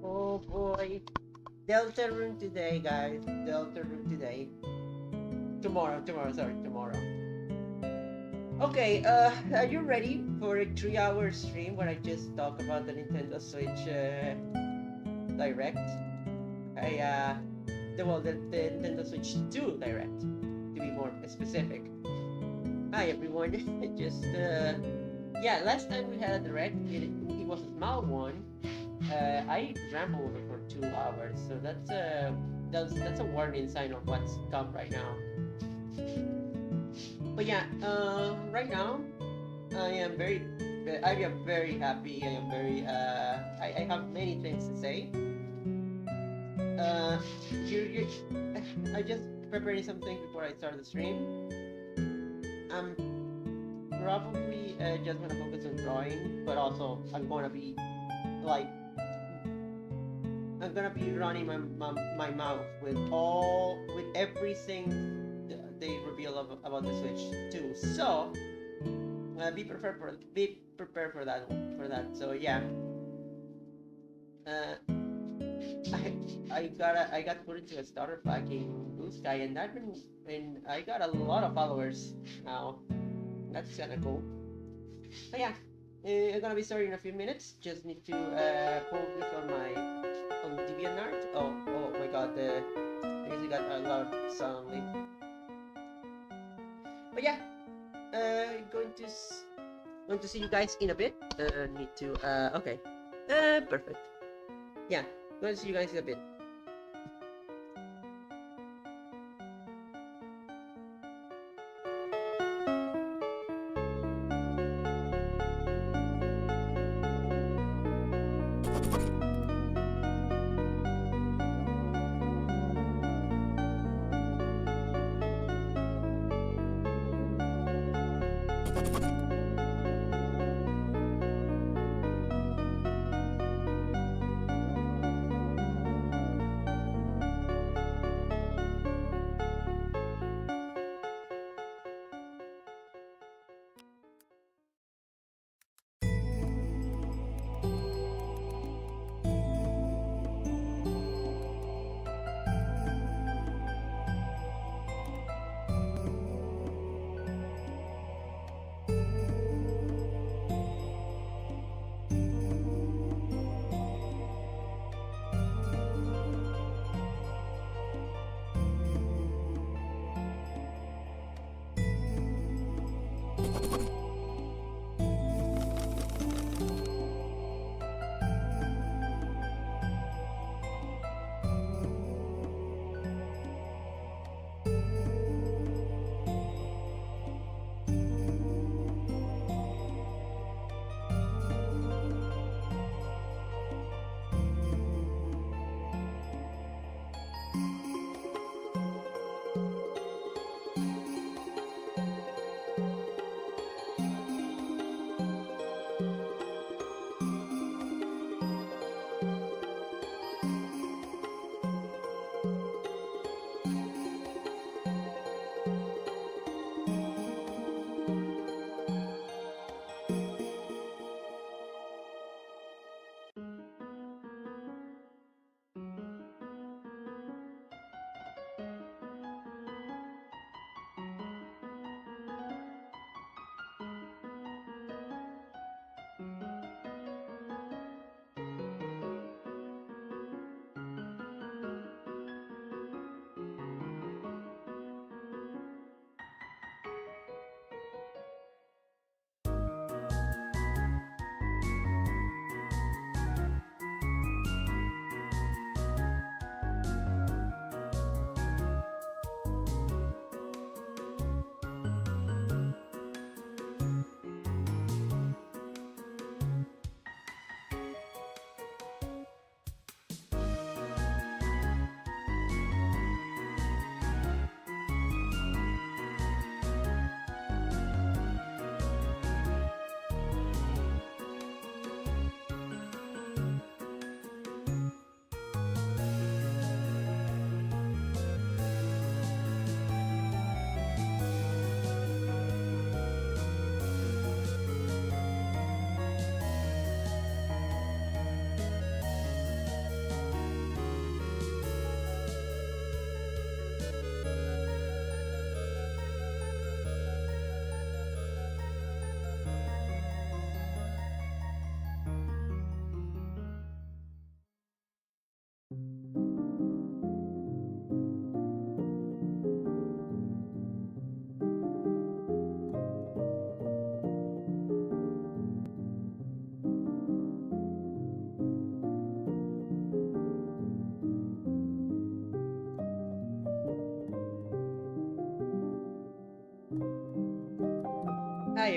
Oh boy. Delta room today, guys. Delta room today. Tomorrow, sorry, tomorrow. Okay, are you ready for a 3-hour stream where I just talk about the Nintendo Switch Direct? The Nintendo Switch 2 Direct, to be more specific. Hi everyone, just, yeah, last time we had a Direct, it was a small one. I rambled over for 2 hours, so that's a warning sign of what's come right now. But yeah, right now I am very happy. I have many things to say. You I just preparing something before I start the stream. I'm probably just gonna focus on drawing, but also I'm gonna be like running my mouth with everything they reveal about the Switch 2. So be prepared for that. So yeah, I got put into a starter pack in Blue Sky, and I got a lot of followers now. That's kind of cool. So yeah, I'm gonna be starting in a few minutes. Just need to focus on DeviantArt. Oh my God, I usually got a lot of sound link. But yeah, going to see you guys in a bit. Need to okay, perfect. Yeah, going to see you guys in a bit.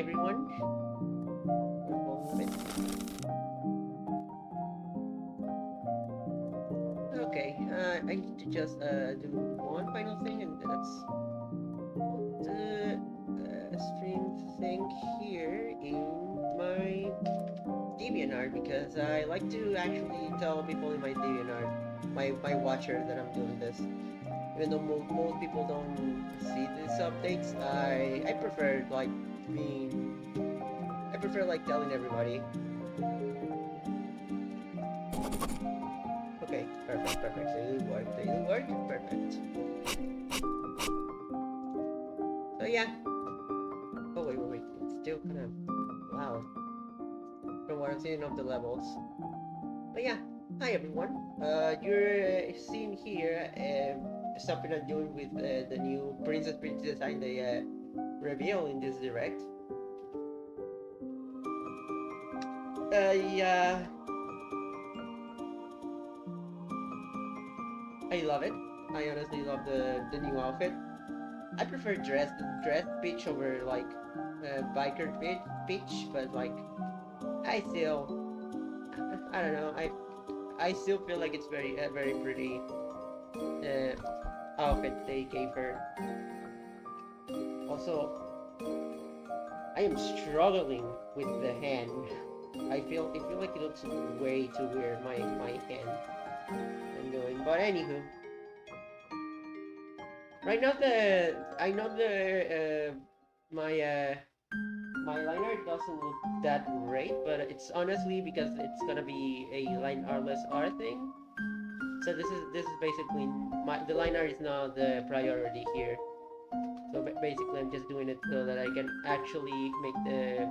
everyone. Okay, I need to just do one final thing, and that's the stream thing here in my DeviantArt, because I like to actually tell people in my DeviantArt, my watcher, that I'm doing this. Even though most people don't see these updates, I prefer like being I prefer like telling everybody. Okay, perfect. They do work, perfect. So yeah. Oh wait, it's still kind of loud from what I'm seeing of the levels. But yeah, hi everyone. You're seeing here something I'm doing with the new Princess design they reveal in this direct. Yeah, I love it. I honestly love the new outfit. I prefer dress pitch over like biker pitch, but like I still I don't know. I still feel like it's very pretty outfit they gave her. Also, I am struggling with the hand. I feel like it looks way too weird. My hand I'm doing, but anywho, right now I know my liner doesn't look that great, but it's honestly because it's gonna be a line artless art thing. So this is basically the line art is not the priority here. So basically, I'm just doing it so that I can actually make the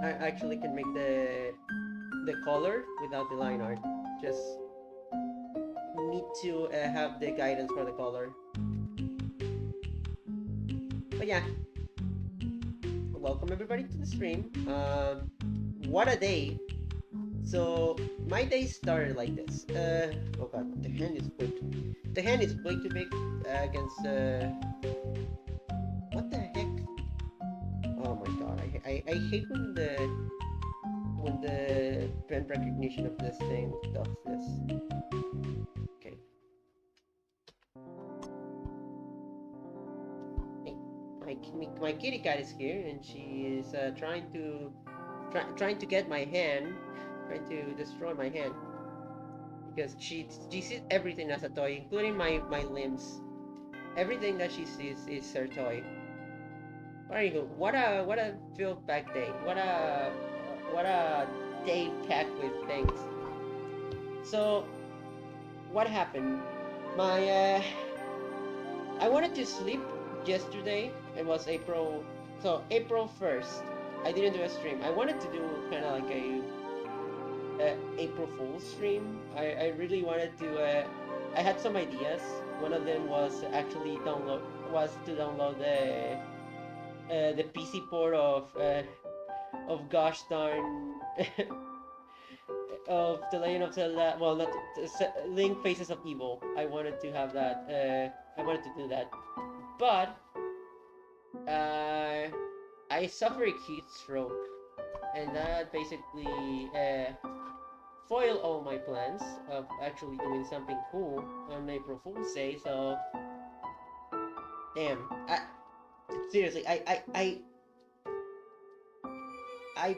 I actually can make the color without the line art. Just need to have the guidance for the color. But yeah, welcome everybody to the stream. What a day! So my day started like this. Oh god, the hand is way too big. The hand is way too big against. What the heck? Oh my god, I hate when the pen recognition of this thing does this. Okay. Hey, my kitty cat is here, and she is trying to get my hand, trying to destroy my hand, because she sees everything as a toy, including my limbs. Everything that she sees is her toy. Anywho, what a filled back day. What a day packed with things. So what happened? My I wanted to sleep yesterday. It was April 1st. I didn't do a stream. I wanted to do kind of like a April Fool's stream. I really wanted to. I had some ideas. One of them was actually to download the PC port of gosh darn of the Legend of Zelda. Well, not Link Faces of Evil. I wanted to have that. I wanted to do that, but I suffered a heat stroke, and that basically foiled all my plans of actually doing something cool on April Fool's Day. So, damn. Seriously, I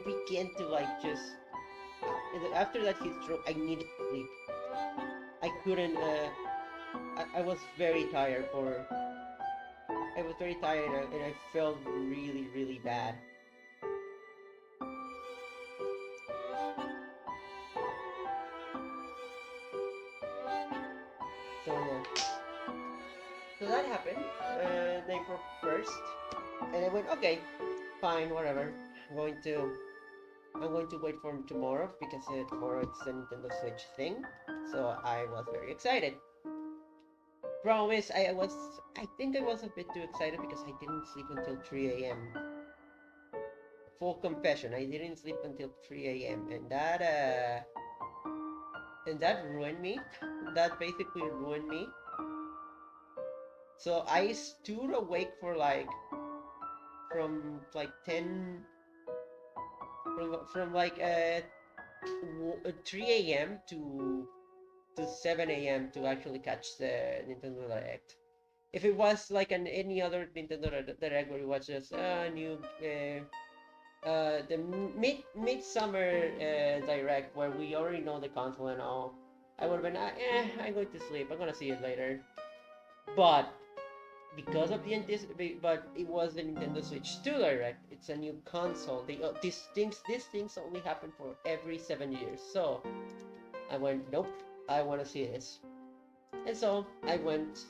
began to like just after that heat stroke, I needed sleep. I couldn't. I was very tired for. I was very tired and I felt really bad. So yeah. So that happened. April 1st, and I went okay, fine, whatever. I'm going to wait for tomorrow because tomorrow it's the Nintendo Switch thing. So I was very excited. Problem is, I think I was a bit too excited because I didn't sleep until 3 a.m. Full confession, I didn't sleep until 3 a.m. and that ruined me. That basically ruined me. So I stood awake for like from like 10 from like 3 a.m. to 7 a.m. to actually catch the Nintendo Direct. If it was like any other Nintendo Direct where it was just new the midsummer direct where we already know the console and all, I would have been I'm going to sleep. I'm gonna see it later. But because of the but it was the Nintendo Switch 2 Direct. It's a new console. These things only happen for every 7 years. So I went, nope, I want to see this. And so I went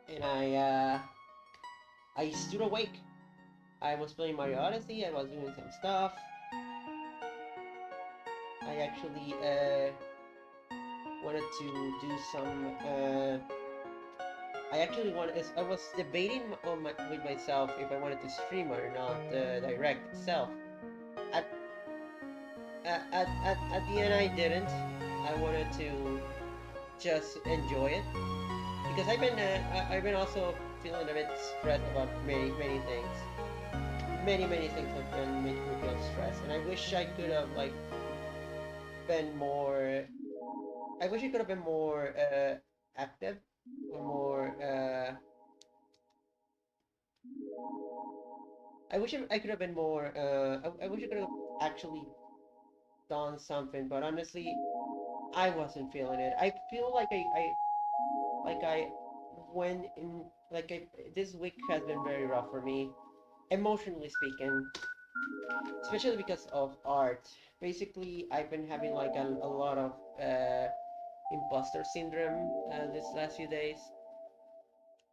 and I stood awake. I was playing Mario Odyssey. I was doing some stuff. I actually wanted to do some. I actually wanted. I was debating with myself if I wanted to stream or not the direct itself. At, at the end, I didn't. I wanted to just enjoy it because I've been also feeling a bit stressed about many things. Many things have been making me feel stressed, and I wish I could have like been more. I wish I could have been more active, or more. I wish I could have been more. I wish I could have actually done something, but honestly, I wasn't feeling it. I feel like I when in like this week has been very rough for me, emotionally speaking, especially because of art. Basically, I've been having like a lot of imposter syndrome this last few days,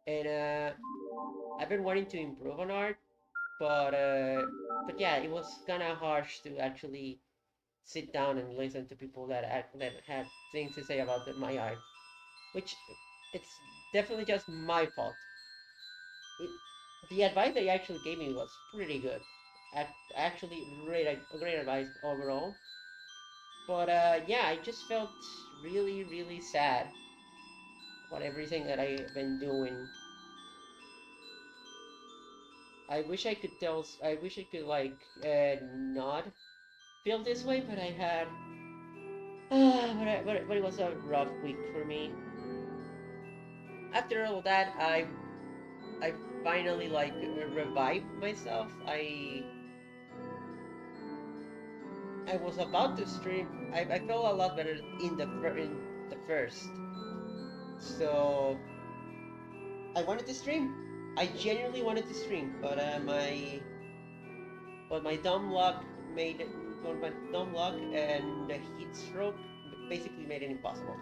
and I've been wanting to improve on art, but yeah, it was kind of harsh to actually sit down and listen to people that had things to say about my art, which it's definitely just my fault. It, the advice they actually gave me was pretty good. Actually, great advice overall. But yeah, I just felt really sad about everything that I've been doing. I wish I could tell. I wish I could like not feel this way, but I had. But it was a rough week for me. After all that, I finally like revived myself. I was about to stream. I felt a lot better in the first. So I wanted to stream. I genuinely wanted to stream, but my dumb luck made it. But my dumb luck and the heat stroke basically made it impossible.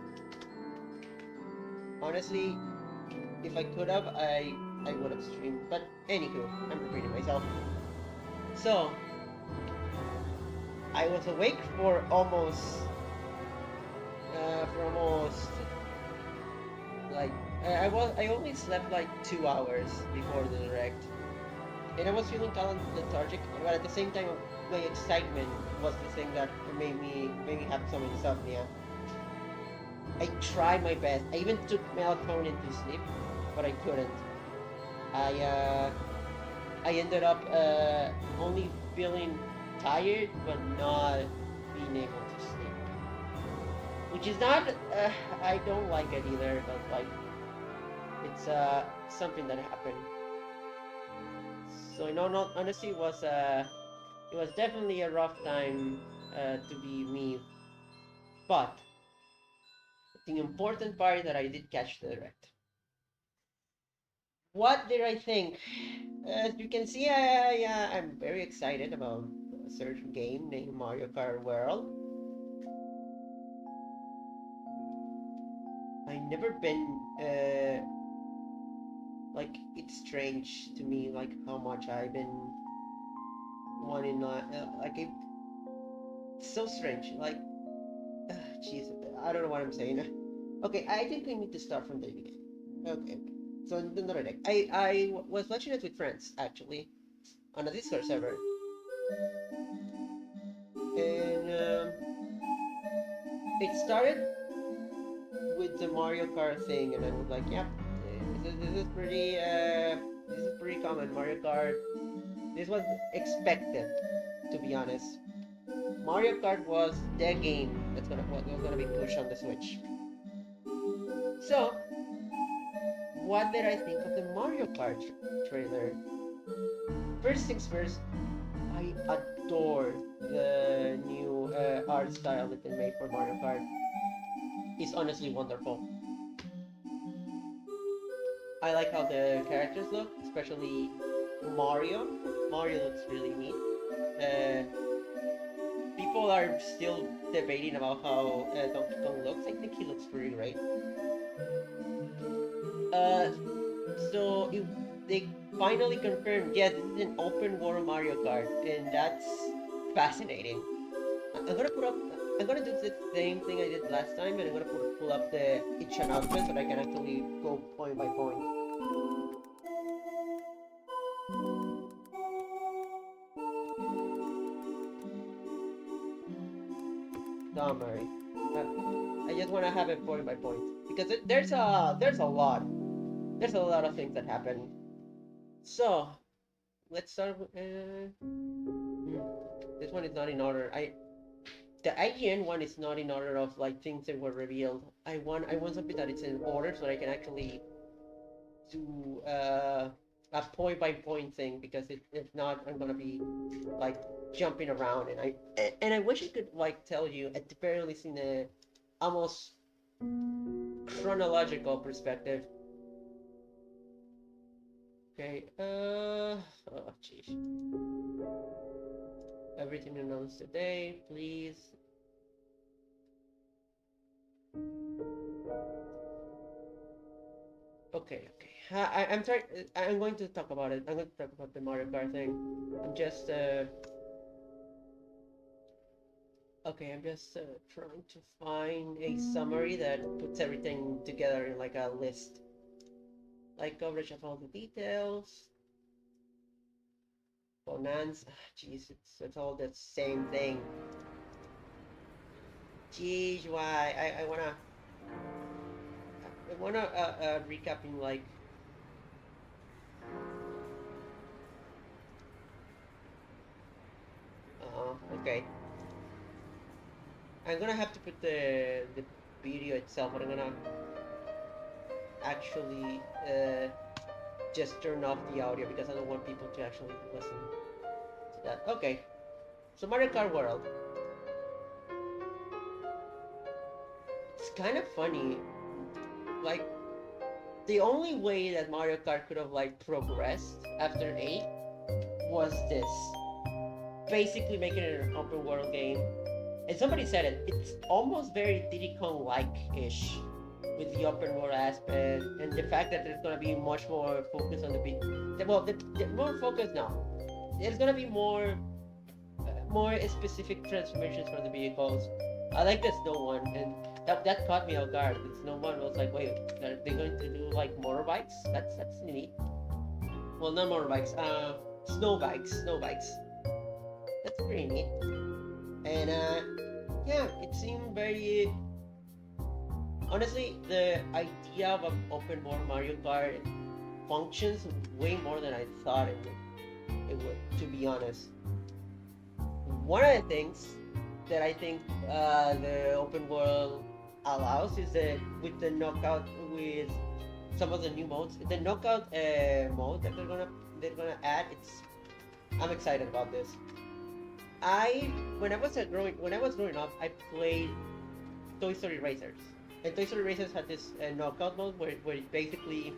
Honestly, if I could have, I would have streamed. But anywho, I'm repeating myself. So I was awake for almost like I only slept like 2 hours before the direct, and I was feeling kind of lethargic. But at the same time, my excitement was the thing that made me have some insomnia. I tried my best. I even took melatonin to sleep, but I couldn't. I uh, I ended up only feeling tired, but not being able to sleep. Which is not, I don't like it either, but like, it's something that happened. So, no, no, honestly, it was definitely a rough time to be me. But the important part is that I did catch the direct. What did I think? As you can see, I'm very excited about a certain game named Mario Kart World. I never been like it's strange to me like how much I've been wanting like it's so strange like jeez I don't know what I'm saying. Okay, I think we need to start from the beginning. Okay, so Nintendo Direct. I was watching it with friends actually on a Discord server, and it started with the Mario Kart thing, and I was like, yep, this is pretty. This is pretty common. Mario Kart. This was expected, to be honest. Mario Kart was the game what was gonna be pushed on the Switch. So, what did I think of the Mario Kart trailer? First things first, I adore the new art style that they made for Mario Kart. It's honestly wonderful. I like how the characters look, especially Mario. Mario looks really neat. Uh, People are still debating about how Donkey Kong looks. I think he looks pretty great. Uh, so they finally confirmed, yeah, this is an open world Mario Kart, and that's fascinating. I'm gonna put up. I'm gonna do the same thing I did last time, and I'm gonna pull up the each announcement so that I can actually go point by point. Summary. I just want to have it point by point because there's a lot of things that happen. So let's start with this one is not in order. The IGN one is not in order of like things that were revealed. I want something that it's in order so that I can actually do a point by point thing because if not I'm gonna be like jumping around and I wish I could like tell you at the very least in a almost chronological perspective. Okay, oh jeez. Everything announced today, please. Okay. I'm trying. I'm going to talk about it. I'm going to talk about the Mario Kart thing. I'm just okay. I'm just trying to find a summary that puts everything together in like a list, like coverage of all the details. Bonanza. Jeez, it's all the same thing. Jeez, why? I wanna recap in like. Okay. I'm gonna have to put the video itself, but I'm gonna actually just turn off the audio because I don't want people to actually listen to that. Okay. So Mario Kart World. It's kind of funny. Like the only way that Mario Kart could have like progressed after 8 was this. Basically making it an open world game. And somebody said it, it's almost very Diddy Kong-like-ish with the open world aspect and the fact that there's gonna be much more focus on the more focus now. There's gonna be more specific transformations for the vehicles. I like the snow one, and that caught me off guard. The snow one was like, wait, are they going to do like motorbikes? That's neat. Well, not motorbikes. Snow bikes. That's pretty neat. And yeah, it seemed very. Honestly, the idea of an open world Mario Kart functions way more than I thought it would. To be honest. One of the things that I think the open world allows is that with the knockout, with some of the new modes, the knockout mode that they're gonna add, I'm excited about this. When I was growing up, I played Toy Story Racers, and Toy Story Racers had this knockout mode where basically,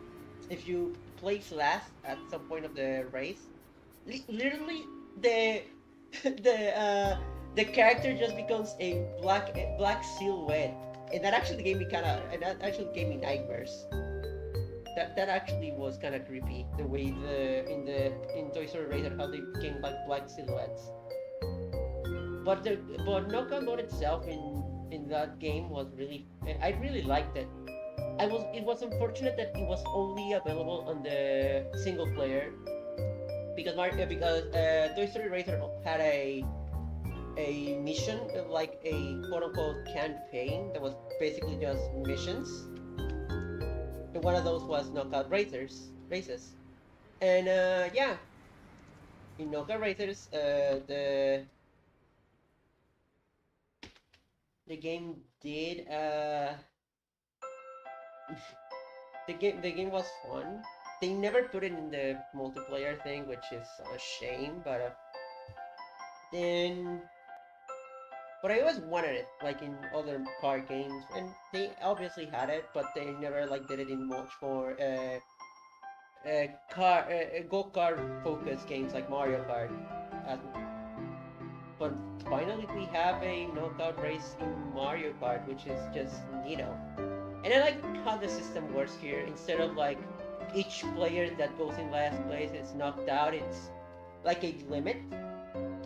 if you place last at some point of the race, literally the the character just becomes a black silhouette, and that actually gave me nightmares. That actually was kind of creepy. The way in Toy Story Racer how they became like black silhouettes. But knockout mode itself in that game was really I really liked it. It was unfortunate that it was only available on the single player because Toy Story Racer had a mission, like a quote unquote campaign that was basically just missions. And one of those was knockout races. And yeah, in Knockout Racers, the game did the game was fun. They never put it in the multiplayer thing, which is a shame. Then, but I always wanted it, like in other car games, and they obviously had it, but they never like did it in much more go-kart focused games like Mario Kart. Uh, but finally, we have a knockout race in Mario Kart, which is just neato. And I like how the system works here. Instead of like each player that goes in last place is knocked out, it's like a limit,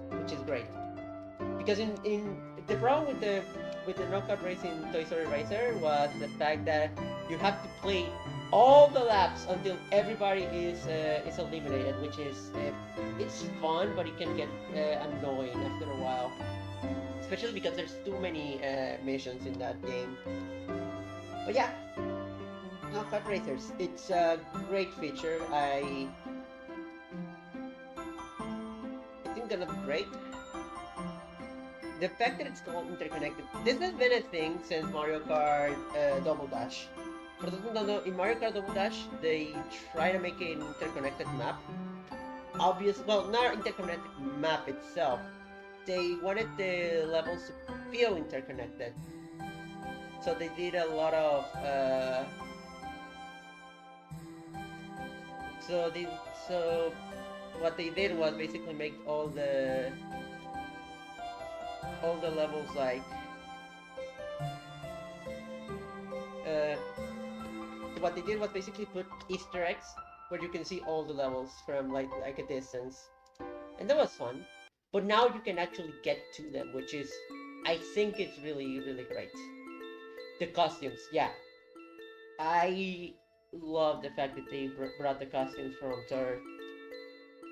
which is great. Because in the problem with the knockout race in Toy Story Racer was the fact that you have to play all the laps until everybody is eliminated, which is it's fun, but it can get annoying after a while, especially because there's too many missions in that game. But yeah, knockout racers, it's a great feature. I think gonna be great. The fact that it's all interconnected. This has been a thing since Mario Kart Double Dash. For those who don't know, in Mario Kart Double Dash, they try to make an interconnected map. Well, not interconnected map itself. They wanted the levels to feel interconnected. So they did a lot of. So they so what they did was basically make all the levels like uh, what they did was basically put Easter eggs where you can see all the levels from like a distance, and that was fun. But now you can actually get to them, which is, I think it's really really great. The costumes, yeah, I love the fact that they brought the costumes from Thor.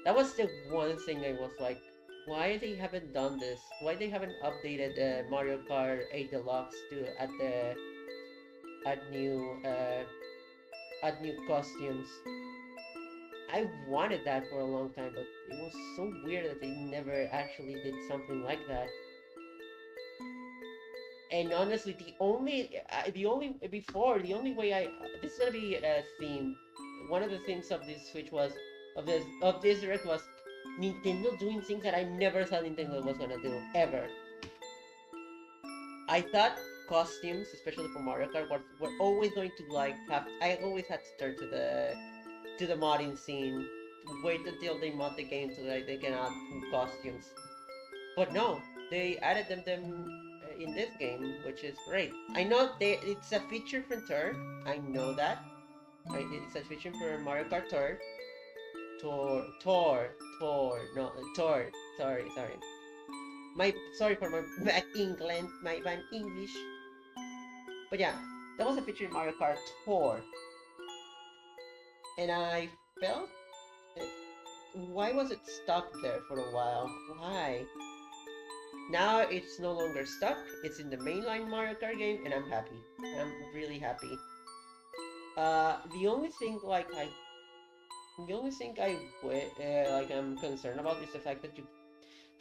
That was the one thing I was like, why they haven't done this? Why they haven't updated Mario Kart 8 Deluxe to add new uh, add new costumes? I wanted that for a long time, but it was so weird that they never actually did something like that. And honestly, the only way this is gonna be a theme. One of the themes of this Switch was of this direct was Nintendo doing things that I never thought Nintendo was gonna do ever. I thought costumes, especially for Mario Kart, were always going to like have. I always had to turn to the modding scene, wait until they mod the game so that they can add costumes. But no, they added them in this game, which is great. I know it's a feature from Tour. I know that. It's a feature for Mario Kart Tour. No, Tour. Sorry. Sorry for my bad England, my bad English. But yeah, that was a feature in Mario Kart Tour, and I felt, uh, why was it stuck there for a while? Why? Now it's no longer stuck. It's in the mainline Mario Kart game, and I'm happy. I'm really happy. The only thing like I'm concerned about is the fact that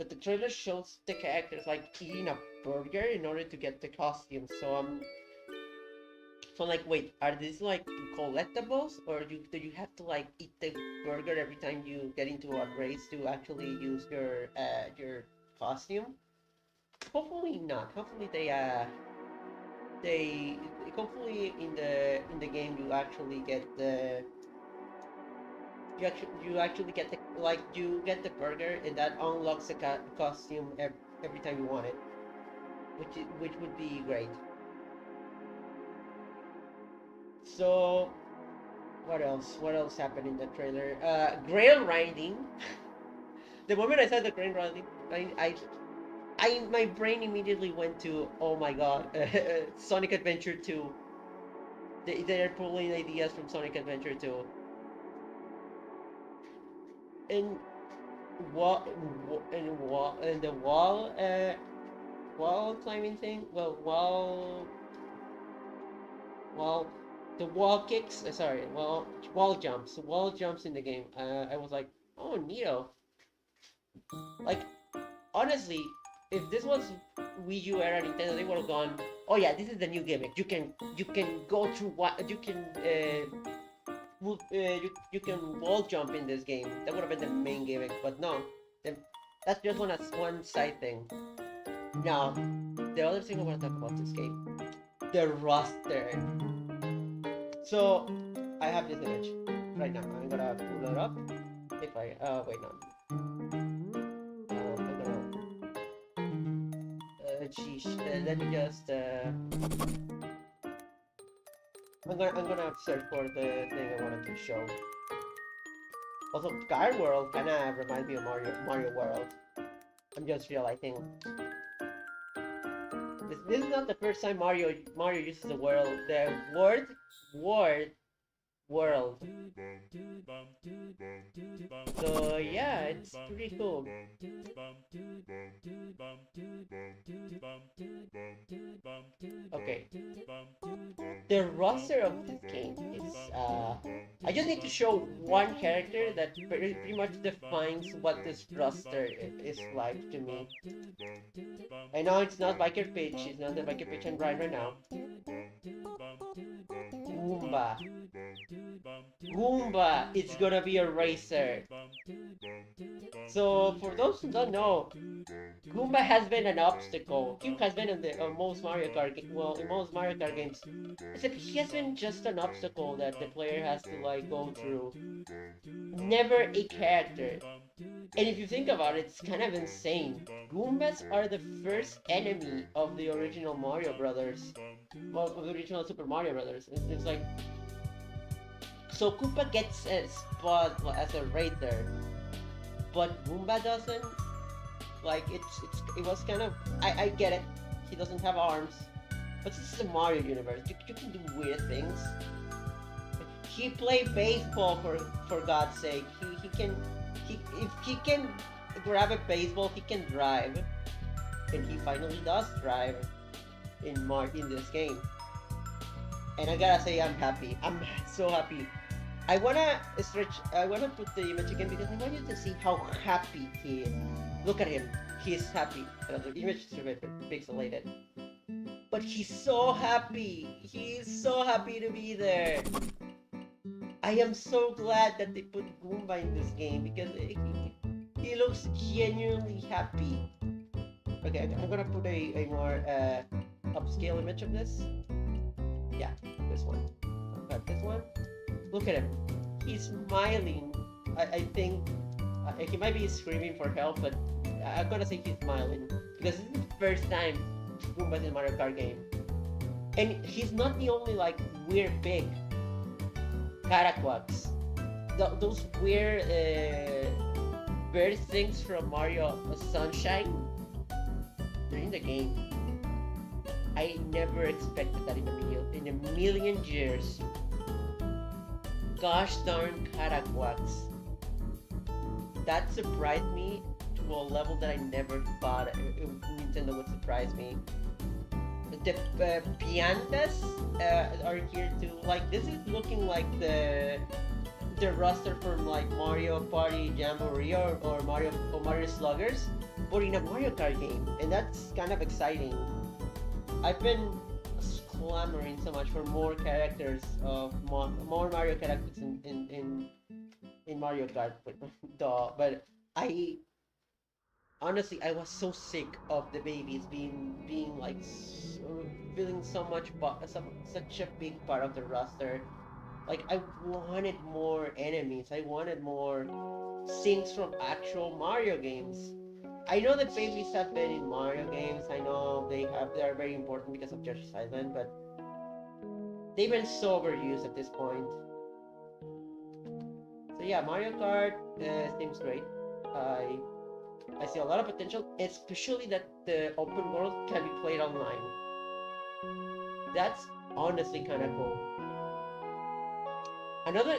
the trailer shows the characters like eating a burger in order to get the costume. So like, wait, are these like collectibles, or do you have to like eat the burger every time you get into a race to actually use your costume? Hopefully not. They hopefully in the game you actually get the like you get the burger, and that unlocks the costume every time you want it, which would be great. So what else happened in the trailer? Grail riding. The moment I saw the grail riding, my brain immediately went to, oh my god, Sonic Adventure 2. They're pulling ideas from Sonic Adventure 2. And and the wall climbing thing. Well, wall the wall kicks. Sorry, wall jumps in the game. I was like, oh, neato. Like, honestly, if this was Wii U era Nintendo, they would have gone, oh yeah, this is the new gimmick. You can go through what you can you can wall jump in this game. That would have been the main gimmick, but no, that's just one side thing. Now, the other thing I want to talk about this game, the roster. So I have this image right now. I'm gonna pull it up. If I wait no, I'm gonna geez, let me just I'm gonna search for the thing I wanted to show. Also, Guard World kinda reminds me of Mario World. I'm just realizing this is not the first time Mario uses the word world. So yeah, it's pretty cool. Okay, the roster of this game is I just need to show one character that pretty much defines what this roster is like to me. I know it's not Biker Pitch, it's not the Biker Pitch I'm right now. Goomba. Goomba, it's gonna be a racer. So, for those who don't know, Goomba has been an obstacle. He has been in the most Mario Kart in most Mario Kart games. Except he has been just an obstacle that the player has to like go through. Never a character. And if you think about it, it's kind of insane. Goombas are the first enemy of the original Mario Brothers. Well, of the original Super Mario Brothers. It's like... So Koopa gets a spot as a raider, but Goomba doesn't. Like, it was kind of... I get it. He doesn't have arms. But this is a Mario universe. You can do weird things. He played baseball for God's sake. If he can grab a baseball, he can drive, and he finally does drive in this game. And I gotta say, I'm happy. I'm so happy. I wanna put the image again because I want you to see how happy he is. Look at him. He's happy. The image is a bit pixelated, but he's so happy. He's so happy to be there. I am so glad that they put Goomba in this game because he looks genuinely happy. Okay, I'm gonna put a more upscale image of this. Yeah, this one. Got this one. Look at him. He's smiling. I think he might be screaming for help, but I'm gonna say he's smiling because this is the first time Goomba's in a Mario Kart game, and he's not the only like weird big Caraquacs. Those weird bird things from Mario Sunshine, they're in the game. I never expected that in a million years. Gosh darn Caraquacs. That surprised me to a level that I never thought Nintendo would surprise me. The Piantas are here too. Like, this is looking like the roster from like Mario Party Jamboree or Mario Sluggers, but in a Mario Kart game, and that's kind of exciting. I've been clamoring so much for more characters of more Mario characters in Mario Kart, but I honestly, I was so sick of the babies being like feeling such a big part of the roster. Like, I wanted more enemies. I wanted more scenes from actual Mario games. I know that babies have been in Mario games. I know they are very important because of Yoshi's Island, but they've been so overused at this point. So yeah, Mario Kart seems great. I see a lot of potential, especially that the open world can be played online. That's honestly kind of cool.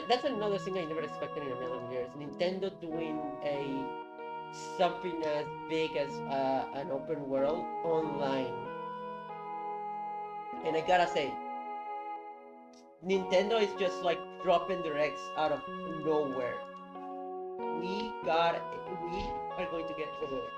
That's another thing I never expected in a million years. Nintendo doing something as big as an open world online. And I gotta say, Nintendo is just like dropping their eggs out of nowhere. We got it. We are going to get through it.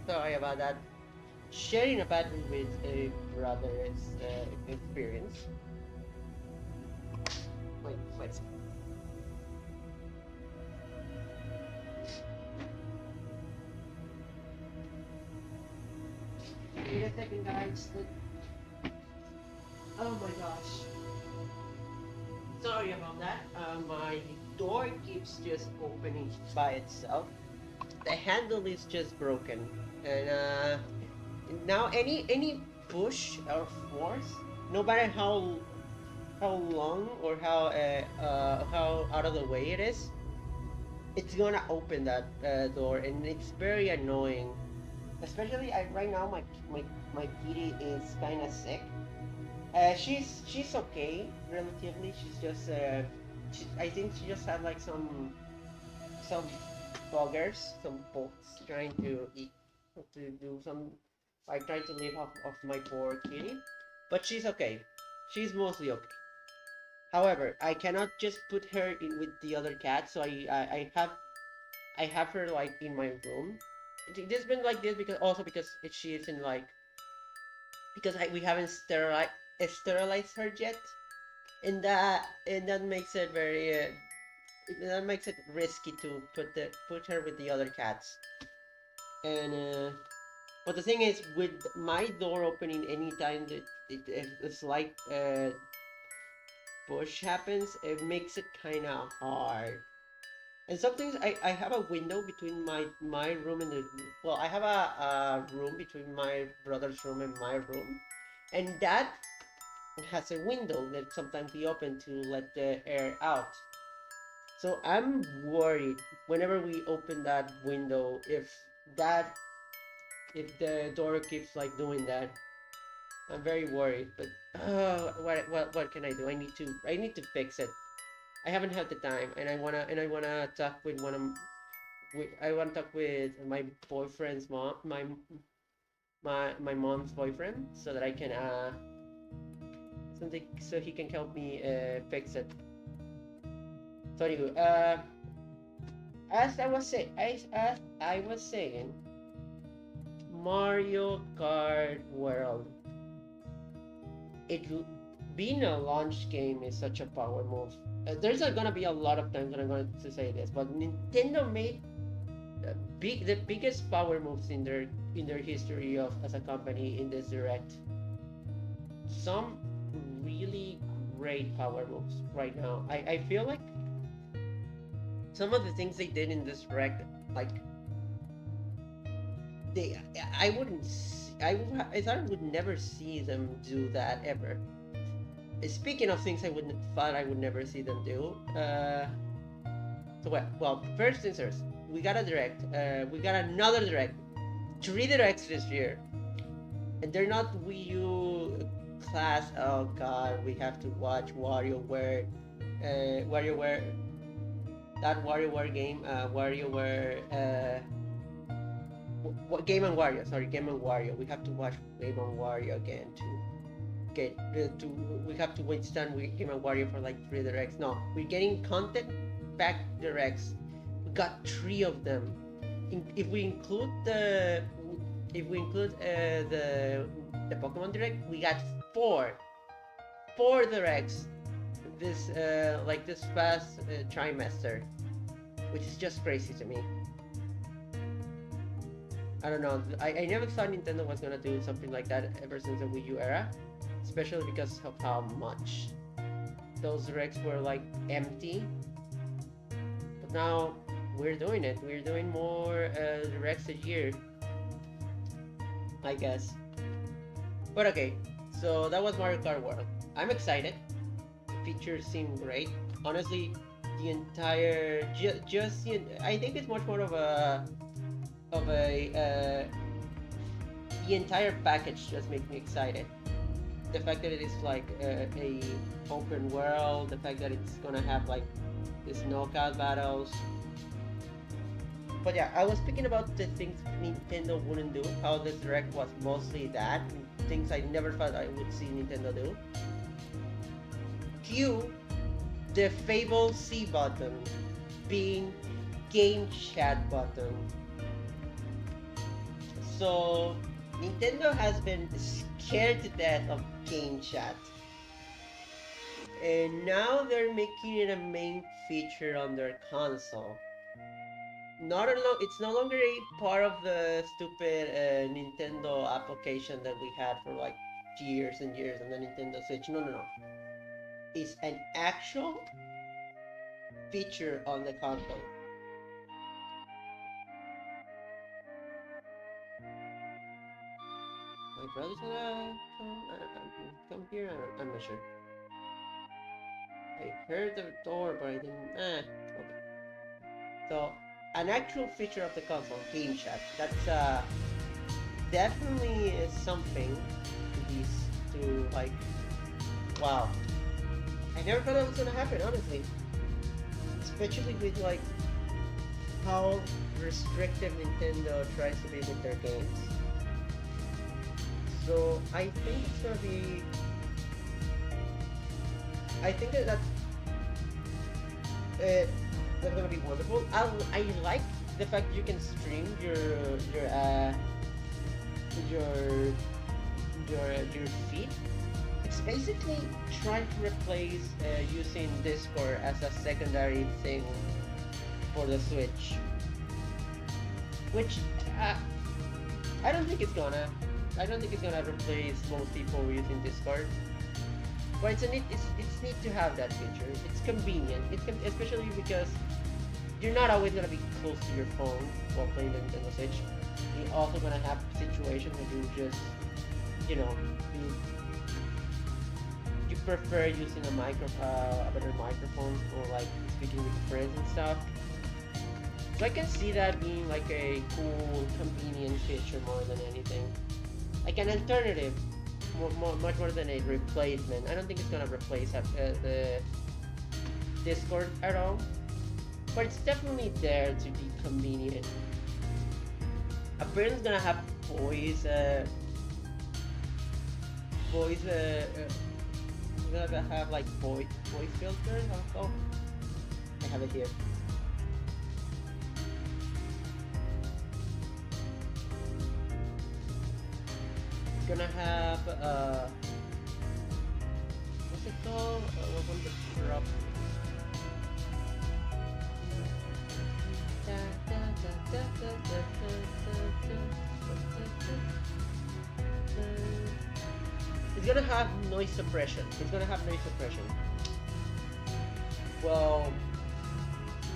Sorry about that. Sharing a battery with a brother is experience. Wait. Wait a second, guys. Oh my gosh. Sorry about that. My door keeps just opening by itself. The handle is just broken, and now any push or force, no matter how long or how out of the way it is, it's gonna open that door, and it's very annoying. Especially right now, my kitty is kind of sick. She's okay relatively. She's just I think she just had like some buggers, some folks trying to eat, to do some, like trying to live off my poor kitty. But she's okay. She's mostly okay. However, I cannot just put her in with the other cats, so I have her like in my room. This has been like this because also because she is in like, because we haven't sterilized her yet, and that makes it very that makes it risky to put her with the other cats. And but the thing is, with my door opening anytime that if a slight push happens, it makes it kind of hard. And sometimes I have a window between my room and the well, I have a room between my brother's room and my room, and that has a window that sometimes we open to let the air out. So I'm worried whenever we open that window that if the door keeps like doing that. I'm very worried, but what can I do? I need to fix it. I haven't had the time, and I wanna talk with I want to talk with my boyfriend's mom, my mom's boyfriend, so that I can something so he can help me fix it. So anyway, as I was saying, Mario Kart World. It being a launch game is such a power move. There's gonna be a lot of times when I'm going to say this, but Nintendo made the biggest power moves in their history of as a company in this direct. Some really great power moves right now. I feel like some of the things they did in this direct, like they I wouldn't I thought I would never see them do that ever. Speaking of things I would never see them do. So well, first things first. We got a direct. We got another direct. 3 directs this year, and they're not Wii U class. Oh God, we have to watch WarioWare. WarioWare. That WarioWare game. WarioWare. Game and Wario. Sorry, Game and Wario. We have to watch Game and Wario again to get to. We have to wait stand with Game and Wario for like 3 directs. No, we're getting content back directs. We got 3 of them. If we include the the Pokemon Direct, we got 4 directs this this past trimester, which is just crazy to me. I don't know. I never thought Nintendo was gonna do something like that ever since the Wii U era, especially because of how much those directs were like empty. But now we're doing it. We're doing more directs a year, I guess. But okay, so that was Mario Kart World. I'm excited. The features seem great. Honestly, the entire I think it's much more of a the entire package just makes me excited. The fact that it is like a open world, the fact that it's gonna have like these knockout battles. But yeah, I was speaking about the things Nintendo wouldn't do, how this direct was mostly that, things I never thought I would see Nintendo do. Cue the fabled C button being game chat button. So Nintendo has been scared to death of game chat, and now they're making it a main feature on their console. It's no longer a part of the stupid Nintendo application that we had for like years and years on the Nintendo Switch. No. It's an actual feature on the console. My brother's gonna come here? I'm not sure. I heard the door, but I didn't. Okay. So, an actual feature of the console, game chat. That's definitely is something to like. Wow. I never thought that was gonna happen, honestly. Especially with like how restrictive Nintendo tries to be with their games. So I think it's gonna be. I think that's gonna be wonderful. I like the fact that you can stream your feed. basically trying to replace using Discord as a secondary thing for the Switch, which uh, I don't think it's gonna. I don't think it's gonna replace most people using Discord. But it's neat to have that feature. It's convenient. Especially because you're not always gonna be close to your phone while playing the Nintendo Switch. You're also gonna have situations where you just, you know, you you prefer using a better microphone for like speaking with friends and stuff. So I can see that being like a cool, convenient feature more than anything. Like an alternative, much more than a replacement. I don't think it's gonna replace the Discord at all, but it's definitely there to be convenient. Apparently, it's gonna have voice. Gonna have like voice filters. Oh, I have it here. It's gonna have what's it called? What one the drop? It's gonna have noise suppression. It's gonna have noise suppression. Well,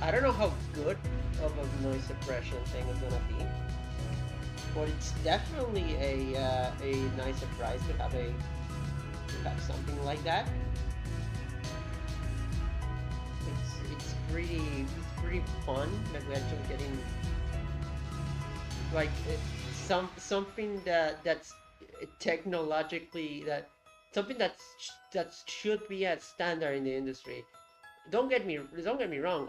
I don't know how good of a noise suppression thing is gonna be, but it's definitely a nice surprise to have something like that. It's pretty fun that we're actually getting like something that's technologically something that should be a standard in the industry. Don't get me wrong.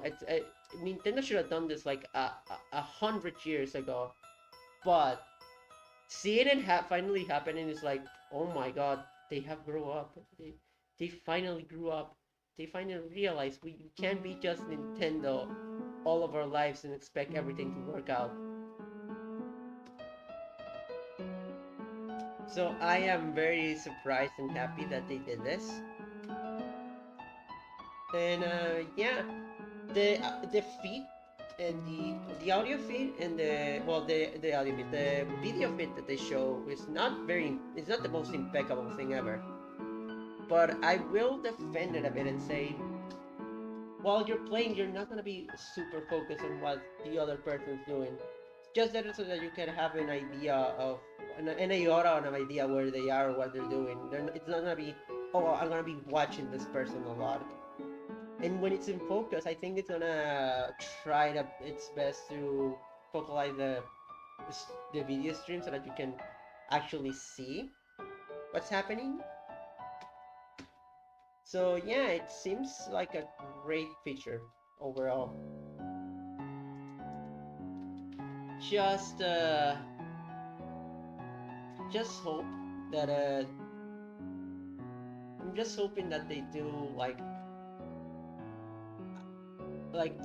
Nintendo should have done this like 100 years ago, but seeing it finally happening is like, oh my god, they have grown up. They finally grew up. They finally realized we can't be just Nintendo all of our lives and expect everything to work out. So I am very surprised and happy that they did this. And yeah, the feed and the audio feed and the audio feed, the video feed that they show is it's not the most impeccable thing ever. But I will defend it a bit and say, while you're playing, you're not gonna be super focused on what the other person's doing. Just that so that you can have an idea of an iota of an idea where they are or what they're doing. It's not gonna be, oh, I'm gonna be watching this person a lot. And when it's in focus, I think it's gonna try its best to focalize the video stream so that you can actually see what's happening. So yeah, it seems like a great feature overall. Just just hope that I'm just hoping that they do like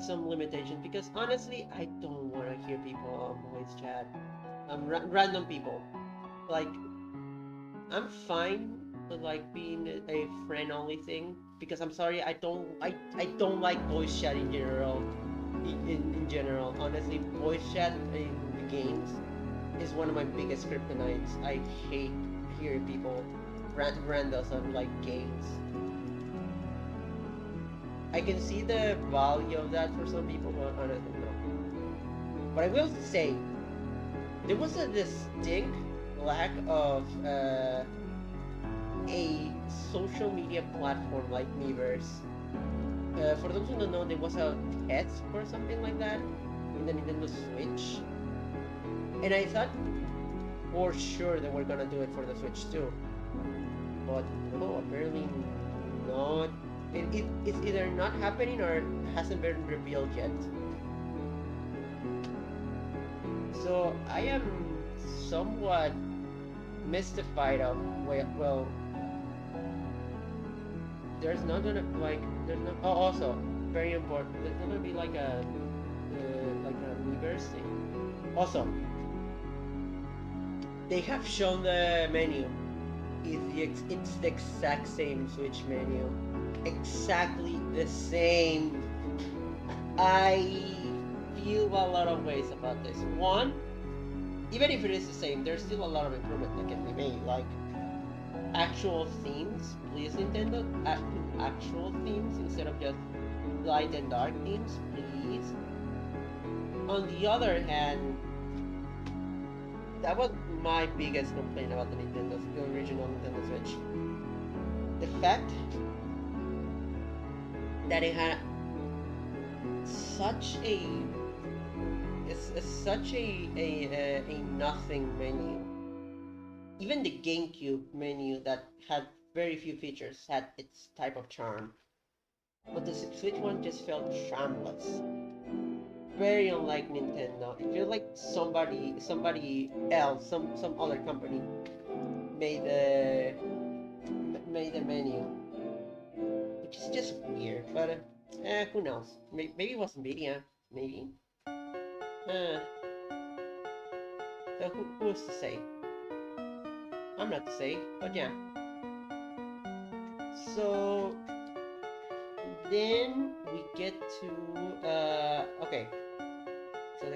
some limitations, because honestly I don't want to hear people on voice chat, random people. Like, I'm fine with like being a friend only thing, because I'm sorry, I don't like voice chat in general. In general, honestly, voice chat in the games is one of my biggest kryptonites. I hate hearing people randos on like games. I can see the value of that for some people, but honestly, no. But I will say, there was a distinct lack of a social media platform like Miiverse. For those who don't know, there was a test or something like that in the Nintendo Switch, and I thought for sure they were gonna do it for the Switch too, but no, apparently not. It's either not happening or hasn't been revealed yet. So I am somewhat mystified of, well, there's not gonna also very important, there's not gonna be like a Miiverse thing. Also, they have shown the menu it's the exact same Switch menu, exactly the same. I feel a lot of ways about this. One, even if it is the same, there's still a lot of improvement that can be made, like actual themes. Please, Nintendo, actual themes instead of just light and dark themes, please. On the other hand, that was my biggest complaint about the original Nintendo Switch. The fact that it had such a nothing menu. Even the GameCube menu that had very few features had its type of charm, but the Switch one just felt shambless. Very unlike Nintendo. It feels like somebody else, some other company made the menu, which is just weird. But who knows? Maybe it was Nvidia. Maybe. So who's to say? I'm not to say, but yeah. So then we get to okay. So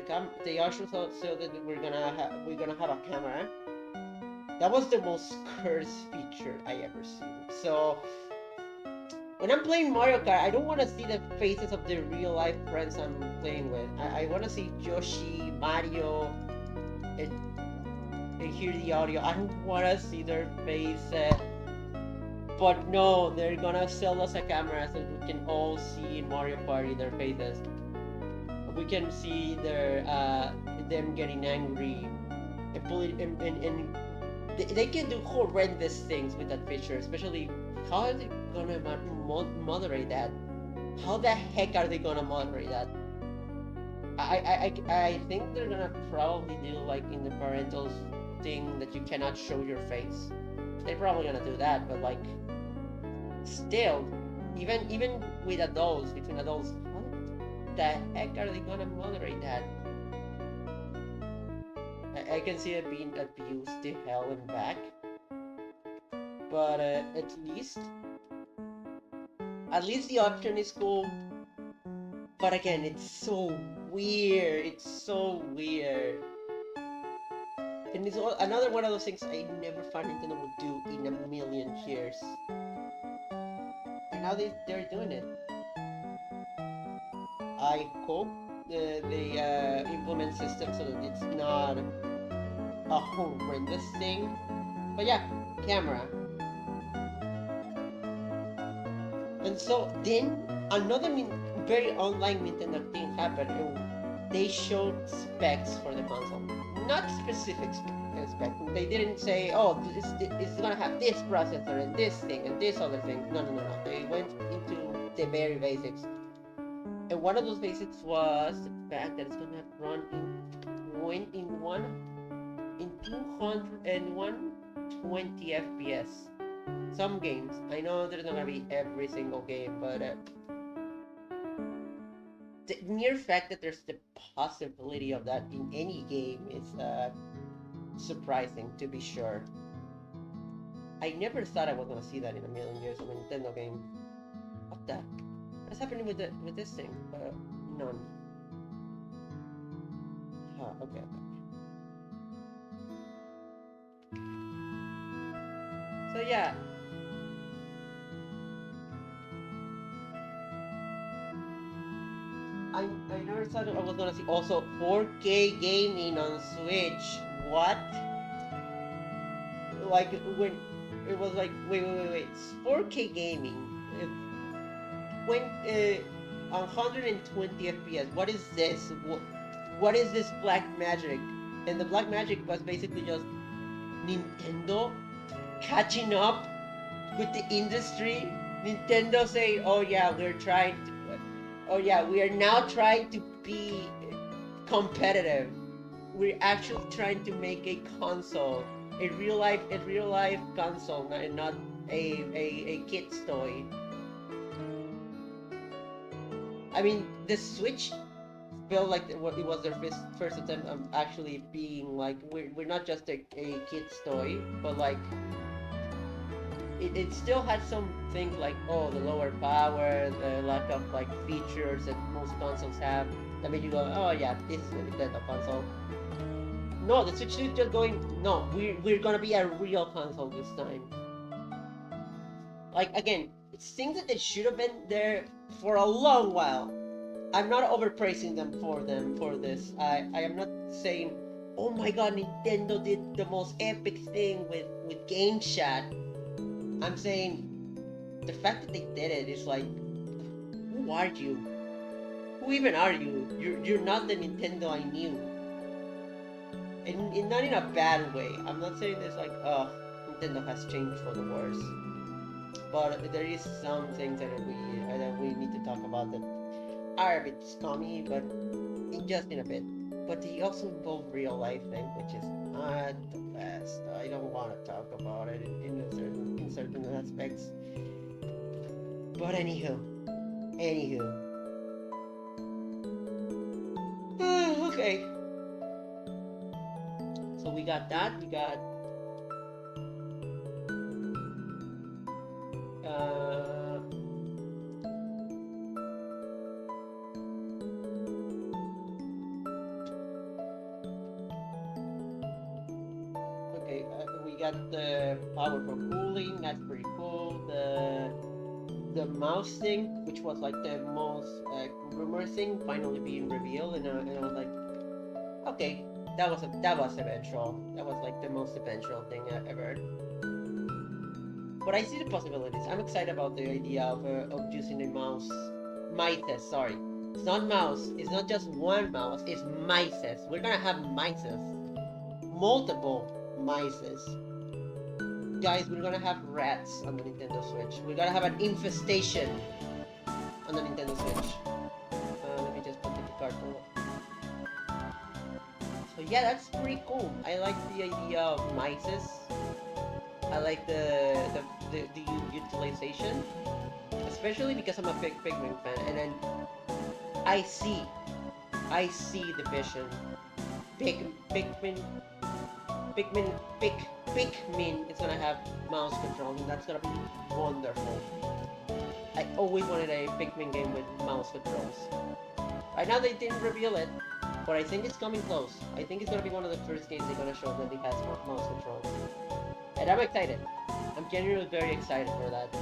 they also so that we're gonna have a camera. That was the most cursed feature I ever seen. So when I'm playing Mario Kart, I don't want to see the faces of the real life friends I'm playing with. I want to see Yoshi, Mario, and hear the audio. I don't want to see their faces. But no, they're gonna sell us a camera so we can all see in Mario Party their faces. We can see them getting angry and they can do horrendous things with that feature, especially how are they gonna moderate that? How the heck are they gonna moderate that? I think they're gonna probably do like in the parental thing that you cannot show your face. They're probably gonna do that, but like still, even with adults, between adults, how the heck are they gonna moderate that? I can see it being abused to hell and back, but at least the option is cool. But again, it's so weird. It's so weird. And it's another one of those things I never thought Nintendo would do in a million years. And now they're doing it. I hope they implement systems so that it's not a horrendous thing. But yeah, camera. And so then another very unlike Nintendo thing happened. They showed specs for the console, not specific specs. They didn't say, "Oh, this is gonna have this processor and this thing and this other thing." No. They went into the very basics. And one of those basics was the fact that it's gonna run in 220 FPS. Some games. I know there's not gonna be every single game, but the mere fact that there's the possibility of that in any game is surprising, to be sure. I never thought I was gonna see that in a million years on a Nintendo game. What the? What's happening with this thing? None. Okay. So yeah. I never thought I was gonna see also 4K gaming on Switch. What? Like when it was like wait, it's 4K gaming. When 120 FPS. What is this? What is this black magic? And the black magic was basically just Nintendo catching up with the industry. Nintendo saying, "Oh yeah, we are now trying to be competitive. We're actually trying to make a console, a real life console, and not a kid's toy." I mean, the Switch felt like it was their first attempt actually being like, we're not just a kid's toy, but like it still had some things like, oh, the lower power, the lack of like features that most consoles have that make you go, oh yeah, this is a Nintendo console. No, the Switch is just going, no, we're gonna be a real console this time. Like, again, it's things that they should have been there for a long while. I'm not overpraising them for this. I am not saying, oh my god, Nintendo did the most epic thing with Game Chat. I'm saying the fact that they did it is like, who are you? Who even are you? You're not the Nintendo I knew. And not in a bad way. I'm not saying this like, oh, Nintendo has changed for the worse. But there is some things that we need to talk about that are a bit scummy, but just in a bit. But they also involve real life things, which is not the best. I don't want to talk about it in certain aspects. But anywho. Okay. So we got that. We got okay. We got the power for cooling. That's pretty cool. The mouse thing, which was like the most rumor thing, finally being revealed, and I was like, okay, that was eventual. That was like the most eventual thing ever. But I see the possibilities. I'm excited about the idea of using a mouse. Mices, sorry. It's not mouse. It's not just one mouse. It's mices. We're gonna have mices. Multiple mices. Guys, we're gonna have rats on the Nintendo Switch. We're gonna have an infestation on the Nintendo Switch. Let me just put the card. So yeah, that's pretty cool. I like the idea of mices. I like the utilization, especially because I'm a big Pikmin fan, and then I see the vision. Pikmin is gonna have mouse controls, and that's gonna be wonderful. I always wanted a Pikmin game with mouse controls. Right now they didn't reveal it, but I think it's coming close. I think it's gonna be one of the first games they're gonna show that it has mouse controls. And I'm excited. I'm genuinely very excited for that.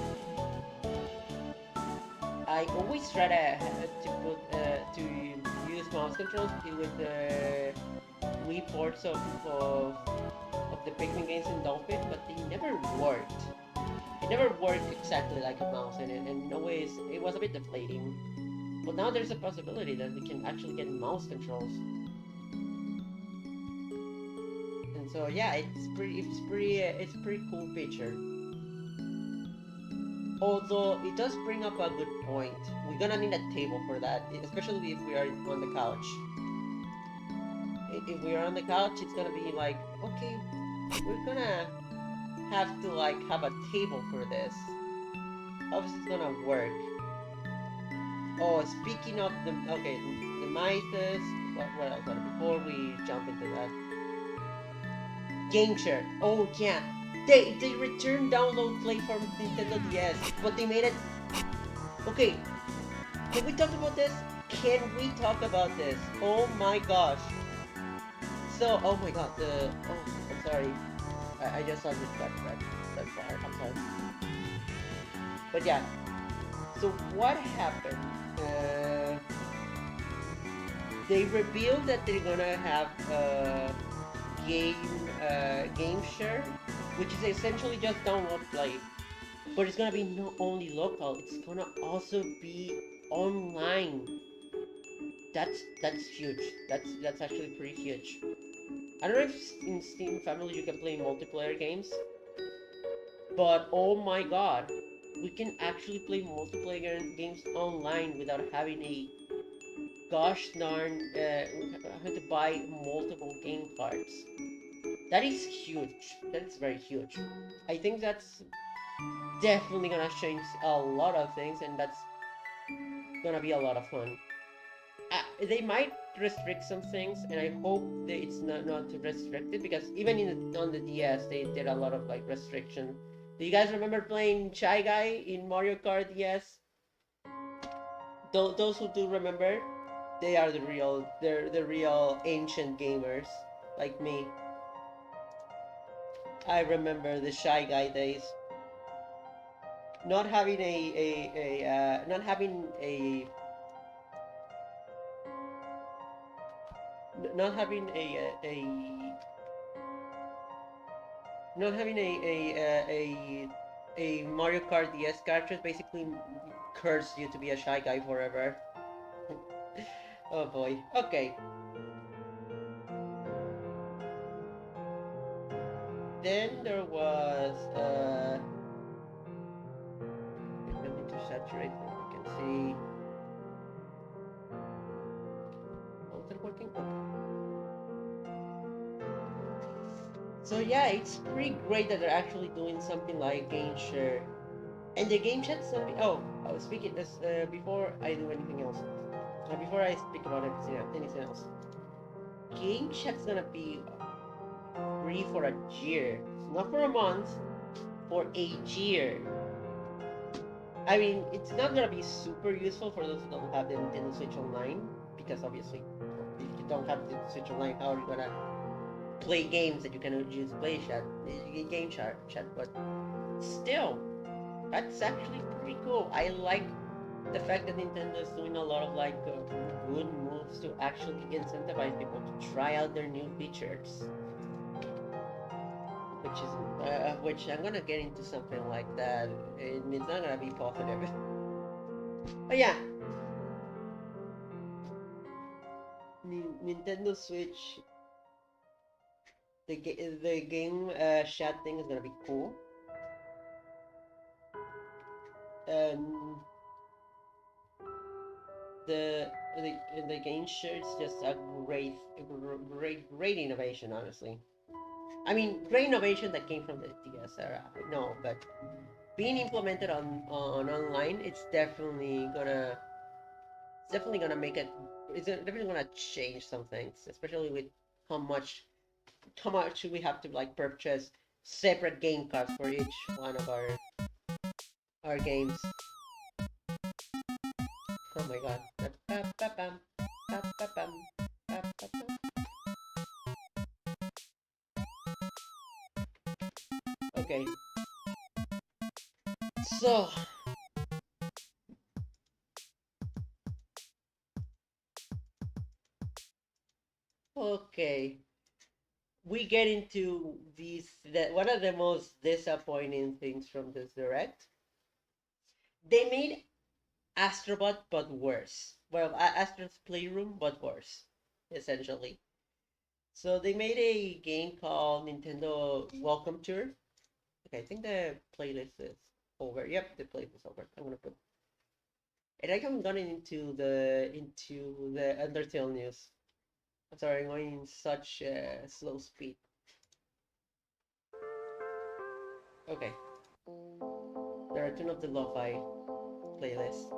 I always try to use mouse controls with the Wii ports of the Pikmin games in Dolphin, but they never worked. It never worked exactly like a mouse, and in no ways it was a bit deflating. But now there's a possibility that we can actually get mouse controls. And so yeah, it's a pretty cool feature. Although it does bring up a good point. We're gonna need a table for that, especially if we are on the couch. If we are on the couch, it's gonna be like, okay, we're gonna have to like have a table for this. How is this gonna work? Oh, speaking of the mice, what else? Before we jump into that, game share. Oh yeah, they returned download play from Nintendo DS, but they made it. Okay, can we talk about this? Oh my gosh. So, oh my god, I'm sorry. I just saw this that far. I'm sorry. But yeah. So what happened? They revealed that they're gonna have game share, which is essentially just download play. But it's gonna be not only local, it's gonna also be online. That's huge. That's actually pretty huge. I don't know if in Steam Family you can play multiplayer games, but oh my god, we can actually play multiplayer games online without having a gosh darn having to buy multiple game cards. That is huge. That's very huge. I think that's definitely gonna change a lot of things, and that's gonna be a lot of fun. They might restrict some things, and I hope that it's not too restricted, because even on the DS they did a lot of like restriction Do you guys remember playing Shy Guy in Mario Kart? Yes. Those who do remember, they are they're the real ancient gamers, like me. I remember the Shy Guy days. Not having not having not having not having a Mario Kart DS cartridge basically cursed you to be a Shy Guy forever. Oh boy. Okay. Then there was I need to saturate so you can see. Oh, is it working? Okay. So yeah, it's pretty great that they're actually doing something like game share. And the game chat's gonna be. Oh, I was speaking this before I do anything else. Before I speak about anything else, game chat's gonna be free for a year, not for a month, for a year. I mean, it's not gonna be super useful for those who don't have the Nintendo Switch Online, because obviously, if you don't have the Switch Online, how are you gonna play games that you can use play chat, game chat? But still, that's actually pretty cool. I like the fact that Nintendo is doing a lot of like good moves to actually incentivize people to try out their new features, which I'm gonna get into something like that, and it's not gonna be positive. But yeah, Nintendo Switch, the game chat thing is gonna be cool. Um, the the game share is just a great innovation, honestly. I mean, great innovation that came from the DS era, I know, but being implemented on online, it's definitely gonna make it. It's definitely gonna change some things, especially with how much how much we have to like purchase separate game cards for each one of our games. Oh my god. Okay. So, okay. We get into one of the most disappointing things from this direct. They made Astrobot but worse. Well, Astro's Playroom but worse, essentially. So they made a game called Nintendo Welcome Tour. Okay, I think the playlist is over. Yep, the playlist is over. I'm gonna put. And I haven't gotten into the Undertale news. I'm sorry, I'm going in such slow speed. Okay, there are two of the lo-fi playlist.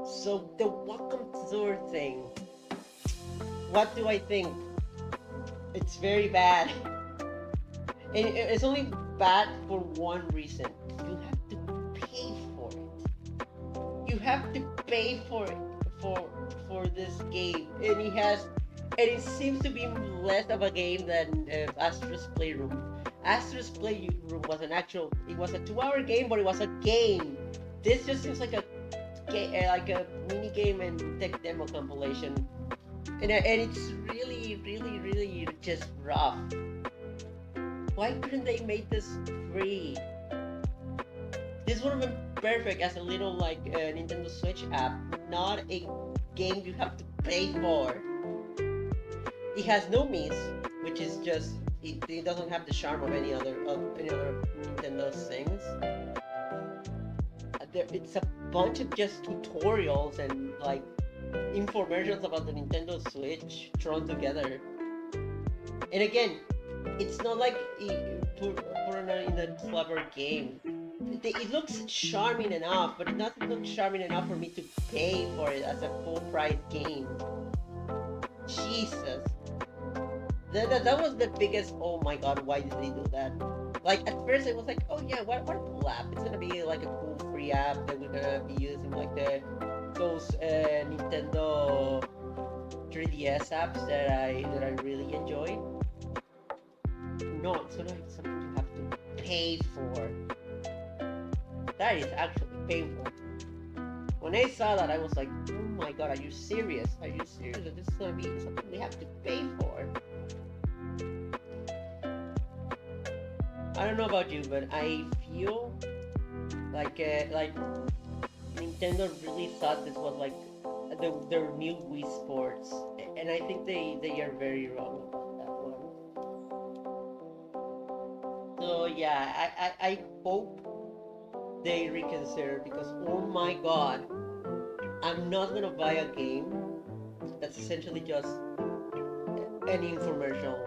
So the Welcome Tour thing. What do I think? It's very bad. And it's only bad for one reason. You have to pay for it. You have to pay for it for this game, and it seems to be less of a game than Astro's Playroom. Astro's Playroom was it was a 2-hour game, but it was a game. This just seems like like a mini game and tech demo compilation, and it's really just rough. Why couldn't they make this free? This would have been perfect as a little like Nintendo Switch app, not a game you have to pay for. It has no miss, which is just it doesn't have the charm of any other Nintendo things. It's a bunch of just tutorials and like infomercials about the Nintendo Switch thrown together. And again, it's not like put in a clever game. It looks charming enough, but it doesn't look charming enough for me to pay for it as a full price game. Jesus. That was the biggest. Oh my god, why did they do that? Like at first it was like, oh yeah, what a cool app. It's gonna be like a cool free app that we're gonna be using like those Nintendo 3DS apps that I really enjoy. No, it's gonna be something you have to pay for. That is actually painful. When I saw that, I was like, oh my god, are you serious? Are you serious that this is gonna be something we have to pay for? I don't know about you, but I feel like Nintendo really thought this was like their new Wii Sports, and I think they are very wrong about that one. So yeah, I hope they reconsider because oh my god, I'm not gonna buy a game that's essentially just an infomercial.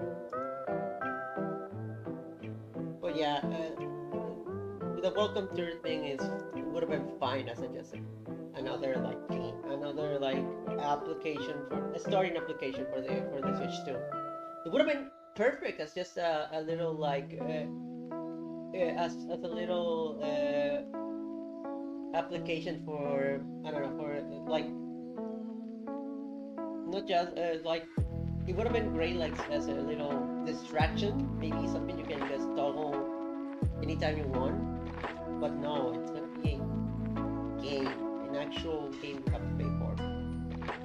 But yeah, the welcome tour thing would have been fine as just another like game, another like application for a starting application for the Switch 2. It would have been perfect as just a little like as a little application for I don't know for like not just like it would have been great like as a little distraction, maybe something you can just toggle anytime you want. But no, it's gonna be a game, an actual game you have to pay for.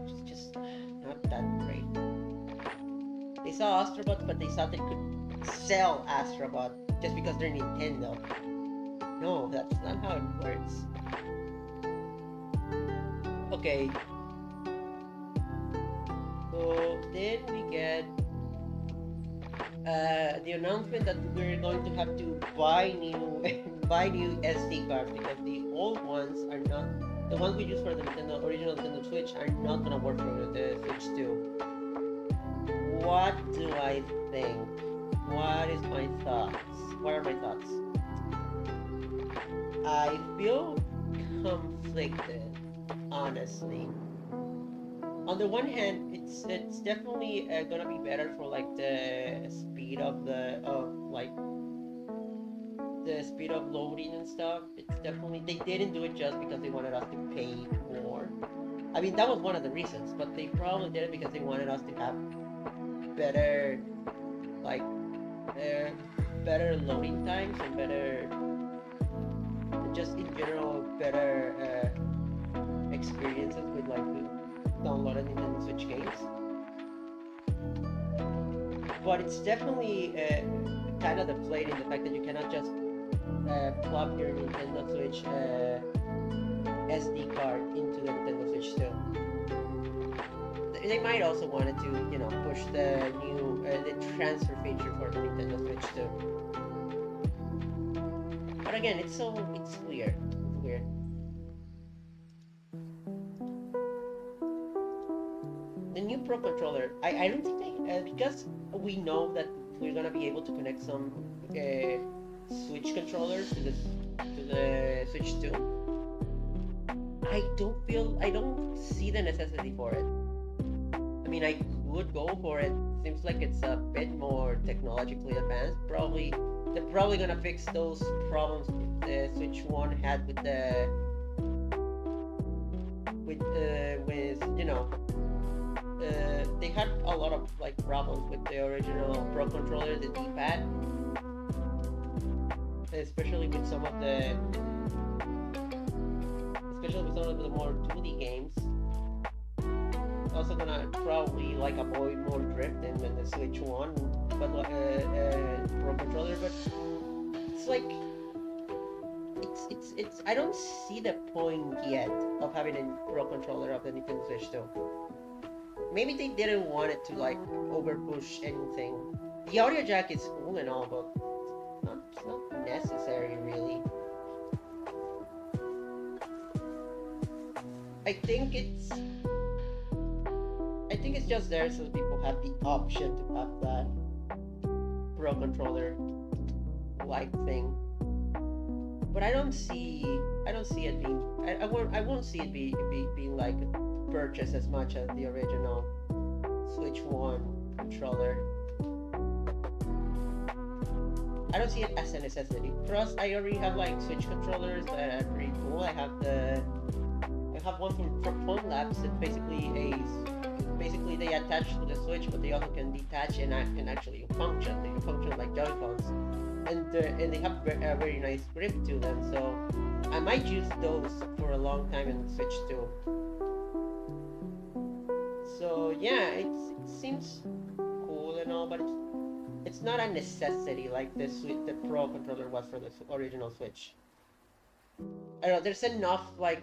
It's just not that great. They saw Astrobot, but they thought they could sell Astrobot just because they're Nintendo. No, that's not how it works. Okay. So then we get the announcement that we're going to have to buy new SD cards because the old ones are not the ones we use for the original Nintendo Switch are not gonna work for the Switch 2. What do I think? What is my thoughts? What are my thoughts? I feel conflicted, honestly. On the one hand, it's definitely gonna be better for like the speed of the speed of loading and stuff. It's definitely they didn't do it just because they wanted us to pay more. I mean that was one of the reasons, but they probably did it because they wanted us to have better like better loading times and better just in general better experiences with like downloaded Nintendo Switch games. But it's definitely kind of deflating the fact that you cannot just plug your Nintendo Switch SD card into the Nintendo Switch 2. They might also wanted to, you know, push the new the transfer feature for the Nintendo Switch 2. But again, it's weird. It's weird. The new Pro controller, I don't think they because we know that we're gonna be able to connect some Switch controllers to the Switch 2. I don't see the necessity for it. I mean, I would go for it. Seems like it's a bit more technologically advanced. They're probably gonna fix those problems the Switch 1 had with you know. They had a lot of like problems with the original Pro controller, the D-pad, especially with some of the more 2D games. Also gonna probably like avoid more drifting than the Switch 1, but Pro controller. But it's like it's I don't see the point yet of having a Pro controller of the Nintendo Switch 2. Maybe they didn't want it to like over push anything. The audio jack is cool and all, but it's not necessary really. I think it's just there so people have the option to have that Pro controller like thing. But I don't see it being I won't see it being like purchased as much as the original Switch 1 controller. don't see it as a necessity. Plus, I already have like Switch controllers that are pretty cool. I have one from Phone Labs. It's basically they attach to the Switch, but they also can detach and actually function. They can function like Joy-Cons, and they have a very nice grip to them. So I might use those for a long time in the Switch too. So yeah, it seems cool and all, but it's not a necessity like the Pro controller was for the original Switch. I don't know. There's enough like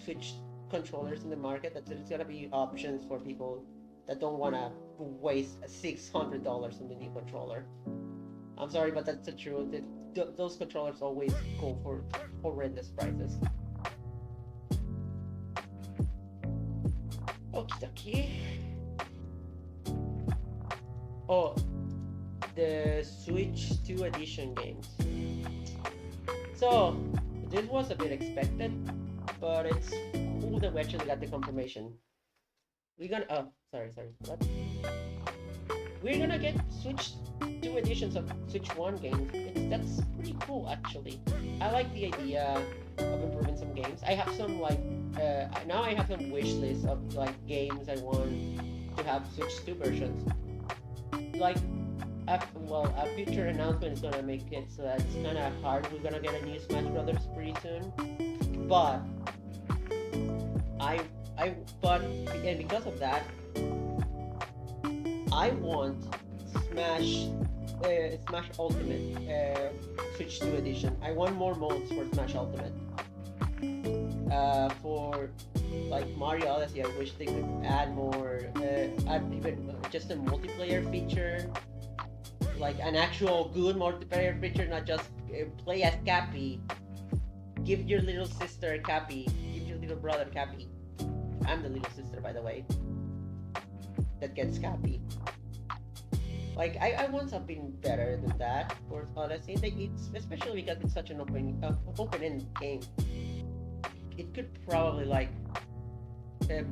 Switch controllers in the market that there's gonna be options for people that don't wanna waste $600 on the new controller. I'm sorry, but that's the truth. Those controllers always go for horrendous prices. Okie dokie. Oh, the Switch 2 edition games. So, this was a bit expected, but it's cool that we actually got the confirmation. We're gonna, oh, sorry, what? We're gonna get Switch 2 editions of Switch 1 games. That's pretty cool, actually. I like the idea of improving some games. I have some, like, now I have some wish lists of, like, games I want to have Switch 2 versions. Like, a future announcement is gonna make it so that it's kind of hard. We're gonna get a new Smash Brothers pretty soon, but and because of that, I want Smash Ultimate Switch 2 edition. I want more modes for Smash Ultimate. For like Mario Odyssey, I wish they could add more, add even just a multiplayer feature. Like an actual good multiplayer feature, not just play as Cappy. Give your little sister Cappy. Give your little brother Cappy. I'm the little sister, by the way, that gets Cappy. Like, I want something better than that, for honestly. It's, especially because it's such an open-end game. It could probably, like,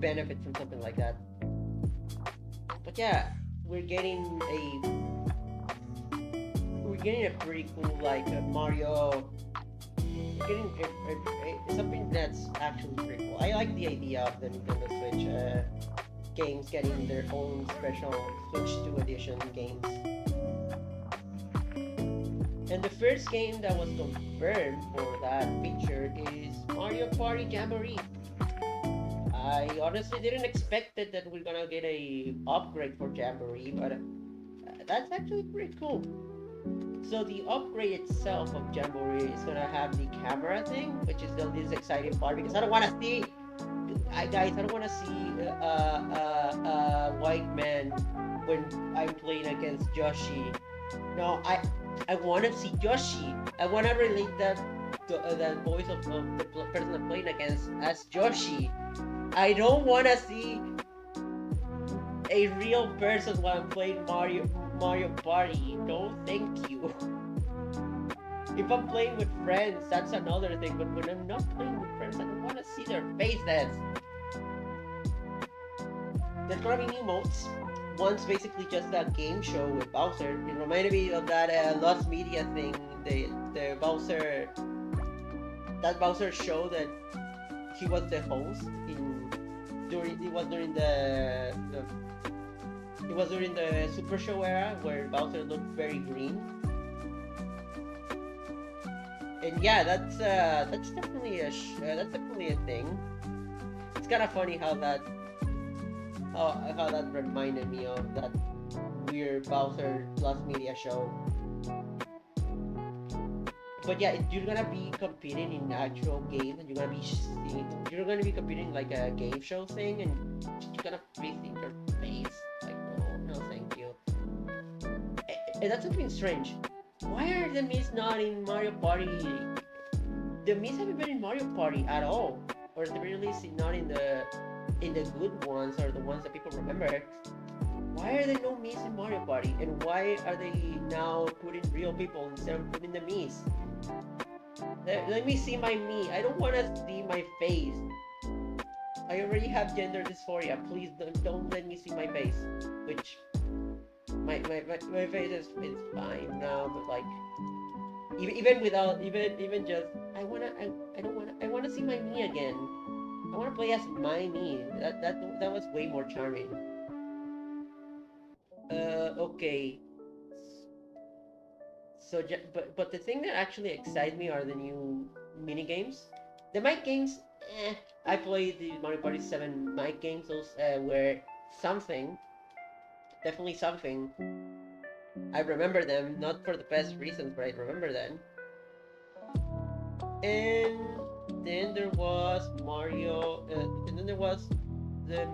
benefit from something like that. But yeah, we're getting a pretty cool, like, Mario. We're getting something that's actually pretty cool. I like the idea of the Nintendo Switch games getting their own special Switch 2 edition games. And the first game that was confirmed for that feature is Mario Party Jamboree. I honestly didn't expect it that we're gonna get a upgrade for Jamboree, but that's actually pretty cool. So the upgrade itself of Jamboree is gonna have the camera thing, which is the least exciting part, because I don't want to see, guys, I don't want to see a white man when I'm playing against Yoshi. No, I want to see Yoshi. I want to relate that voice of the person I'm playing against as Yoshi. I don't want to see a real person while I'm playing Mario Party. No, thank you. If I'm playing with friends, that's another thing. But when I'm not playing with friends, I don't want to see their faces. There's gonna be new modes. One's basically just a game show with Bowser. It reminded me of that Lost Media thing. The Bowser, that Bowser show that he was the host it was during the Super Show era, where Bowser looked very green. And yeah, that's definitely a thing. It's kind of funny how that reminded me of that weird Bowser Lost Media show. But yeah, you're gonna be competing in actual games, and you're gonna be competing like a game show thing, and you're gonna be seeing your face. Like, no, thank you. And that's something strange. Why are the Mii's not in Mario Party? The Mii's haven't been in Mario Party at all, or at the very least, not in the good ones, or the ones that people remember. Why are there no Mii's in Mario Party? And why are they now putting real people instead of putting the Mii's? Let me see my Mii. I don't want to see my face. I already have gender dysphoria. Please don't let me see my face. Which my face is fine now, but like even without even just I don't wanna I wanna see my me again. I wanna play as my me. That was way more charming. Okay. So, but the thing that actually excites me are the new mini games. The mic games, I played the Mario Party 7 mic games. Those were something, definitely something. I remember them, not for the best reasons, but I remember them. And then there was Mario, and then there was the,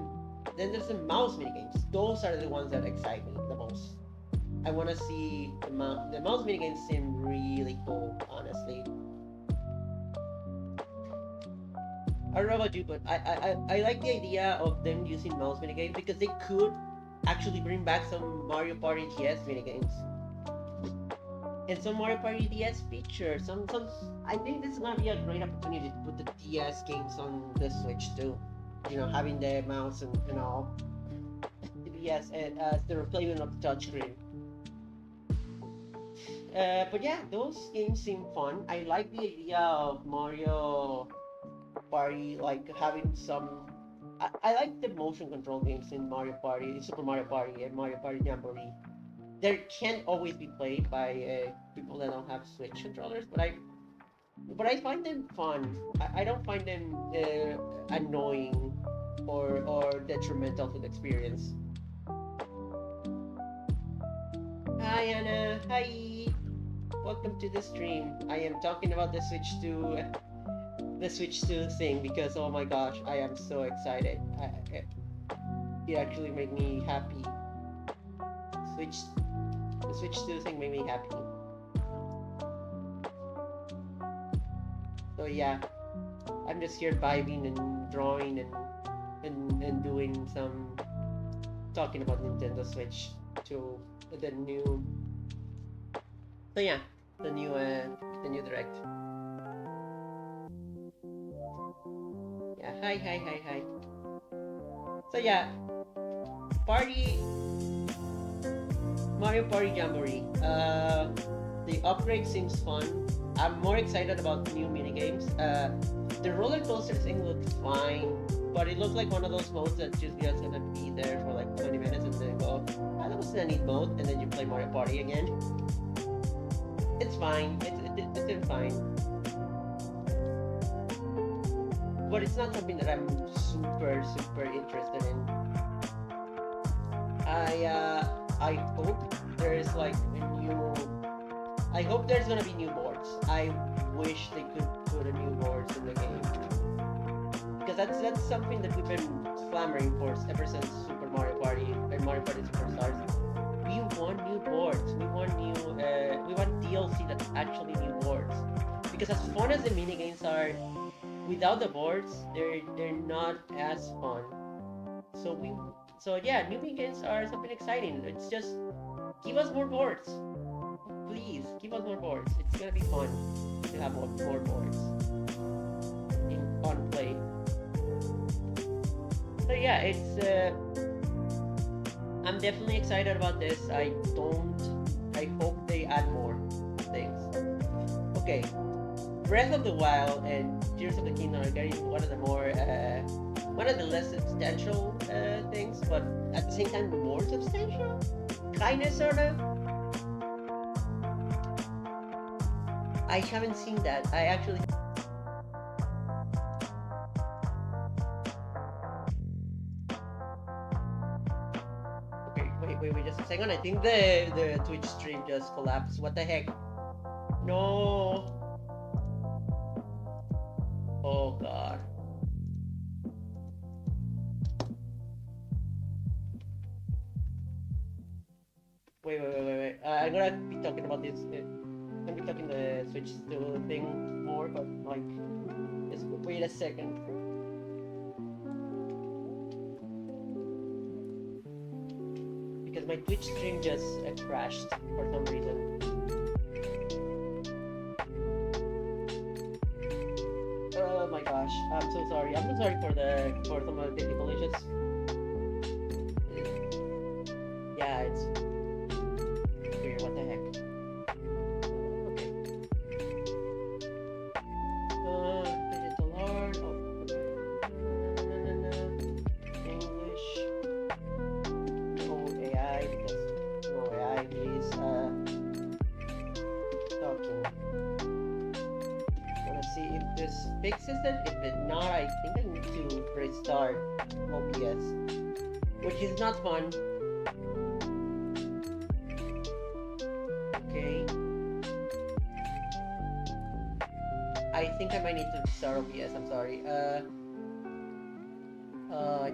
then there's the mouse mini games. Those are the ones that excite me the most. I want to see the mouse minigames seem really cool, honestly. I don't know about you, but I like the idea of them using mouse minigames because they could actually bring back some Mario Party DS minigames. And some Mario Party DS features. Some. I think this is gonna be a great opportunity to put the DS games on the Switch too. You know, having the mouse and all. Yes, as the replacement of the touchscreen. But yeah, those games seem fun. I like the idea of Mario Party, like having some. I like the motion control games in Mario Party, Super Mario Party, and Mario Party Jamboree. They can't always be played by people that don't have Switch controllers, but I find them fun. I don't find them annoying or detrimental to the experience. Hi Anna, hi. Welcome to the stream. I am talking about the Switch 2 thing because oh my gosh, I am so excited. It actually made me happy. The Switch 2 thing made me happy. So yeah, I'm just here vibing and drawing and doing some talking about Nintendo Switch 2, the new. So yeah, the new Direct. Yeah, hi. So yeah, Mario Party Jamboree. The upgrade seems fun. I'm more excited about new minigames. The roller coaster thing looks fine, but it looks like one of those modes that just gonna be there for like 20 minutes and then go, oh, that was a neat mode, and then you play Mario Party again. It's fine. It's fine. But it's not something that I'm super interested in. I hope there's like a new. I hope there's gonna be new boards. I wish they could put a new boards in the game because that's something that we've been clamoring for ever since Super Mario Party and Mario Party Superstars. We want new boards. We want DLC that's actually new boards. Because as fun as the minigames are, without the boards, they're not as fun. So yeah, new minigames are something exciting. It's just give us more boards. Please give us more boards. It's gonna be fun to have more boards on play. So yeah, I'm definitely excited about this. I hope they add more things. Okay, Breath of the Wild and Tears of the Kingdom are getting one of the less substantial things, but at the same time more substantial, kinda, sorta. I haven't seen that. I actually. Okay, wait, just a second. I think the Twitch stream just collapsed. What the heck? No. Oh god. Wait. I'm gonna be talking about this. I'm gonna be talking the Switch 2 thing more, but like, just wait a second. Because my Twitch stream just crashed for some reason. Oh my gosh, I'm so sorry. I'm so sorry for some of the technical issues. Yeah, guy is talking. Wanna see if this fixes it. If it not, I think I need to restart OBS, which is not fun. Okay. I think I might need to restart OBS. I'm sorry.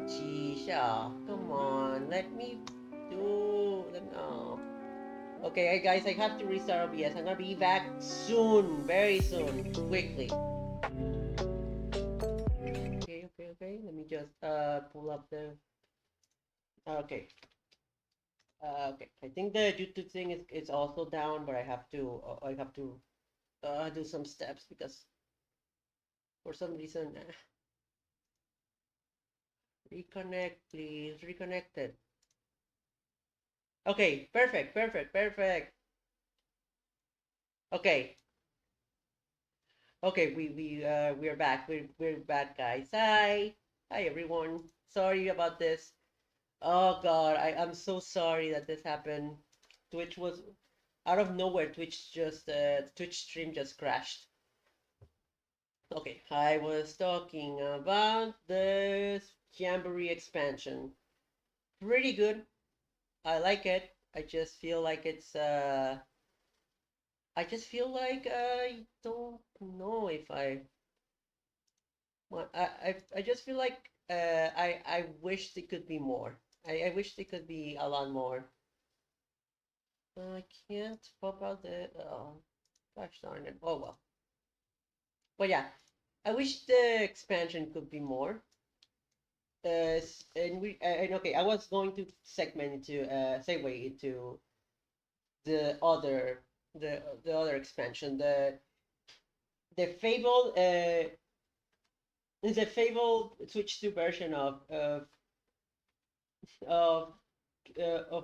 Geez, come on, let me do. No. Okay, guys, I have to restart OBS. I'm gonna be back soon, very soon, quickly. Okay. Let me just pull up the. Okay. Okay. I think the YouTube thing is also down, but I have to do some steps because for some reason. Reconnect, please. Reconnected. Okay. Perfect. Okay. Okay, we're back. We're back, guys. Hi everyone. Sorry about this. Oh God, I'm so sorry that this happened. Twitch was out of nowhere. Twitch stream just crashed. Okay, I was talking about the Jamboree expansion. Pretty good. I like it. I just feel like I don't know if I Well, I just feel like I wish there could be more. I wish there could be a lot more. I can't pop out the gosh darn it. Oh well. But yeah, I wish the expansion could be more. And okay, I was going to segment into segue into the other the other expansion, the Fable the Fable Switch 2 version of of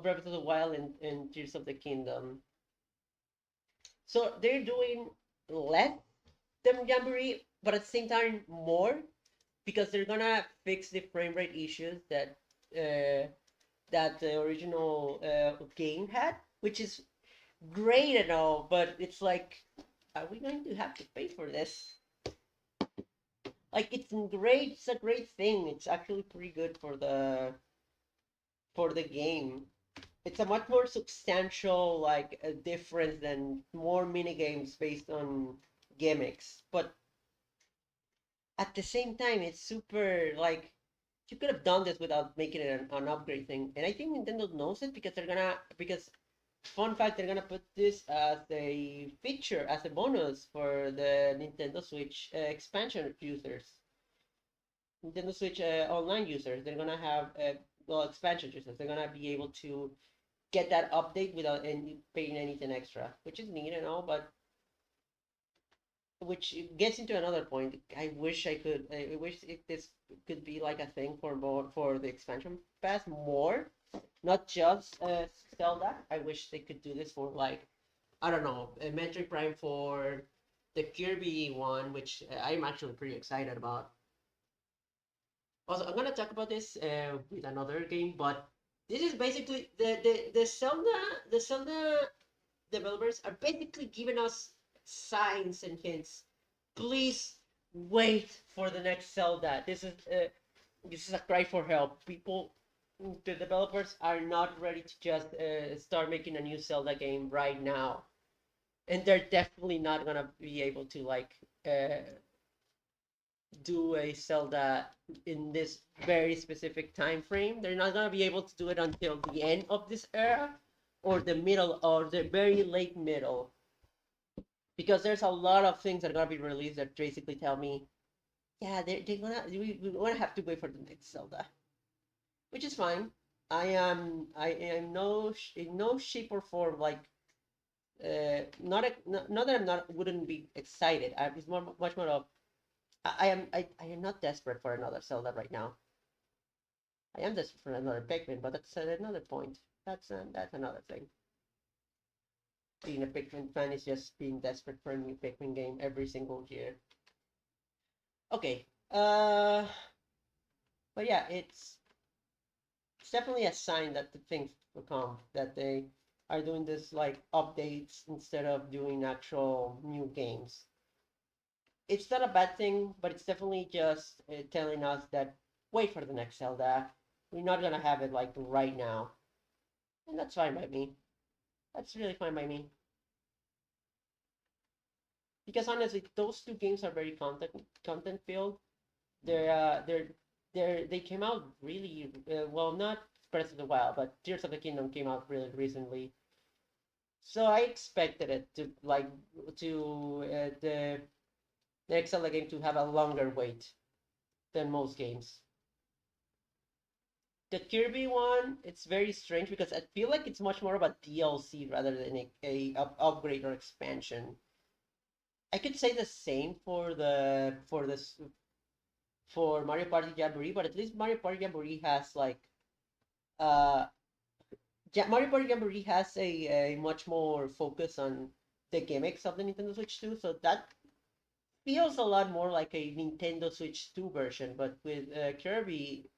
Breath of the Wild and Tears of the Kingdom. So they're doing less than Jamboree, but at the same time more because they're gonna fix the frame rate issues uh, that the original game had, which is great and all, but it's like, are we going to have to pay for this? Like it's great, it's a great thing. It's actually pretty good for the game. It's a much more substantial like a difference than more mini games based on gimmicks, but at the same time it's super like you could have done this without making it an upgrade thing, and I think Nintendo knows it because fun fact, they're gonna put this as a feature, as a bonus for the Nintendo Switch expansion users, Nintendo Switch online users. They're gonna have well, expansion users, they're gonna be able to get that update without paying anything extra, which is neat and all, but which gets into another point. I wish I could. I wish this could be like a thing for more for the expansion pass more, not just Zelda. I wish they could do this for like I don't know, a Metroid Prime for the Kirby one, which I'm actually pretty excited about. Also, I'm gonna talk about this with another game, but this is basically the Zelda developers are basically giving us signs and hints. Please wait for the next Zelda. This is a cry for help. The developers are not ready to just start making a new Zelda game right now, and they're definitely not gonna be able to like do a Zelda in this very specific time frame. They're not gonna be able to do it until the end of this era or the middle or the very late middle. Because there's a lot of things that are gonna be released that basically tell me, yeah, we're gonna have to wait for the next Zelda, which is fine. I am in no shape or form like not that I'm not wouldn't be excited. It's much more of I am not desperate for another Zelda right now. I am desperate for another Pikmin, but that's another point. That's another thing. Being a Pikmin fan is just being desperate for a new Pikmin game every single year. Okay. But yeah, it's definitely a sign that the things will come. That are doing this like updates instead of doing actual new games. It's not a bad thing, but it's definitely just telling us that wait for the next Zelda. We're not gonna have it like right now, and that's fine by me. That's really fine by me. Because honestly, those two games are very content filled. They're they came out really well. Not Breath of the Wild, but Tears of the Kingdom came out really recently. So I expected it to like to the next Zelda game to have a longer wait than most games. The Kirby one, it's very strange because I feel like it's much more of a DLC rather than a upgrade or expansion. I could say the same for Mario Party Jamboree, but at least Mario Party Jamboree has like uh Mario Party Jamboree has a much more focus on the gimmicks of the Nintendo Switch 2, so that feels a lot more like a Nintendo Switch 2 version. But with Kirby,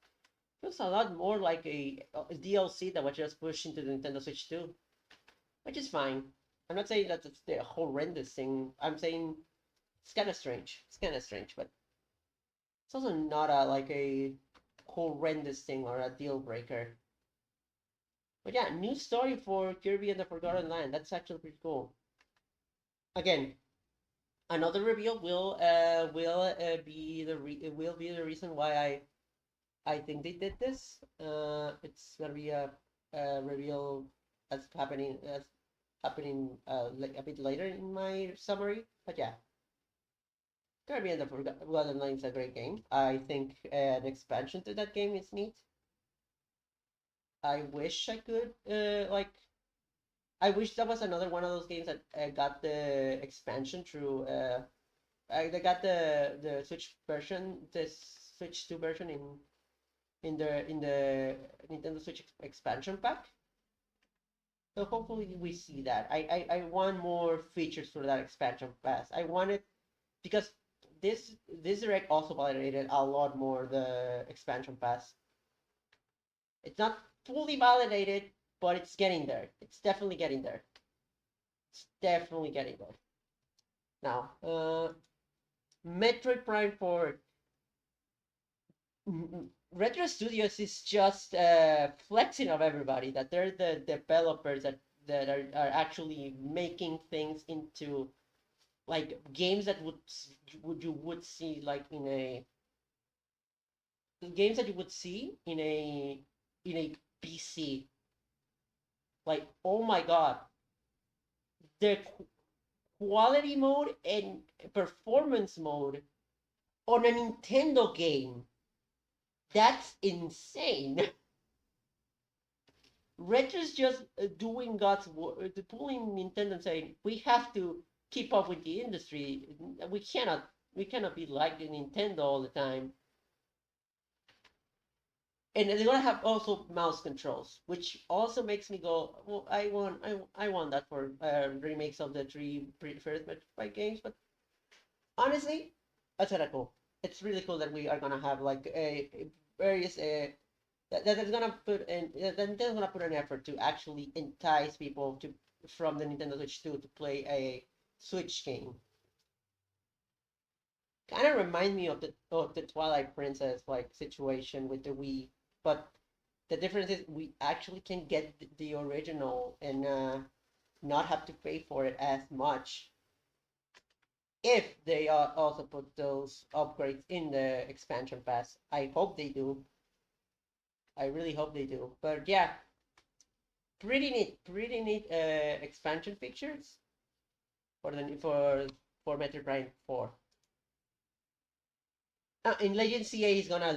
feels a lot more like a DLC that was just pushed into the Nintendo Switch 2, which is fine. I'm not saying that it's the horrendous thing. I'm saying it's kind of strange. It's kind of strange, but it's also not a like a horrendous thing or a deal breaker. But yeah, new story for Kirby and the Forgotten Land. That's actually pretty cool. Again, another reveal will be the reason why I think they did this. It's gonna be a reveal that's happening like a bit later in my summary. But yeah, Kirby and the Forgotten Land is a great game. I think an expansion to that game is neat. I wish I could like I wish that was another one of those games that got the expansion through. They got the Switch version, the Switch 2 version in the Nintendo Switch expansion pack. So hopefully we see that. I want more features for that expansion pass. I want it because this direct also validated a lot more the expansion pass. It's not fully validated, but it's getting there. It's definitely getting there. It's definitely getting there. Now, Metroid Prime 4. Retro Studios is just flexing of everybody that they're the developers that are actually making things into like games that would see like in a games that you would see in a PC. Like, oh my god, the quality mode and performance mode on a Nintendo game. That's insane. Retro's just doing God's work, pulling Nintendo and saying we have to keep up with the industry. We cannot be like the Nintendo all the time. And they're gonna have also mouse controls, which also makes me go, well, I want that for remakes of the three first Metroid games. But honestly, that's kind of cool. It's really cool that we are gonna have like a various that is gonna put in that Nintendo's gonna put an effort to actually entice people to from the Nintendo Switch 2 to play a Switch game. Kind of remind me of the Twilight Princess like situation with the Wii, but the difference is we actually can get the original and not have to pay for it as much if they also put those upgrades in the expansion pass. I hope they do. I really hope they do. But yeah, pretty neat expansion features for the for Metroid Prime 4. In Legend CA, it's gonna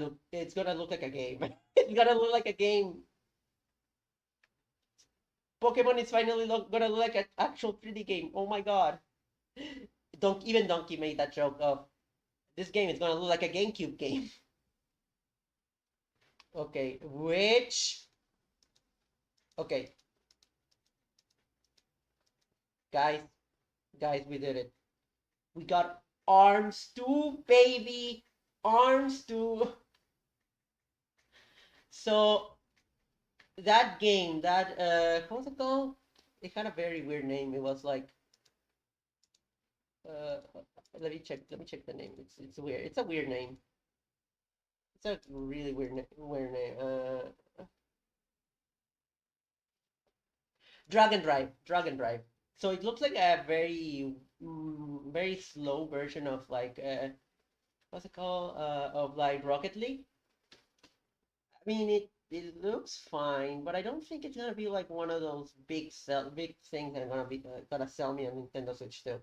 look like a game. It's gonna look like a game. Pokemon is finally gonna look like an actual 3D game. Oh my god! Even Donkey made that joke of this game is gonna look like a GameCube game. Okay, okay, guys, we did it. We got Arms 2, baby, Arms 2. So that game, that what's it called? it had a very weird name. It was like uh, let me check the name. It's weird. It's a weird name. It's a really weird name. Dragon Drive. So it looks like a very slow version of like what's it called? Of like Rocket League. I mean, it looks fine, but I don't think it's gonna be like one of those big things that are gonna sell me a Nintendo Switch too.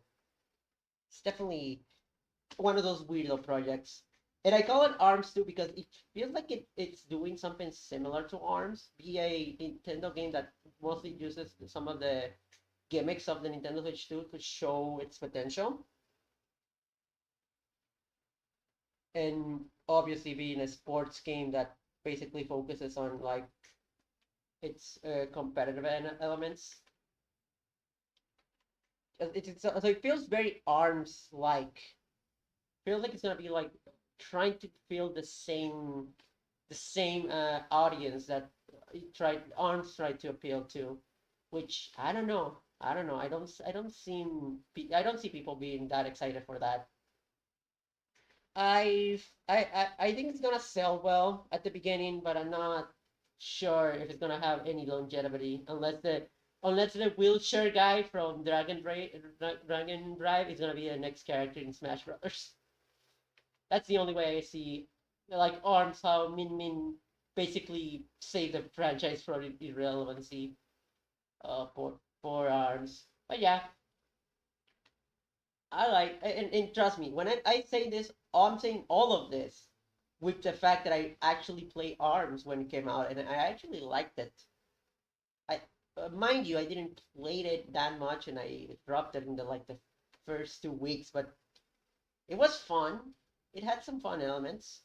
It's definitely one of those weirdo projects. And I call it ARMS too because it feels like it's doing something similar to ARMS, be a Nintendo game that mostly uses some of the gimmicks of the Nintendo Switch 2 to show its potential. And obviously being a sports game that basically focuses on like its competitive elements. So it feels very ARMS like. Feels like it's gonna be like trying to feel the same audience that ARMS tried to appeal to, which I don't know. I don't know. I don't see people being that excited for that. I think it's gonna sell well at the beginning, but I'm not sure if it's gonna have any longevity unless the wheelchair guy from Dragon Drive is gonna be the next character in Smash Brothers. That's the only way I see like ARMS how Min Min basically saved the franchise from irrelevancy for ARMS. But yeah, I like and trust me, when I say this, I'm saying all of this with the fact that I actually play ARMS when it came out and I actually liked it. I mind you, I didn't play it that much and I dropped it in the first 2 weeks, but it was fun. It had some fun elements.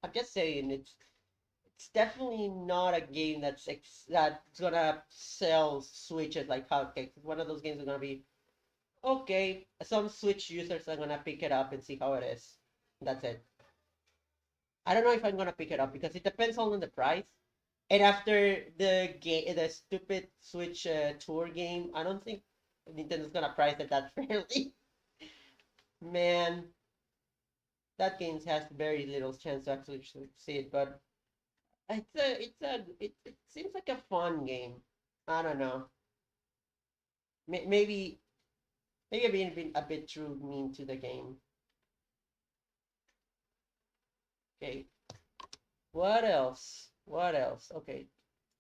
I'm just saying it's definitely not a game that's gonna sell Switches like hotcakes. It's one of those games that's gonna be okay. Some Switch users are gonna pick it up and see how it is. That's it. I don't know if I'm gonna pick it up because it depends on the price. And after the stupid Switch tour game, I don't think Nintendo's gonna price it that fairly. Man, that game has very little chance to actually succeed. But it seems like a fun game. I don't know. Maybe maybe I've been a bit too mean to the game. Okay. What else? What else? Okay.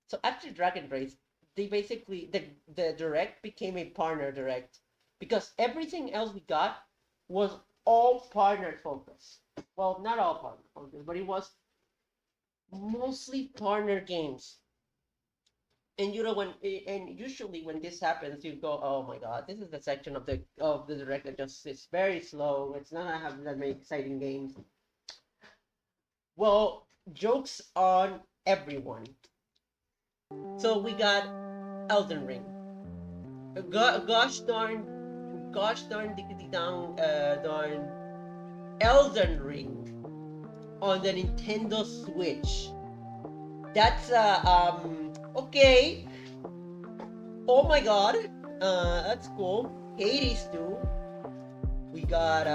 So after Dragon Race, they basically the direct became a partner direct because everything else we got was all partner focused. Well, not all partner focused, but it was mostly partner games. And usually when this happens, you go, oh my god, this is the section of the direct that just is very slow. It's not gonna have that many exciting games. Well, jokes on everyone. So we got Elden Ring. Gosh darn, diggity darn Elden Ring on the Nintendo Switch. That's okay. Oh my god, that's cool. Hades too. We got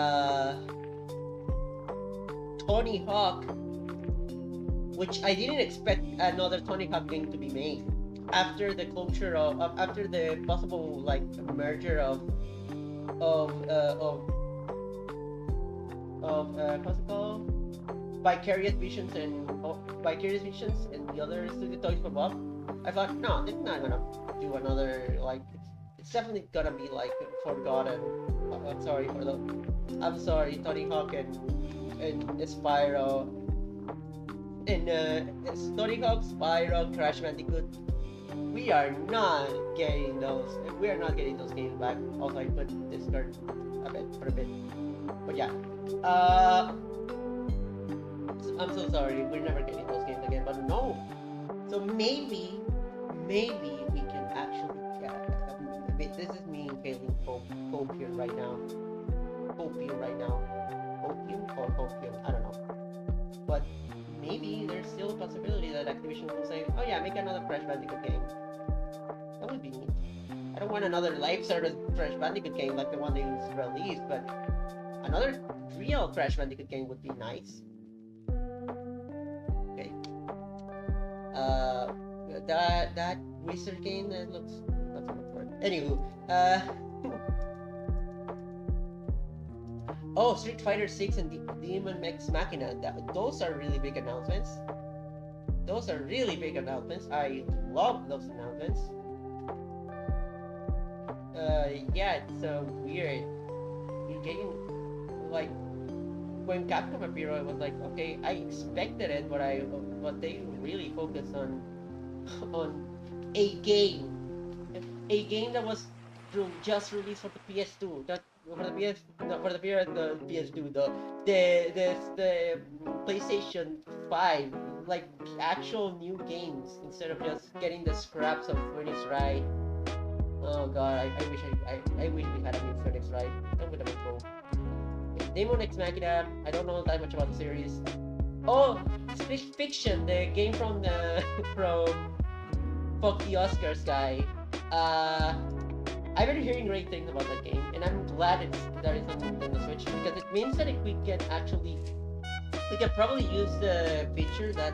Tony Hawk, which I didn't expect another Tony Hawk game to be made after the closure after the possible like merger of what's it called? Vicarious Visions and the other studio Toys for Bob. I thought no, they're not gonna do another like. It's definitely gonna be like forgotten. I'm sorry, Tony Hawk and Spyro and Tony Hawk, Spyro, Crash Bandicoot. We are not getting those. We are not getting those games back. Also, I put Discord for a bit. But yeah, I'm so sorry. We're never getting those games again. But no. So maybe we can actually get. This is me failing hope here right now. Hopium right now. Hopium or hopium? I don't know. But maybe there's still a possibility that Activision will say, oh yeah, make another Crash Bandicoot game. That would be neat. I don't want another live service Crash Bandicoot game like the one they released, but another real Crash Bandicoot game would be nice. Okay. That wizard game that looks doesn't look fun. Anywho, oh, Street Fighter 6 and Demon X Machina. Those are really big announcements. Those are really big announcements. I love those announcements. Yeah, it's so weird. You're getting, like, when Capcom appeared, I was like, okay, I expected it, but they really focused on a game that was just released for the PS2, not for the PS, not for the PS2, the PlayStation 5, like actual new games instead of just getting the scraps of Phoenix Wright. Oh god, I wish we had a new Phoenix Wright. That would have been cool. Demon X Machina, I don't know that much about the series. Oh, Split Fiction, the game from the Fuck the Oscars guy. I've been hearing great things about that game, and I'm glad that it's on Nintendo Switch because it means that we can probably use the feature, that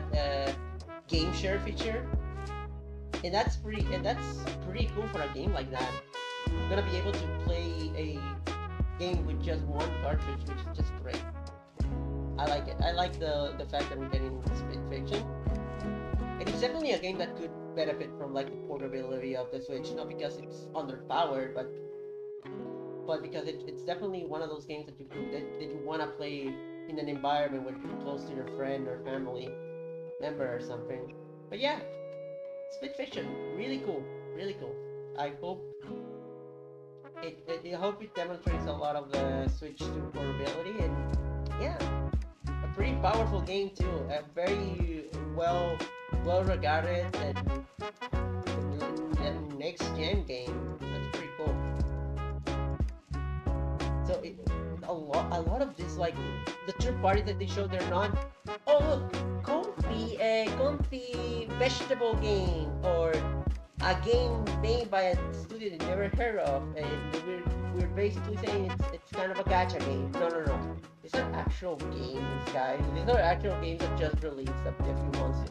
game share feature, and that's pretty cool for a game like that. I'm gonna be able to play a game with just one cartridge, which is just great. I like it. I like the fact that we're getting Split Fiction. And it's definitely a game that could benefit from like the portability of the Switch, not because it's underpowered, but because it's definitely one of those games that you want to play in an environment where you're close to your friend or family member or something. But yeah, Split Fiction, really cool, really cool. I hope it demonstrates a lot of the Switch 2 portability, and yeah, a pretty powerful game too. A very well regarded and next gen game. That's pretty cool. So a lot of this, like the third parties that they show, they're not. Oh look, comfy vegetable game, or a game made by a studio that you never heard of, and we're basically saying it's kind of a gacha game. No. These are actual games, guys. These are actual games that just released a few months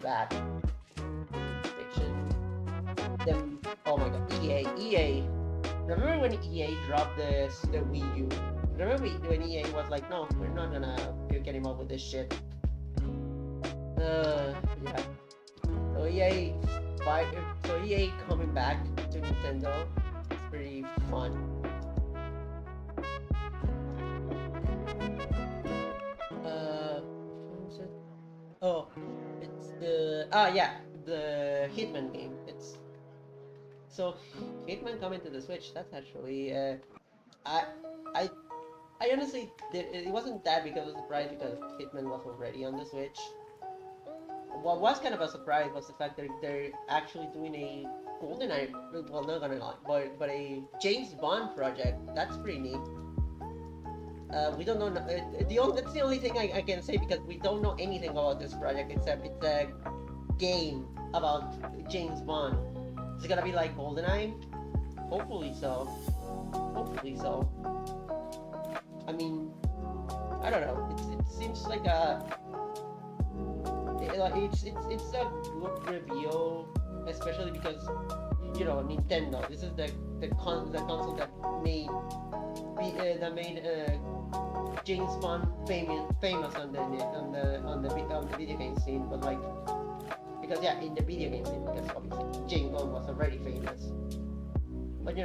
back. Fiction. Them. Oh my god. EA. Remember when EA dropped the Wii U? Remember when EA was like, no, we're not gonna get involved with this shit. Yeah. So EA coming back to Nintendo, it's pretty fun. What was it? Oh, it's the Hitman game. So Hitman coming to the Switch. That's actually I honestly it wasn't that big of a surprise because Hitman was already on the Switch. What was kind of a surprise was the fact that they're actually doing a GoldenEye, well, not gonna lie, but a James Bond project. That's pretty neat. We don't know. That's the only thing I can say because we don't know anything about this project except it's a game about James Bond. Is it gonna be like GoldenEye? Hopefully so. I mean, I don't know. It seems like it's a good review, especially because Nintendo. This is the console that made James Bond famous on the video game scene, but like because in the video game scene, because obviously James Bond was already famous, but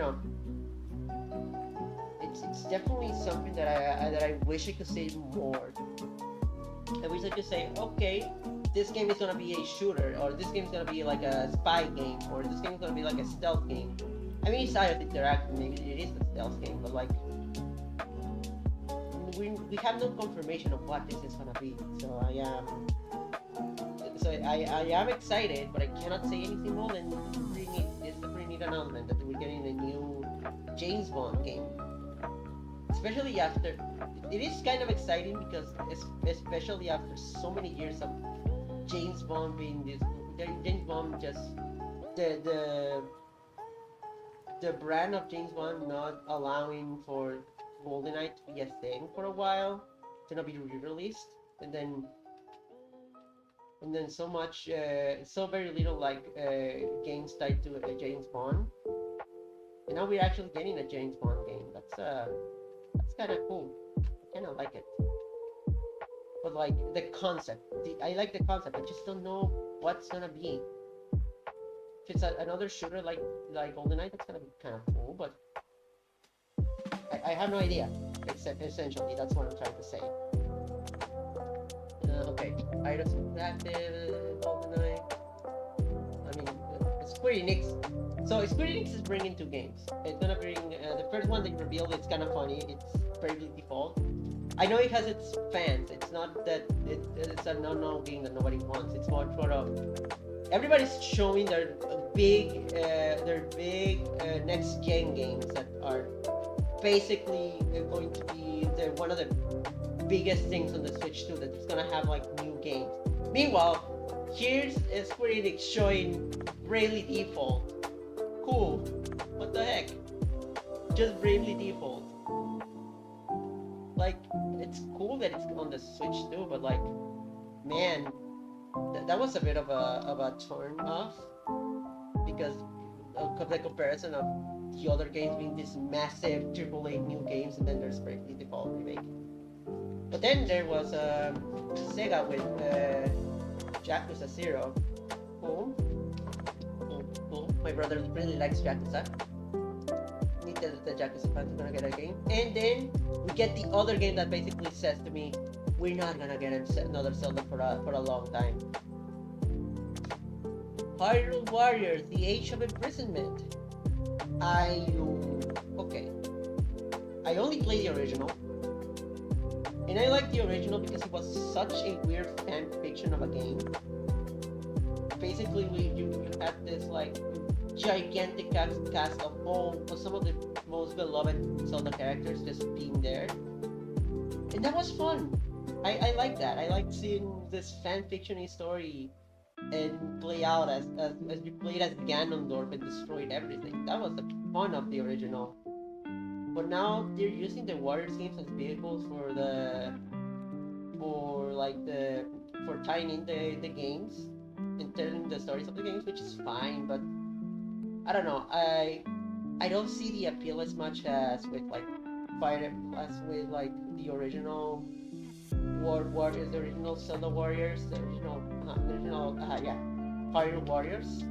it's definitely something that I wish I could say more. I wish I could say, okay, this game is gonna be a shooter, or this game is gonna be like a spy game, or this game is gonna be like a stealth game. I mean, it's Side of Interactive, maybe it is a stealth game, but like we have no confirmation of what this is gonna be. So I am excited, but I cannot say anything more than it's a pretty neat announcement that we're getting a new James Bond game. especially after. It is kind of exciting because especially after so many years of James Bond being this, James Bond just the the the brand of James Bond not allowing for GoldenEye to be a thing for a while, to not be re-released, and then so much, so very little like games tied to James Bond, and now we're actually getting a James Bond game. That's kind of cool. I kind of like it, but like the concept, I like the concept. I just don't know what's gonna be. If it's another shooter like GoldenEye, that's gonna be kind of cool, but I have no idea. Except essentially, that's what I'm trying to say. Okay, Iris Interactive, GoldenEye. I mean, Square Enix. So Square Enix is bringing two games. It's gonna bring the first one that you revealed. It's kind of funny. It's Bravely Default. I know it has its fans. It's not that it's a no game that nobody wants. It's more sort of everybody's showing their big next gen games that are basically going to be one of the biggest things on the Switch too. That's gonna have like new games. Meanwhile, here's Square Enix showing Bravely Default. Cool. What the heck? Just Bravely Default. Like, it's cool that it's on the Switch too, but like, man, that was a bit of a turn off because of the comparison of the other games being these massive AAA new games, and then there's Bravely Default remake. But then there was Sega with Yakuza 0. Cool. My brother really likes Yakuza. Need the Yakuza fans are gonna get a game. And then we get the other game that basically says to me, we're not gonna get another Zelda for a long time. Hyrule Warriors, The Age of Imprisonment. Okay. I only play the original. And I like the original because it was such a weird fan fiction of a game. Basically, you had this like gigantic cast of some of the most beloved Zelda characters just being there, and that was fun. I like that. I like seeing this fan fiction story and play out as you played as Ganondorf and destroyed everything. That was the fun of the original. But now they're using the Warriors games as vehicles for tying in the games and telling the stories of the games, which is fine. But I don't know. I don't see the appeal as much as with like the original Warriors, the original Zelda Warriors, the original Fire Warriors.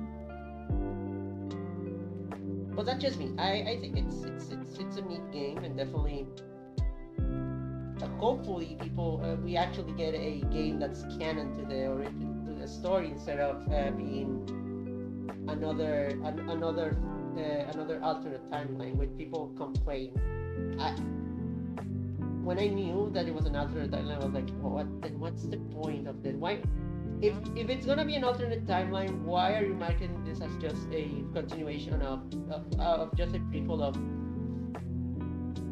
But that's just me. I think it's a neat game, and definitely hopefully people we actually get a game that's canon to the story instead of being another alternate timeline which people complain. When I knew that it was an alternate timeline, I was like, well, what's the point of this? Why? If it's gonna be an alternate timeline, why are you marketing this as just a continuation of just a prequel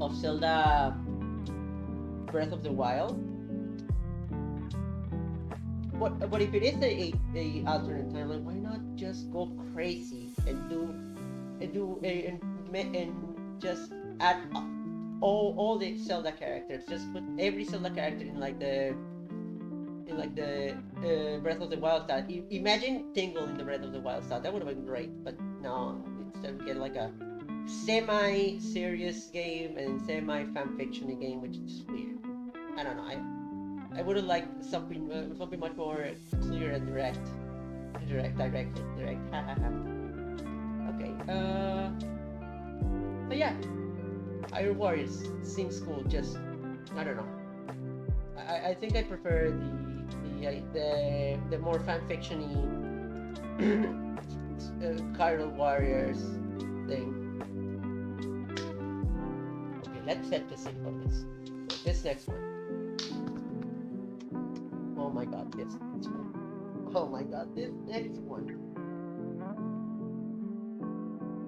of Zelda Breath of the Wild? But if it is a alternate timeline, why not just go crazy and just add all the Zelda characters? Just put every Zelda character in the Breath of the Wild style. Imagine Tingle in the Breath of the Wild style. That would have been great. But no, instead we get like a semi-serious game and semi-fanfiction game, which is weird. I don't know. I would have liked something much more clear and direct. Okay. But yeah, Iron Warriors seems cool. Just I don't know. I think I prefer the more fanfiction-y Hyrule Warriors thing. Okay, let's set the scene for this. This next one. Oh my god, this next one. Oh my god, this next one.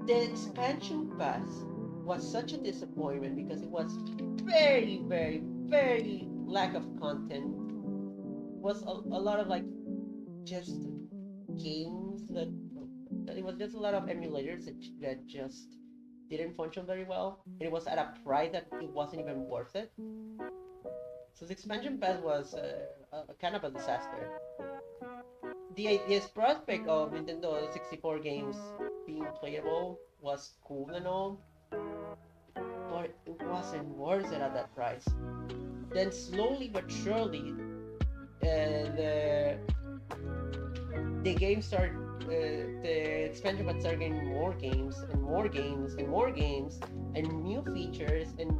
The expansion pass was such a disappointment because it was very, very, very lack of content. Was a lot of like just games that it was just a lot of emulators that just didn't function very well, and it was at a price that it wasn't even worth it. So the expansion pass was a kind of a disaster. The prospect of Nintendo 64 games being playable was cool and all, but it wasn't worth it at that price. Then slowly but surely, the game started, the expansion pack started getting more games and more games and more games and new features and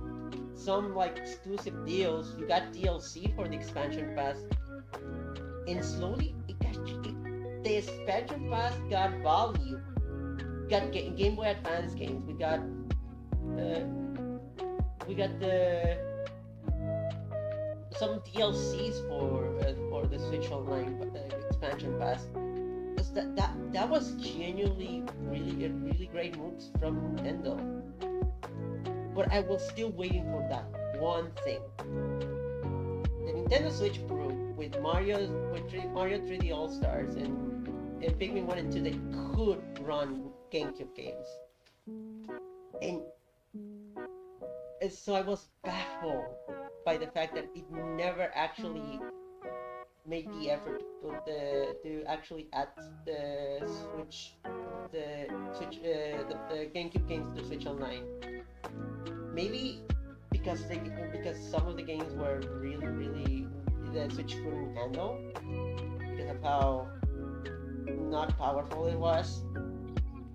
some like exclusive deals. You got DLC for the expansion pass, and slowly the expansion pass got value. Got Game Boy Advance games. Uh, we got the some DLCs for the Switch Online expansion pass. That was genuinely really great moves from Nintendo. But I was still waiting for that one thing. The Nintendo Switch Pro with Mario 3D All Stars and Pikmin 1 and 2, they could run GameCube games. And so I was baffled by the fact that it never actually made the effort to actually add the the GameCube games to Switch Online. Maybe because some of the games were really the Switch couldn't handle because of how not powerful it was.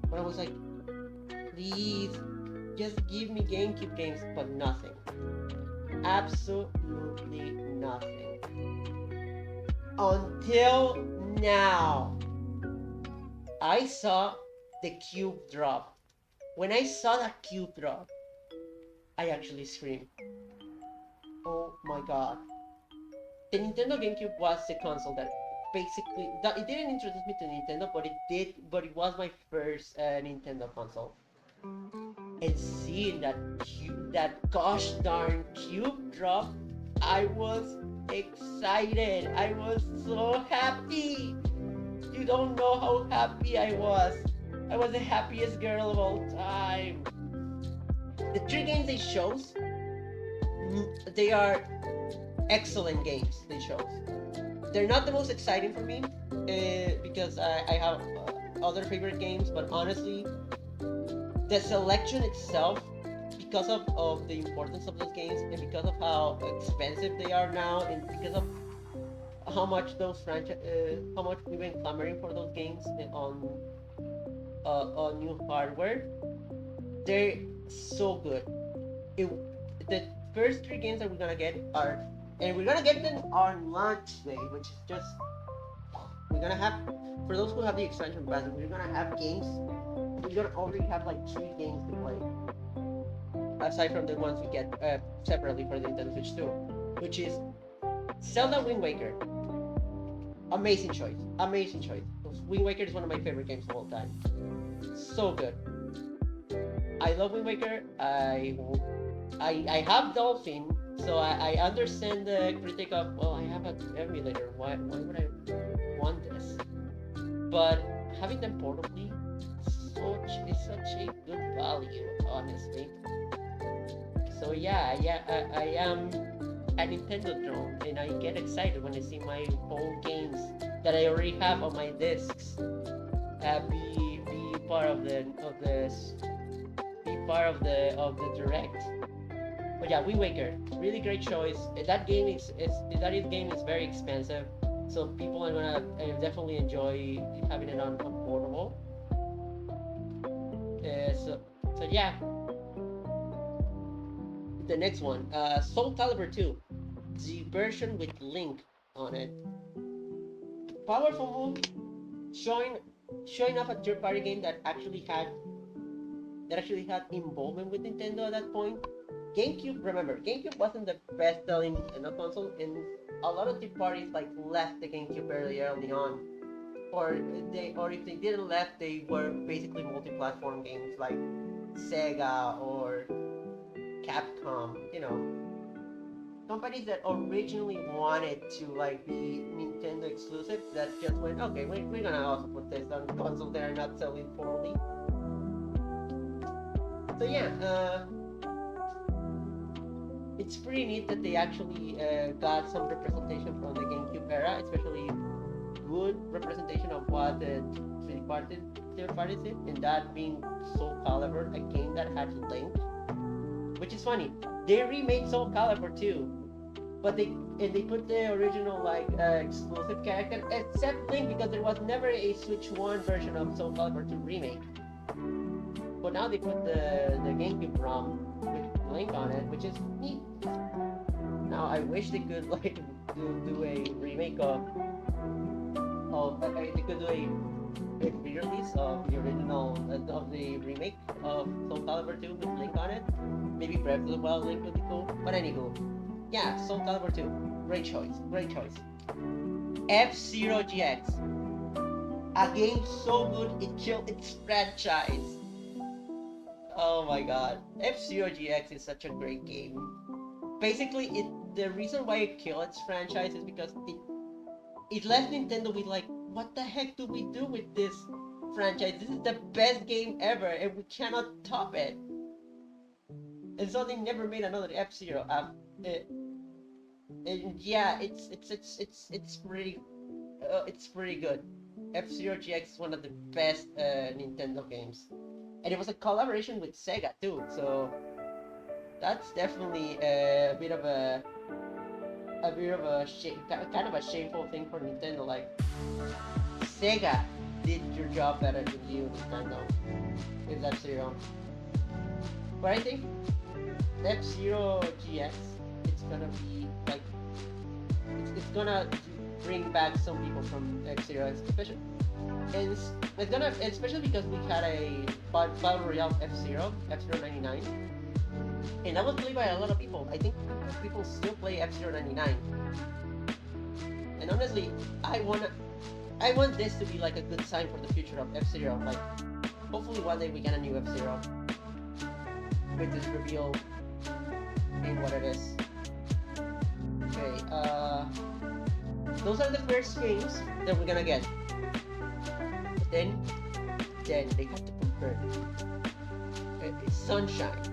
But I was like, please, just give me GameCube games, but nothing. Absolutely nothing. Until now, I saw the cube drop. When I saw that cube drop, I actually screamed. Oh my god. The Nintendo GameCube was the console that basically it didn't introduce me to Nintendo, but it was my first Nintendo console. And seeing that gosh darn cube drop, I was excited. I was so happy. You don't know how happy I was. I was the happiest girl of all time. The 3 games they chose, they are excellent games they chose. They're not the most exciting for me because I have other favorite games, but honestly, the selection itself, because of the importance of those games and because of how expensive they are now and because of how much how much we've been clamoring for those games on new hardware, they're so good. The first 3 games that we're gonna get are, and we're gonna get them on launch day, which is just, we're gonna have, for those who have the expansion pass, we're gonna have games. We're gonna already have like 3 games to play, aside from the ones we get separately for the Nintendo Switch 2, which is Zelda Wind Waker. Amazing choice. Wind Waker is one of my favorite games of all time. So good. I love Wind Waker. I have Dolphin, so I understand the critic of, well, I have an emulator. Why would I want this? But having them portably is such a good value, honestly. So yeah, I am a Nintendo drone, and I get excited when I see my old games that I already have on my discs be part of the direct. But yeah, Wind Waker, really great choice. That game is very expensive, so people are gonna definitely enjoy having it on portable. So yeah. The next one, Soul Calibur 2, the version with Link on it. Powerful move, showing off a third-party game that actually had involvement with Nintendo at that point. GameCube wasn't the best-selling Nintendo console, and a lot of third parties like left the GameCube very early on, or if they didn't left, they were basically multi-platform games like Sega or Capcom, companies that originally wanted to like be Nintendo exclusive that just went, okay, we're gonna also put this on console that are not selling poorly. So yeah, it's pretty neat that they actually got some representation from the GameCube era, especially good representation of what the third parties did, and that being Soul Calibur, a game that had Link, which is funny. They remade Soul Calibur too, but they put the original like exclusive character, except Link, because there was never a Switch One version of Soul Calibur to remake. But now they put the GameCube ROM with Link on it, which is neat. Now I wish they could like do a remake of they could do a re-release of the original of the remake of Soul Calibur 2 with Link on it. Maybe Breath of the Wild Link would be cool. But anywho, yeah, Soul Calibur 2, great choice, great choice. F-Zero GX, a game so good it killed its franchise. Oh my god, F-Zero GX is such a great game. Basically, the reason why it killed its franchise is because it left Nintendo with like, what the heck do we do with this franchise? This is the best game ever, and we cannot top it. And so they never made another F-Zero. And yeah, it's pretty good. F-Zero GX is one of the best Nintendo games, and it was a collaboration with Sega too. So that's definitely a bit of a kind of a shameful thing for Nintendo. Like, Sega did your job better than you, Nintendo, with F-Zero. But I think F-Zero GX, it's gonna be like, it's gonna bring back some people from F-Zero, especially, and it's gonna, especially because we had a battle royale F-Zero 99. And that was played by a lot of people. I think people still play F-Zero 99. And honestly, I want this to be like a good sign for the future of F-Zero. Like, hopefully one day we get a new F-Zero with this reveal being what it is. Okay, those are the first games that we're gonna get. But then they have to confirm Sunshine,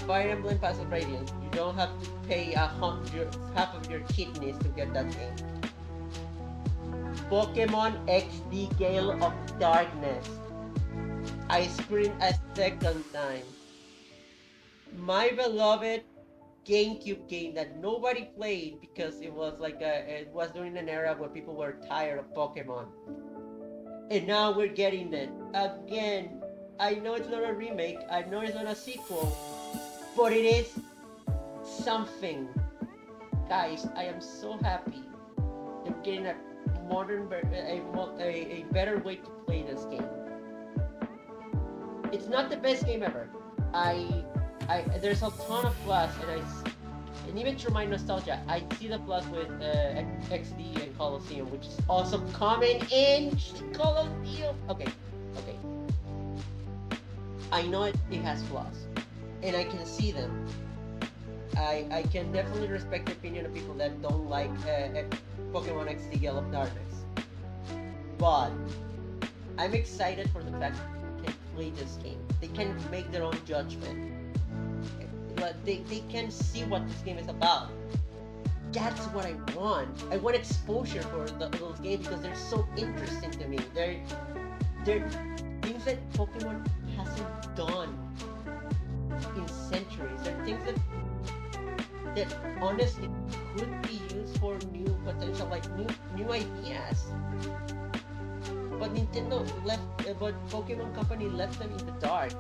Fire Emblem Pass of Radiance. You don't have to pay half of your kidneys to get that game. Pokemon XD Gale of Darkness. I screamed a second time. My beloved GameCube game that nobody played because it was like it was during an era where people were tired of Pokemon. And now we're getting it again. I know it's not a remake, I know it's not a sequel, but it is something. Guys, I am so happy they're getting a better way to play this game. It's not the best game ever. There's a ton of plus, and even through my nostalgia, I see the plus with XD and Colosseum, which is also coming in Colosseum. Okay. I know it has flaws, and I can see them. I can definitely respect the opinion of people that don't like Pokemon XD Gale of Darkness. But I'm excited for the fact that they can play this game. They can make their own judgment. But they can see what this game is about. That's what I want. I want exposure for those games because they're so interesting to me. They're things that Pokemon hasn't done in centuries. They're things that honestly could be used for new potential, like new ideas. But but Pokemon Company left them in the dark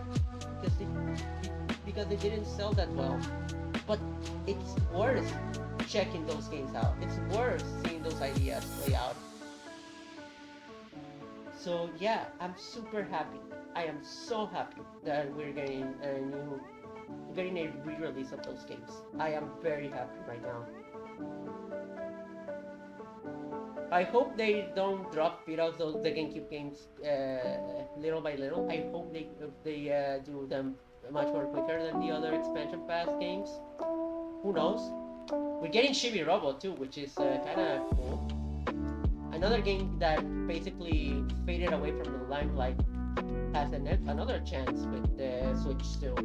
because they didn't sell that well. But it's worth checking those games out. It's worth seeing those ideas play out. So yeah, I'm super happy. I am so happy that we're getting a re-release of those games. I am very happy right now. I hope they don't drop it off those the GameCube games little by little. I hope they do them much more quicker than the other expansion pass games. Who knows? We're getting Chibi Robo too, which is kind of cool. Another game that basically faded away from the limelight has another chance with the Switch still.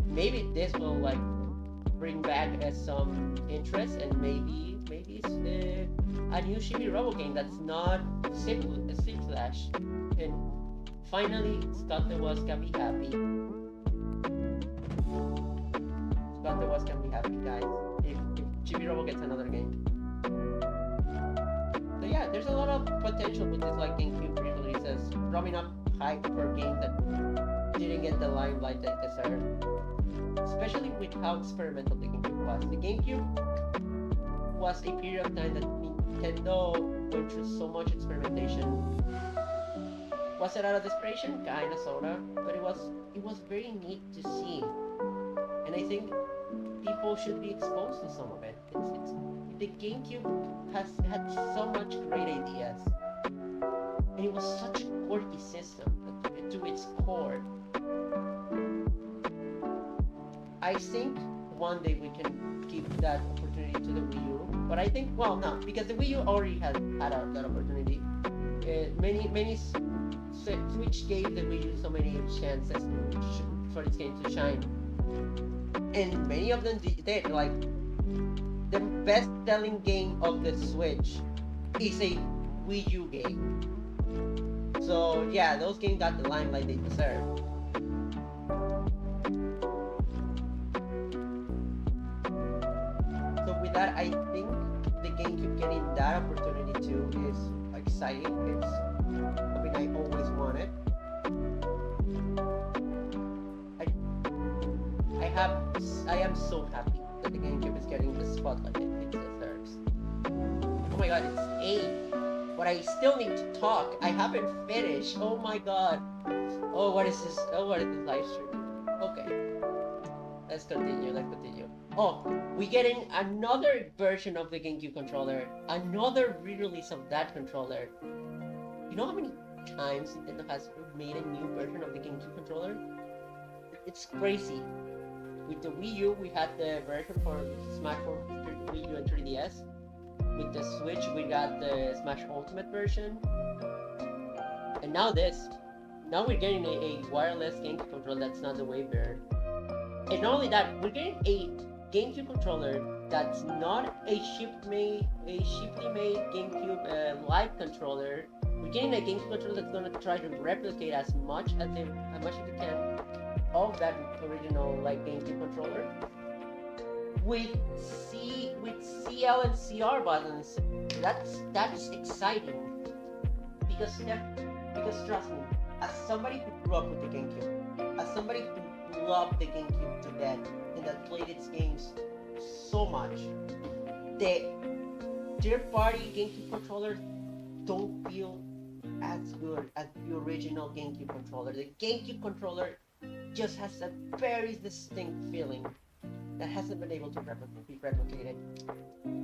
Maybe this will like bring back some interest, and maybe it's a new Chibi Robo game that's not Sim Slash. And finally, Scott the Was can be happy. Scott the Was can be happy, guys. If Chibi Robo gets another game. So yeah, there's a lot of potential with this like GameCube re-releases, drumming up hype for games that didn't get the limelight they deserved. Especially with how experimental the GameCube was. The GameCube was a period of time that Nintendo went through so much experimentation. Was it out of desperation? Kinda, sorta, but it was very neat to see, and I think people should be exposed to some of it. It's the GameCube had so much great ideas, and it was such a quirky system to its core. I think one day we can give that opportunity to the Wii U, but I think, well, no, because the Wii U already had that opportunity. Many Switch gave the Wii U so many chances for its game to shine, and many of them did. Like the best-selling game of the Switch is a Wii U game. So yeah, those games got the limelight they deserve. That I think the GameCube getting that opportunity too is exciting. It's something I always wanted. I am so happy that the GameCube is getting the spotlight it deserves. Oh my god, it's 8, but I still need to talk. I haven't finished. Oh my god. Oh, what is this? Oh, what is this live stream? Okay. Let's continue. Oh, we're getting another version of the GameCube controller. Another re-release of that controller. You know how many times Nintendo has made a new version of the GameCube controller? It's crazy. With the Wii U, we had the version for Smash for Wii U and 3DS. With the Switch, we got the Smash Ultimate version. And now this. Now we're getting a wireless GameCube controller that's not the Waybear. And not only that, we're getting a GameCube controller that's not a cheaply made GameCube Live controller. We're getting a GameCube controller that's gonna try to replicate as much as it can of that original like GameCube controller with CL and CR buttons. That's exciting because trust me, as somebody who grew up with the GameCube, as somebody who loved the GameCube to death and that played its games so much, the third-party GameCube controllers don't feel as good as the original GameCube controller. The GameCube controller just has a very distinct feeling that hasn't been able to be replicated.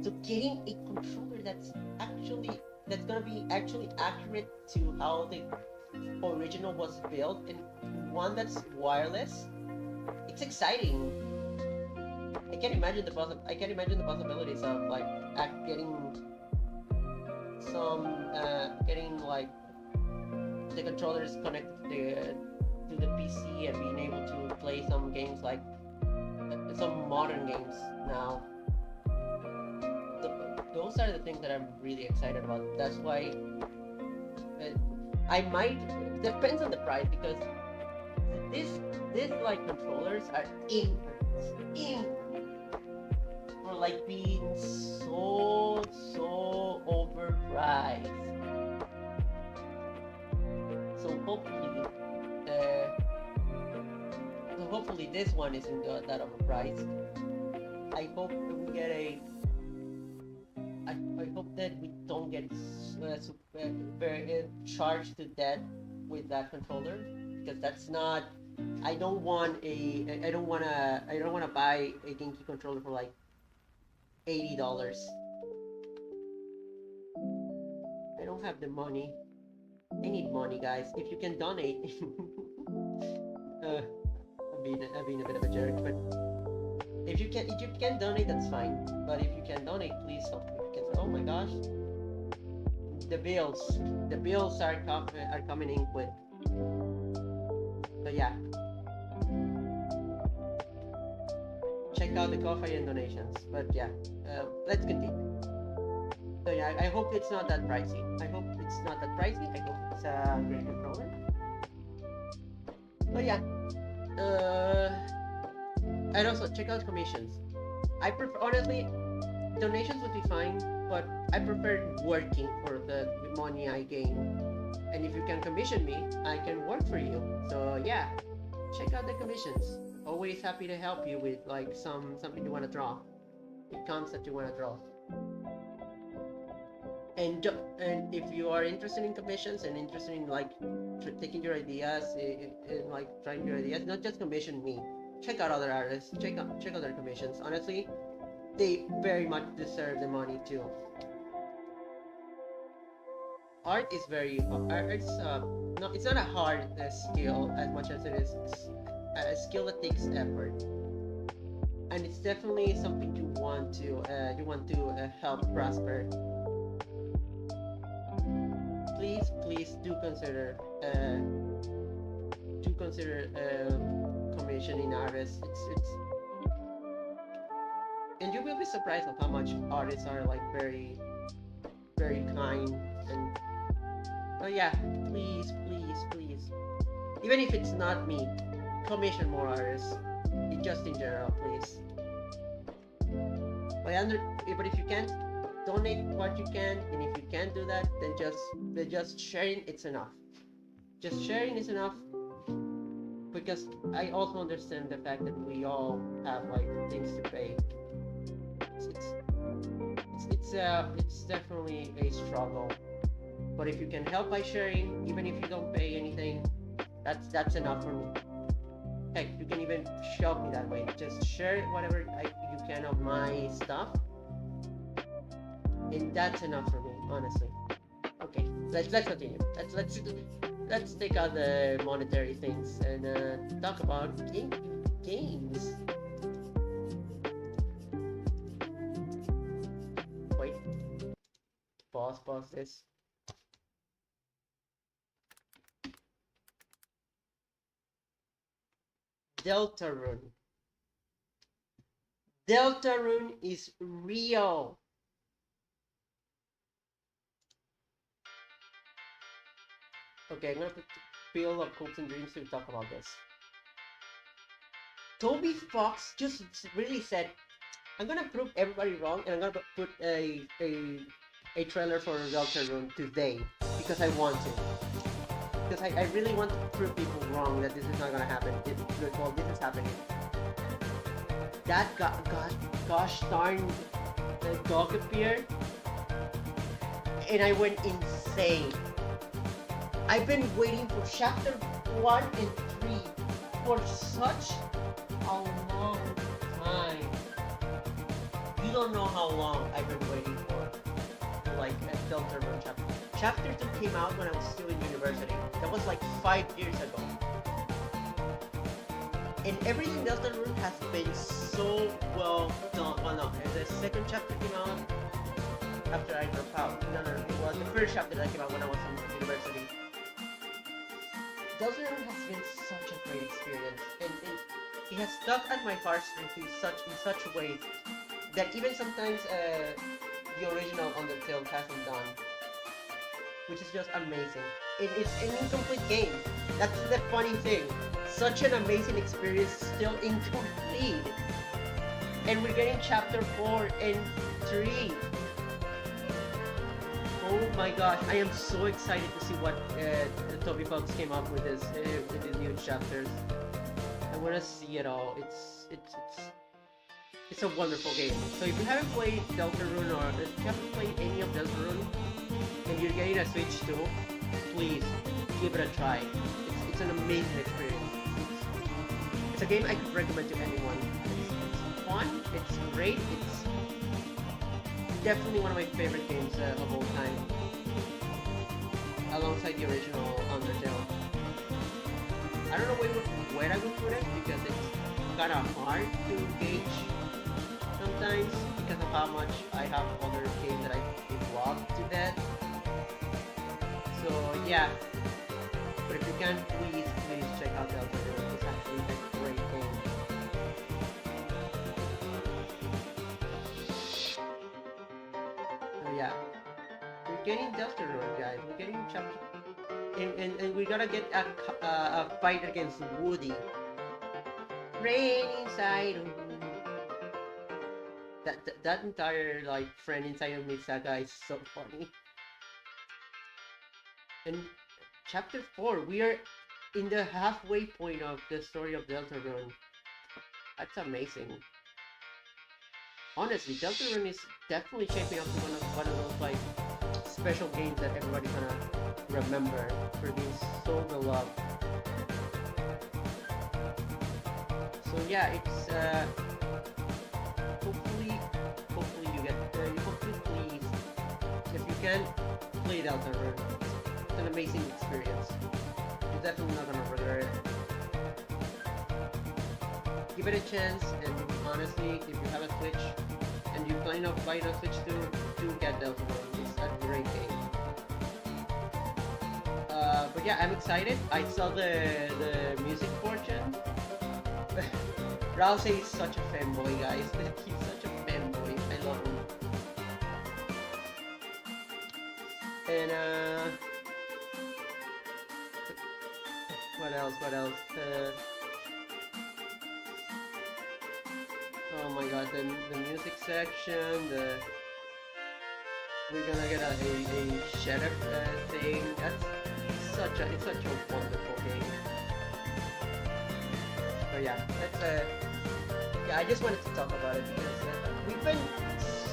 So getting a controller that's gonna be actually accurate to how the original was built, and one that's wireless, it's exciting. I can't imagine the possibilities of like getting like the controllers connected to the PC and being able to play some games like some modern games now. Those are the things that I'm really excited about. That's why I might, depends on the price, because this like controllers are in for like being so overpriced. So hopefully this one isn't that overpriced. I hope we get I hope that we don't get charged to death with that controller, because that's not. I don't want to buy a GameCube controller for like $80. don't have the money. I need money, guys. If you can donate. I'm being a bit of a jerk, but if you can donate, that's fine. But if you can donate, please help me. Because, oh my gosh, the bills are coming in quick. So yeah, check out the coffee and donations. But yeah, let's continue. So yeah, I hope it's not that pricey. I hope it's a great controller. But yeah, and also check out commissions. I prefer, honestly, donations would be fine, but I prefer working for the money I gain. And if you can commission me, I can work for you. So yeah, check out the commissions. Always happy to help you with like something you want to draw. It comes that you want to draw. And if you are interested in commissions and interested in like taking your ideas and like trying your ideas, not just commission me. Check out other artists. Check out their commissions. Honestly, they very much deserve the money too. Art is very it's no, it's not a hard skill as much as it is a skill that takes effort, and it's definitely something you want to help prosper. Please do consider commissioning artists. It's and you will be surprised of how much artists are like very kind. And oh yeah, please, even if it's not me, commission more artists, just in general, please. But if you can't, donate what you can, and if you can't do that, then just sharing, it's enough. Just sharing is enough, because I also understand the fact that we all have like things to pay. It's definitely a struggle. But if you can help by sharing, even if you don't pay anything, that's enough for me. Heck, you can even help me that way. Just share whatever you can of my stuff, and that's enough for me, honestly. Okay, let's continue. Let's take out the monetary things and talk about games. Wait, pause this. Deltarune. Deltarune is real. Okay, I'm gonna put Field of Hopes and Dreams to talk about this. Toby Fox just really said, I'm gonna prove everybody wrong, and I'm gonna put a trailer for Deltarune today because I want to. Because I really want to prove people wrong that this is not gonna happen. Well, this is happening. That gosh darn dog appeared, and I went insane. I've been waiting for chapter 1 and 3 for such a long time. You don't know how long I've been waiting for like a Deltarune chapter. Chapter 2 came out when I was still in university. That was like 5 years ago. And everything Deltarune has been so well done. Well, no, the second chapter came out after I dropped out. No, it was the first chapter that came out when I was in university. Deltarune has been such a great experience, and it has stuck at my heartstrings in such ways that even sometimes the original Undertale hasn't done, which is just amazing. It's an incomplete game. That's the funny thing. Such an amazing experience, still incomplete. And we're getting chapter 4 and 3. Oh my gosh, I am so excited to see what Toby Fox came up with his new chapters. I want to see it all. It's a wonderful game. So if you haven't played Deltarune, or if you haven't played any of Deltarune, and you're getting a Switch too, please give it a try. It's an amazing experience. It's a game I could recommend to anyone. It's fun, it's great, it's definitely one of my favorite games of all time. alongside the original Undertale. I don't know where I would put it because it's kind of hard to gauge sometimes because of how much I have other games that I love to death. So yeah, but if you can, please check out Delta Rune. It's actually a great game. So yeah, we're getting Delta Rune, guys. We're getting chapter, and we gotta get a fight against Woody. Rain inside of me. That entire like friend inside of me saga is so funny. And chapter 4, we are in the halfway point of the story of Deltarune. That's amazing. Honestly, Deltarune is definitely shaping up to one of those like special games that everybody's gonna remember for being so beloved. So yeah, it's hopefully you get hopefully please, if you can, play Deltarune. It's an amazing experience. You're definitely not gonna regret it. Give it a chance, and honestly, if you have a Switch and you're planning on buying a Switch too, do get Deltarune. It's a great game. But yeah, I'm excited. I saw the music portion. Rouse is such a fanboy, guys. He's such a fanboy. I love him. And what else? Oh my god, the music section. We're gonna get a sheriff thing. It's such a wonderful game. So yeah, that's yeah, I just wanted to talk about it because we've been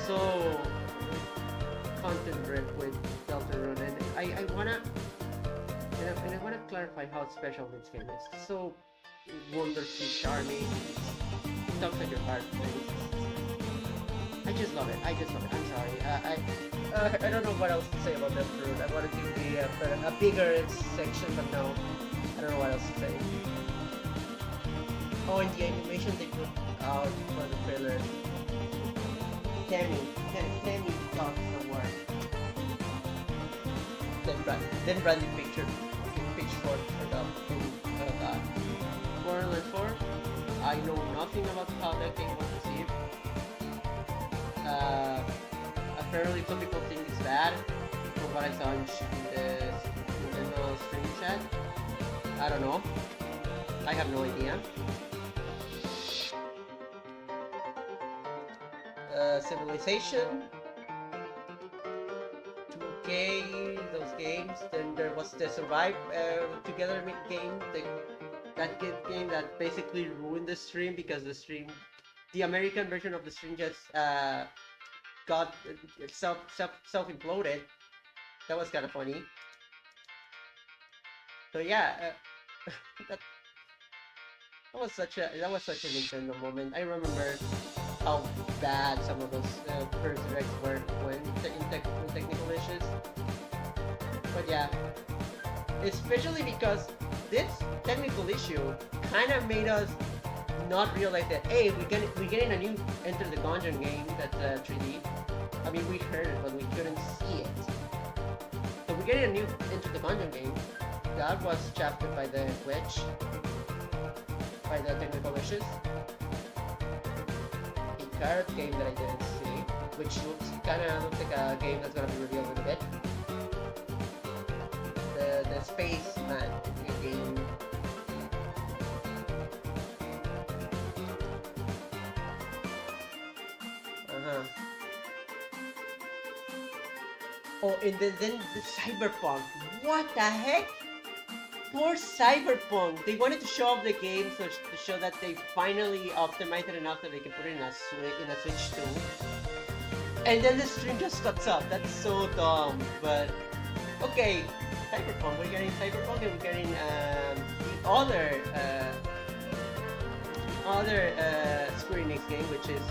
so content-rich with Deltarune, and I wanna clarify how special this game is. It's so wonderfully charming. It tugs at your heart. I just love it. I'm sorry. I don't know what else to say about Deltarune. I wanted to be a bigger section, but no, I don't know what else to say. Oh, and the animation they put out for the trailer. Tammy talks some more. Then Randy pitchfork for the Borderlands 4. I know nothing about how that game was received. Apparently some people think it's bad from what I saw in the Nintendo stream chat. I don't know. I have no idea. Civilization, 2K, those games. Then there was the Survive Together game, that game that basically ruined the stream because the American version of the stream just got self-imploded. That was kind of funny. So yeah, that was such a Nintendo moment. I remember how bad some of those first directs were when technical issues. But yeah, especially because this technical issue kind of made us not realize that, hey, we're getting a new Enter the Gungeon game that's 3D. I mean, we heard it, but we couldn't see it. So we're getting a new Enter the Gungeon game that was shafted by the glitch, by the technical issues. Carrot game that I didn't see, which looks like a game that's gonna be revealed in a bit. The Spaceman game. Oh, and then the Cyberpunk. What the heck? Poor Cyberpunk. They wanted to show off the game to show that they finally optimized it enough that they can put it in a Switch too. And then the stream just cuts up. That's so dumb. But okay, Cyberpunk. We're getting Cyberpunk, and we're getting the other Square Enix game, which is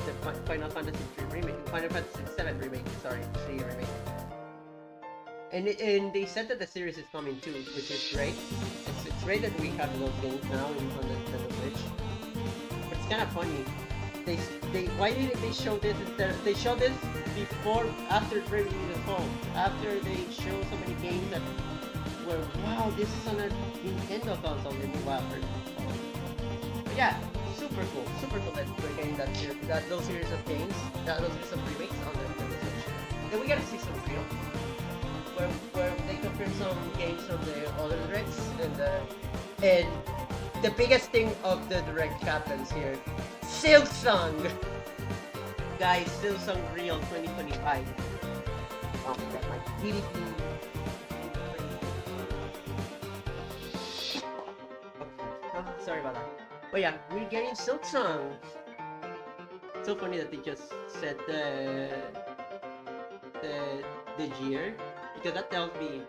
the Final Fantasy 3 remake, Final Fantasy 7 remake. Sorry, 3 remake. And they said that the series is coming too, which is great. It's great that we have those games now on the Nintendo Switch. But it's kind of funny. They why didn't they show this instead? They showed this before after Bravely Default. After they show so many games that were wow, this is on a Nintendo console in the wild. But yeah, super cool that we're getting those series of games, those series of remakes on the Nintendo Switch. Then we gotta see some real. Where they compare some games from the other directs, and the biggest thing of the direct happens here. Silksong! Guys, Silksong Real 2025. Oh, that might really be... Oh, sorry about that. But yeah, we're getting Silksong! So funny that they just said the year, because that tells me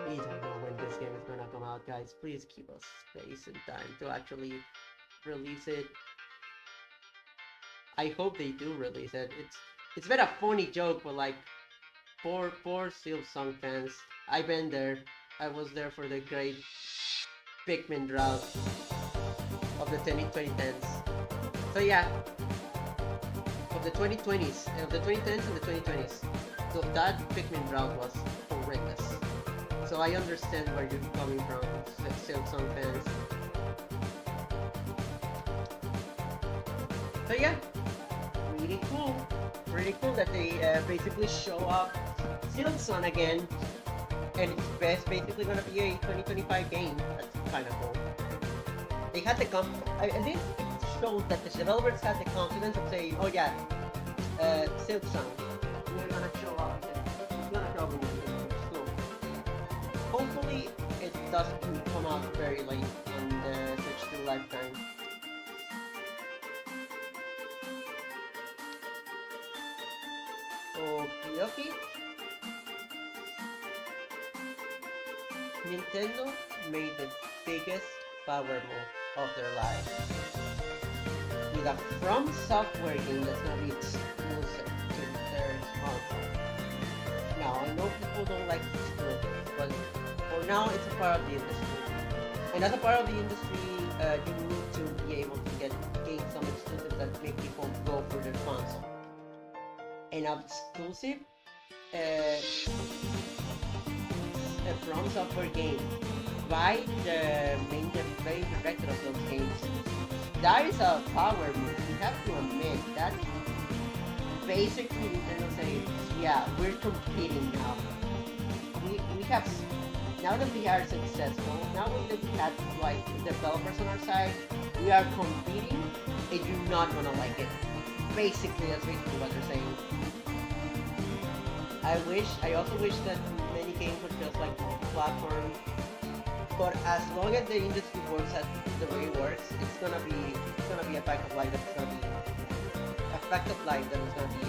we don't know when this game is gonna come out, guys. Please keep us space and time to actually release it. I hope they do release it. It's been a funny joke, but like, poor Silksong fans. I've been there. I was there for the great Pikmin drought of the 2010s. So yeah, of the 2010s and the 2020s. So that Pikmin drought was horrendous. So I understand where you're coming from, Silksong fans. So yeah, really cool that they basically show up Silksong again, and it's basically gonna be a 2025 game. That's kind of cool. They had the and this shows that the developers had the confidence of saying, oh yeah, Silksong, we're gonna show up. It's gonna show up in the game. So hopefully it doesn't come out very late on the Switch 2 lifetime. Okay. Nintendo made the biggest power move of their lives with a From Software game that's gonna be exclusive to their console. Now, I know people don't like exclusives, but for now, it's a part of the industry. And as a part of the industry, you need to be able to gain some exclusives that make people go for their console. And exclusive, a From Software game by the main director of those games. That is a power move. You have to admit that basically Nintendo saying, yeah, we're competing now. We have, now that we are successful, now that we have like developers on our side, we are competing and you're not gonna like it. Basically, that's basically what they're saying. I also wish that many games were just like multi-platform, but as long as the industry works at the way it works, it's gonna be a fact of life that it's gonna be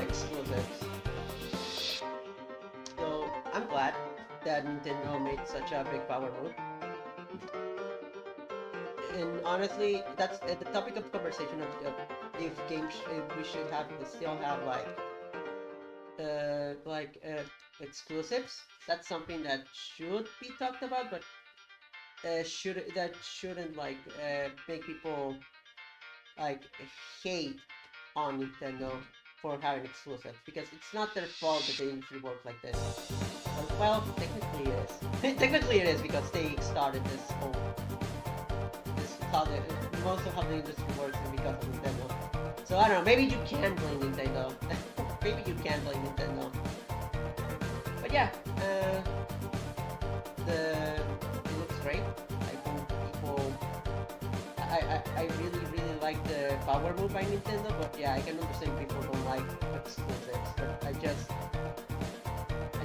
exclusives. So I'm glad that Nintendo made such a big power move. And honestly, that's the topic of conversation of if we should still have exclusives. That's something that should be talked about, but shouldn't make people like hate on Nintendo for having exclusives, because it's not their fault that the industry works like this. Well, technically it is. Technically it is, because they started this whole most of how the industry works is because of Nintendo. So I don't know, maybe you can blame Nintendo. Maybe you can blame Nintendo. But yeah, it looks great. I think people, I really like the power move by Nintendo, but yeah, I can understand people don't like exclusives. But I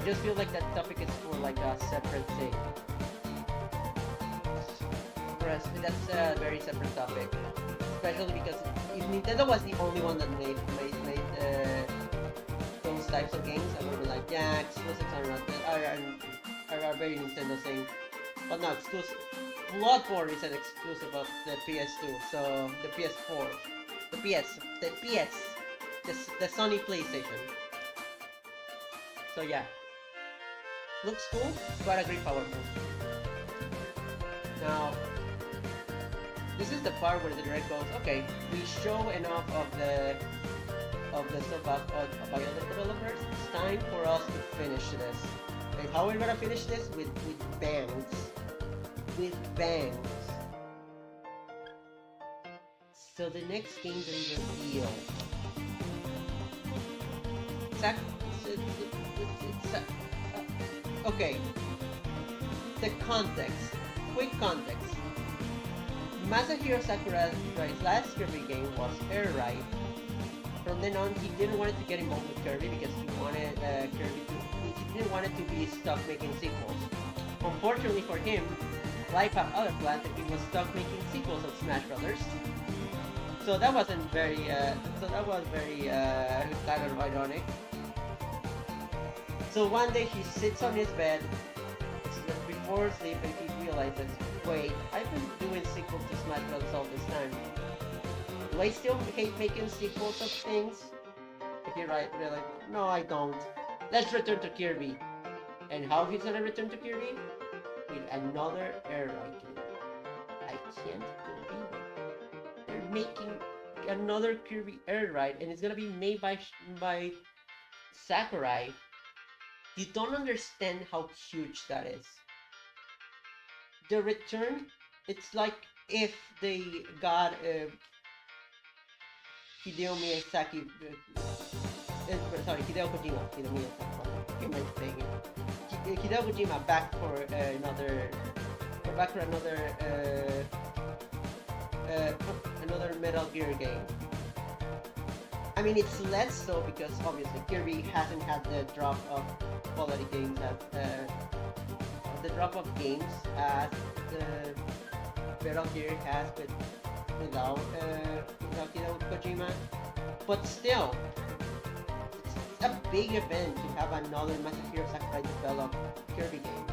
just feel like that topic is for like a separate thing. That's a very separate topic, especially because if Nintendo was the only one that made those types of games, I would be like, yeah, exclusives are very Nintendo thing. But no, exclusive. Bloodborne is an exclusive of the PS2, so the PS4, the Sony PlayStation. So yeah, looks cool, but a great powerful. Now, this is the part where the director goes, okay, we show enough of the stuff about other developers. It's time for us to finish this. And how we're gonna finish this? With bangs. With bangs. So the next game they reveal. Okay. The context. Quick context. Masahiro Sakurai's last Kirby game was Air Ride. From then on, he didn't want to get involved with Kirby because he wanted he didn't want it to be stuck making sequels. Unfortunately for him, life had other plans and he was stuck making sequels of Smash Brothers. So that wasn't very, kind of ironic. So one day he sits on his bed before sleep and he realizes, wait, I've been doing sequels to Smash Brothers all this time. Do I still hate making sequels of things? If you're right, they're like, no, I don't. Let's return to Kirby. And how he's gonna return to Kirby? With another Air Ride game. I can't believe it. They're making another Kirby Air Ride, and it's gonna be made by Sakurai. You don't understand how huge that is. The return, it's like if they got Hideo Miyazaki, Hideo Kojima, Hideo Kojima back for another Metal Gear game. I mean, it's less so because obviously Kirby hasn't had the drop of quality games as Metal Gear has without Hideo Kojima. But still, it's a big event to have another Masahiro Sakurai developed Kirby game.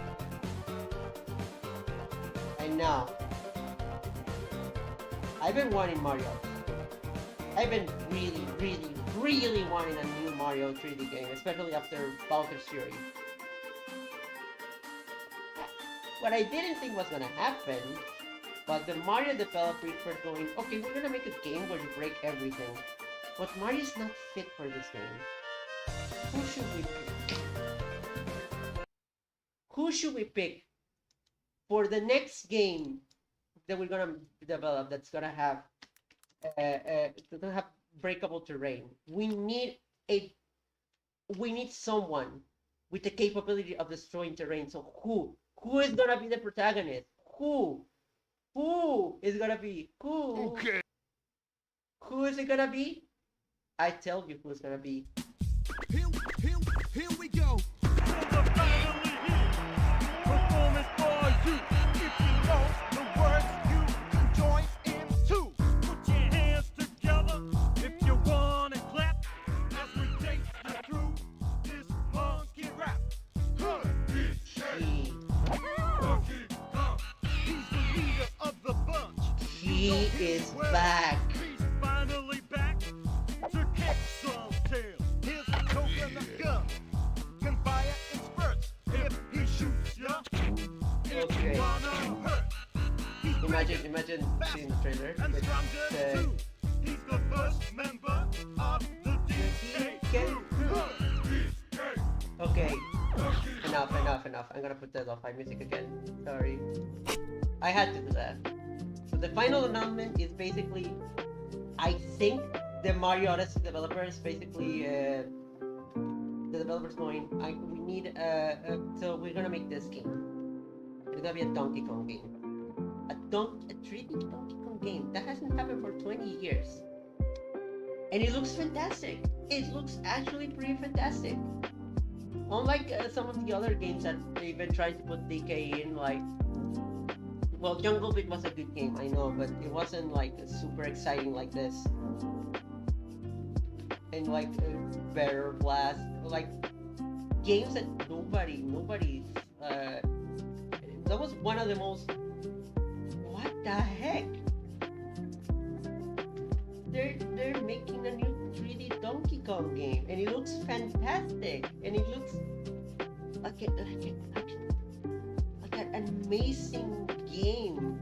And now, I've been wanting Mario. I've been really wanting a new Mario 3D game, especially after Bowser's Fury. What I didn't think was gonna happen, but the Mario developers were going, okay, we're gonna make a game where you break everything. But Mario's not fit for this game. Who should we pick? Who should we pick for the next game that we're gonna develop that's gonna have breakable terrain? We need someone with the capability of destroying terrain. So who is gonna be the protagonist? Who is gonna be? Okay. Who is it gonna be? I tell you who's gonna be. Here we go. Performance for you. If you know the words, you can join in too. Put your hands together if you wanna clap as we take you through this monkey rap. He's the leader of the bunch. He is back. He's finally back to kick some tail. Here's a coconut gun. Can fire in spurts if he shoots ya. If Okay. you wanna hurt. He's Imagine seeing the trailer. and with stronger the- too. He's the first member of the DK crew. Okay, enough. I'm gonna put the lo-fi music again. Sorry. I had to do that. So the final announcement is basically, I think the Mario Odyssey developers basically, the developers going, we need, so we're gonna make this game. It's gonna be a Donkey Kong game. A 3D Donkey Kong game. That hasn't happened for 20 years. And it looks fantastic. It looks actually pretty fantastic. Unlike some of the other games that they've been trying to put DK in, like, well, Jungle Beat was a good game, I know, but it wasn't like super exciting like this. And like Better Blast, like games that nobody, that was one of the most, what the heck? They're making a new 3D Donkey Kong game, and it looks fantastic, and it looks like like an amazing game,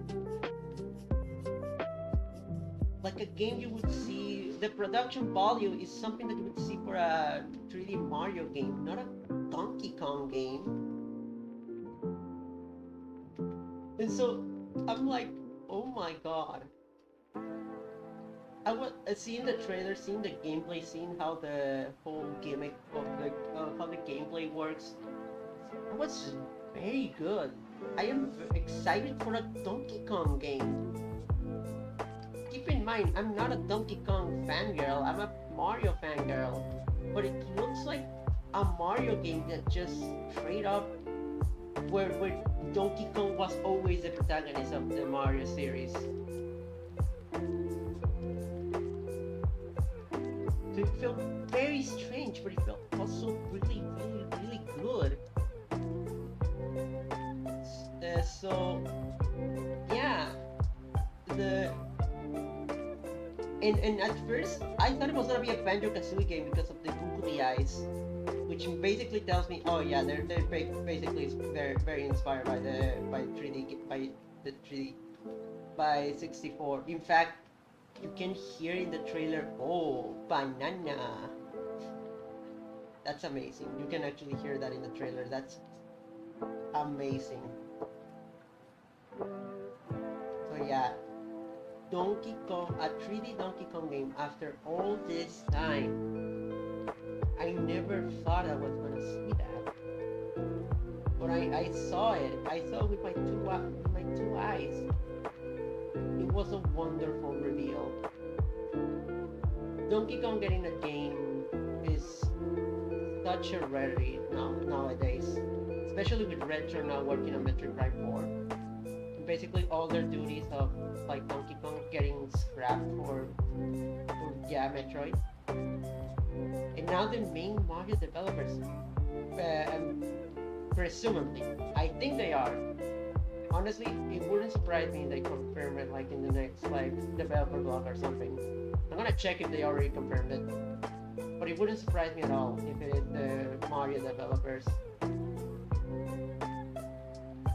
like a game you would see. The production value is something that you would see for a 3D Mario game, not a Donkey Kong game. And so I'm like, oh my god. I was seeing the trailer, seeing the gameplay, seeing how the whole gimmick of how the gameplay works. It was very good. I am excited for a Donkey Kong game. Keep in mind, I'm not a Donkey Kong fangirl. I'm a Mario fangirl. But it looks like a Mario game that just straight up where Donkey Kong was always the protagonist of the Mario series. So it felt very strange, but it felt also really, really, really good. So yeah, and at first I thought it was gonna be a Banjo-Kazooie game because of the googly eyes, which basically tells me, oh yeah, they're basically very inspired by the 3D by 64. In fact, you can hear in the trailer, oh, banana. That's amazing. You can actually hear that in the trailer. That's amazing. So yeah, Donkey Kong, a 3D Donkey Kong game after all this time. I never thought I was gonna see that, but I saw it. I saw it with my two eyes. It was a wonderful reveal. Donkey Kong getting a game is such a rarity nowadays, especially with Retro now working on Metroid Prime 4. And basically all their duties of like Donkey Kong getting scrapped for Metroid. And now the main Mario developers, presumably, I think they are. Honestly, it wouldn't surprise me if they confirm it like in the next like developer blog or something. I'm gonna check if they already confirmed it. But it wouldn't surprise me at all if it is the Mario developers.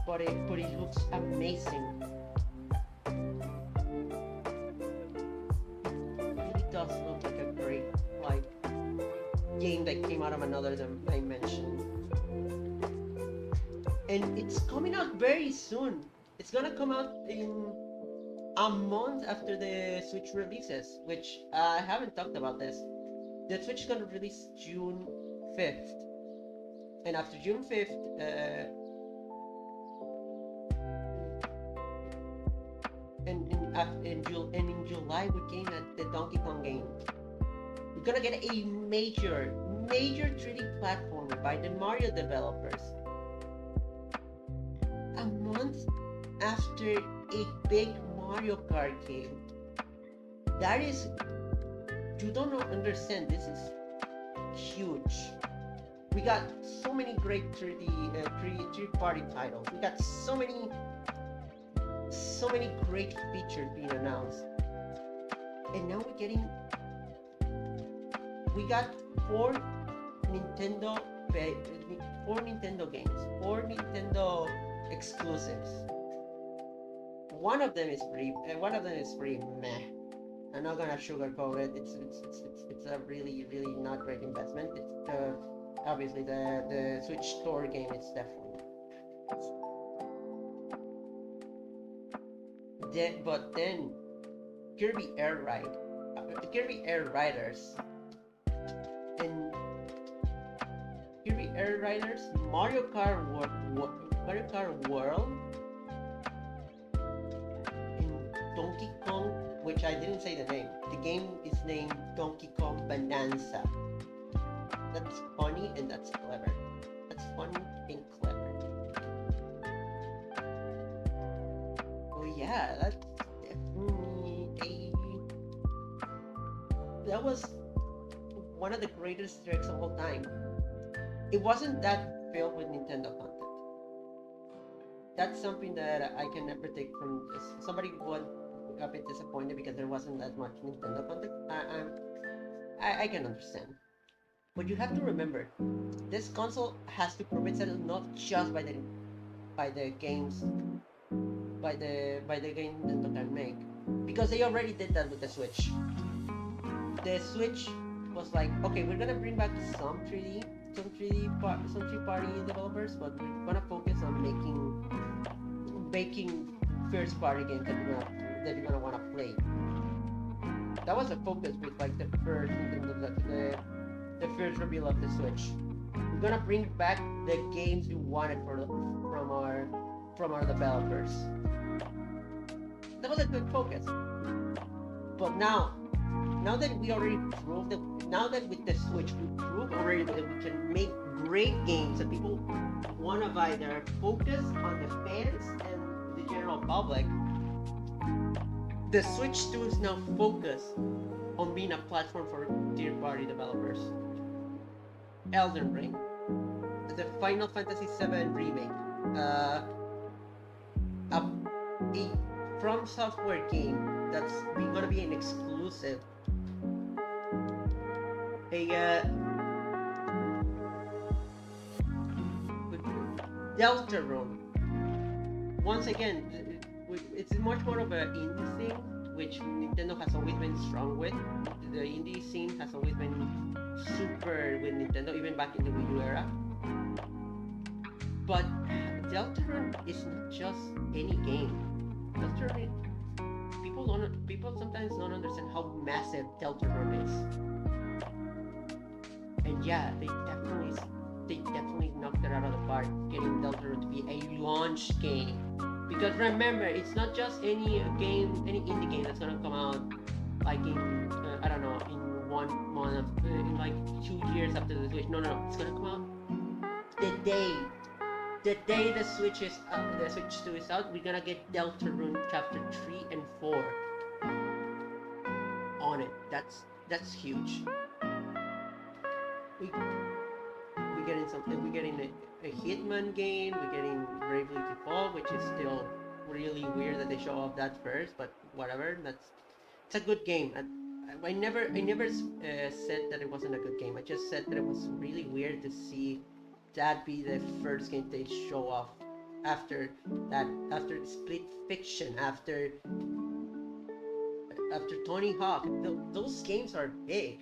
But it looks amazing. It really does look like a great like game that came out of another dimension. And it's coming out very soon. It's gonna come out in a month after the Switch releases, which I haven't talked about this. The Switch is gonna release June 5th. And after June 5th, in July we're getting the Donkey Kong game. We're gonna get a major 3D platformer by the Mario developers. A month after a big Mario Kart game. That is, you don't understand, this is huge. We got so many great 3D party titles. We got so many great features being announced. And now we got four Nintendo games, 4 Nintendo exclusives. One of them is free, and one of them is free. Meh. I'm not gonna sugarcoat it. It's a really not great investment. It's obviously the Switch Store game is definitely. Then Kirby Air Riders, and Kirby Air Riders, Mario Kart World, and Donkey Kong, which I didn't say the name. The game is named Donkey Kong Bonanza. That's funny and that's clever. That's funny and clever. Oh yeah, that's definitely that was one of the greatest tricks of all time. It wasn't that filled with Nintendo content. That's something that I can never take from somebody was a bit disappointed because there wasn't that much Nintendo content. I can understand. But you have to remember, this console has to prove itself not just by the games by the game Nintendo can make, because they already did that with the Switch. The Switch was like, okay, we're gonna bring back some 3 party developers, but we're gonna focus on making first party games that you're gonna wanna play. That was the focus with like the first Nintendo the first reveal of the Switch. We're gonna bring back the games we wanted from our developers. That was a good focus. But now that we already proved that, now that with the Switch we proved already that we can make great games that people want to buy, that are focused on the fans and the general public. The Switch 2 is now focused on being a platform for third-party developers. Elden Ring, the Final Fantasy VII remake, uh, a, a From Software game that's gonna be an exclusive. A Deltarune. Once again, it's much more of an indie thing, which Nintendo has always been strong with. The indie scene has always been super with Nintendo, even back in the Wii U era. But Deltarune is not just any game. Deltarune, people sometimes don't understand how massive Deltarune is. And yeah, they definitely knocked it out of the park, getting Deltarune to be a launch game. Because remember, it's not just any game, any indie game that's gonna come out like in I don't know, in 1 month, in like 2 years after the Switch. No, it's gonna come out the day the Switch is the Switch 2 is out. We're gonna get Deltarune Chapter 3 and 4 on it. That's huge. We we're getting something. We're getting a Hitman game. We're getting Bravely Default, which is still really weird that they show off that first, but whatever. It's a good game. I never said that it wasn't a good game. I just said that it was really weird to see that be the first game they show off after Split Fiction, after Tony Hawk. Those games are big.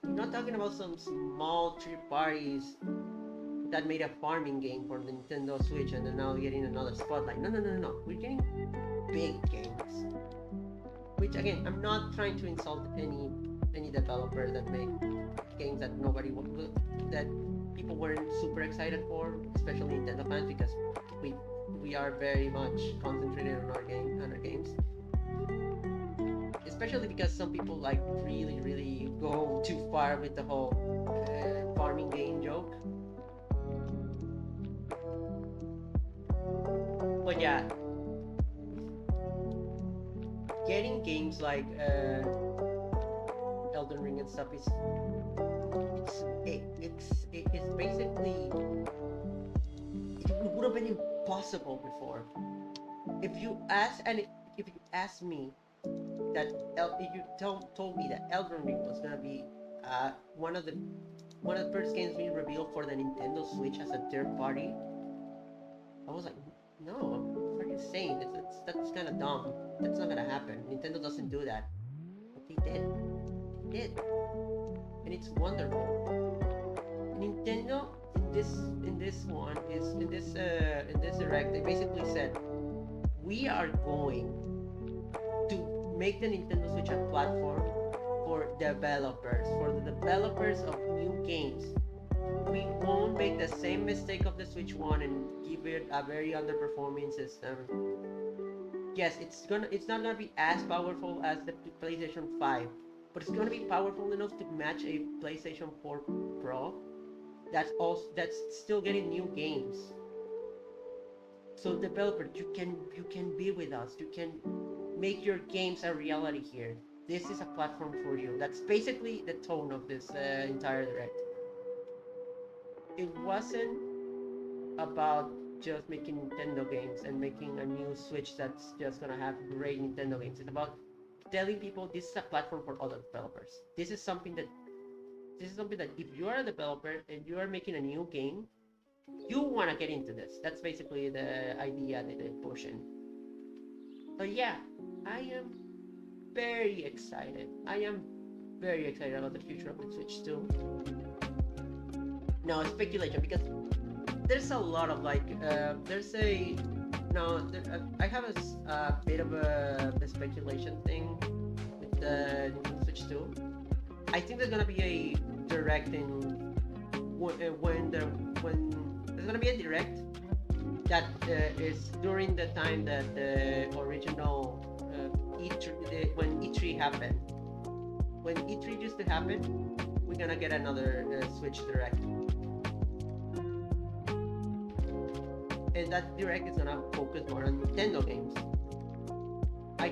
We're not talking about some small third parties that made a farming game for the Nintendo Switch and then now getting another spotlight. No. We're getting big games. Which again, I'm not trying to insult any developer that make games that that people weren't super excited for, especially Nintendo fans, because we are very much concentrated on our games. Especially because some people like really go too far with the whole farming game joke. But yeah, getting games like Elden Ring and stuff it's basically, it would have been impossible before. If you ask me that if you told me that Elden Ring was gonna be one of the first games being revealed for the Nintendo Switch as a third party, I was like, no, what are you saying? That's kind of dumb. That's not gonna happen. Nintendo doesn't do that. But they did, and it's wonderful. Nintendo in this direct, they basically said, we are going to make the Nintendo Switch a platform for the developers of new games. We won't make the same mistake of the Switch 1 and give it a very underperforming system. Yes, it's not gonna be as powerful as the PlayStation 5, but it's gonna be powerful enough to match a PlayStation 4 Pro. That's still getting new games. So developer, you can be with us. You can make your games a reality here. This is a platform for you. That's basically the tone of this entire direct. It wasn't about just making Nintendo games and making a new Switch that's just gonna have great Nintendo games. It's about telling people this is a platform for other developers. This is something that if you are a developer and you are making a new game, you want to get into this. That's basically the idea that they're pushing. So yeah, I am very excited. I am very excited about the future of the Switch 2. Now, speculation, because there's a lot of like, there's a, no, I have a bit of a speculation thing with the Nintendo Switch 2. I think there's gonna be a direct in when there's gonna be a direct that is during the time that the original E3 when E3 happened. When E3 used to happen, we're gonna get another Switch direct, and that direct is gonna focus more on Nintendo games. I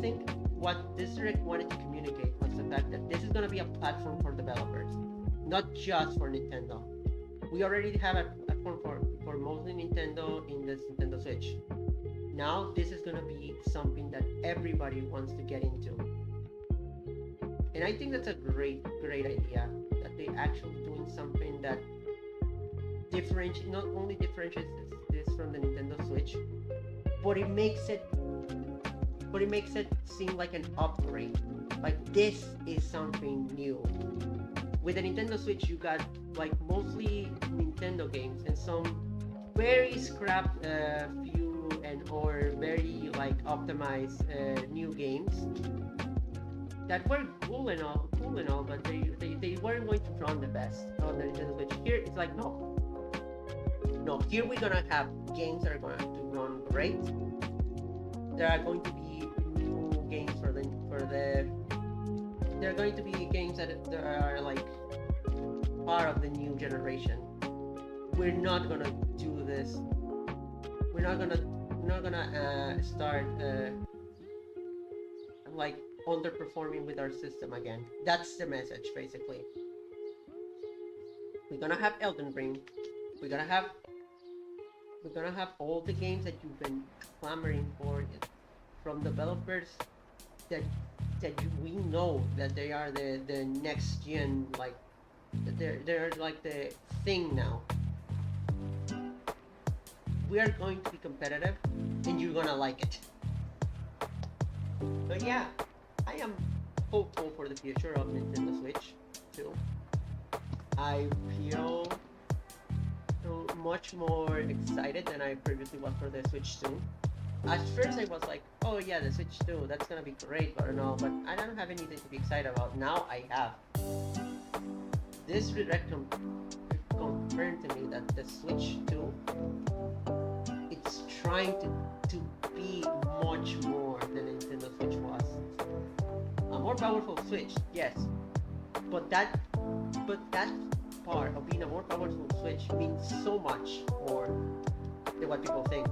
think what this direct wanted to communicate was the fact that this is gonna be a platform for developers, not just for Nintendo. We already have a platform for mostly Nintendo in this Nintendo Switch. Now this is gonna be something that everybody wants to get into. And I think that's a great idea, that they actually doing something that not only differentiates this from the Nintendo Switch, but it makes it seem like an upgrade. Like this is something new. With the Nintendo Switch, you got like mostly Nintendo games and some very scrapped few and or very like optimized new games that were cool and all, but they weren't going to run the best on the Nintendo Switch. Here it's like no. Here we're gonna have games that are going to run great. There are going to be new games for the. There are going to be games that are like part of the new generation. We're not gonna do this. We're not gonna start like underperforming with our system again. That's the message basically. We're gonna have Elden Ring. We're gonna have all the games that you've been clamoring for from developers that we know that they are the next gen, like they're like the thing now. We are going to be competitive and you're gonna like it. But yeah, I am hopeful for the future of Nintendo Switch 2. I feel much more excited than I previously was for the Switch 2. At first I was like, oh yeah, the Switch 2, that's gonna be great, but no, but I don't have anything to be excited about. Now I have. This direct confirmed to me that the Switch 2, it's trying to be much more than Nintendo Switch was. A more powerful Switch, yes, but that part of being a more powerful Switch means so much more than what people think.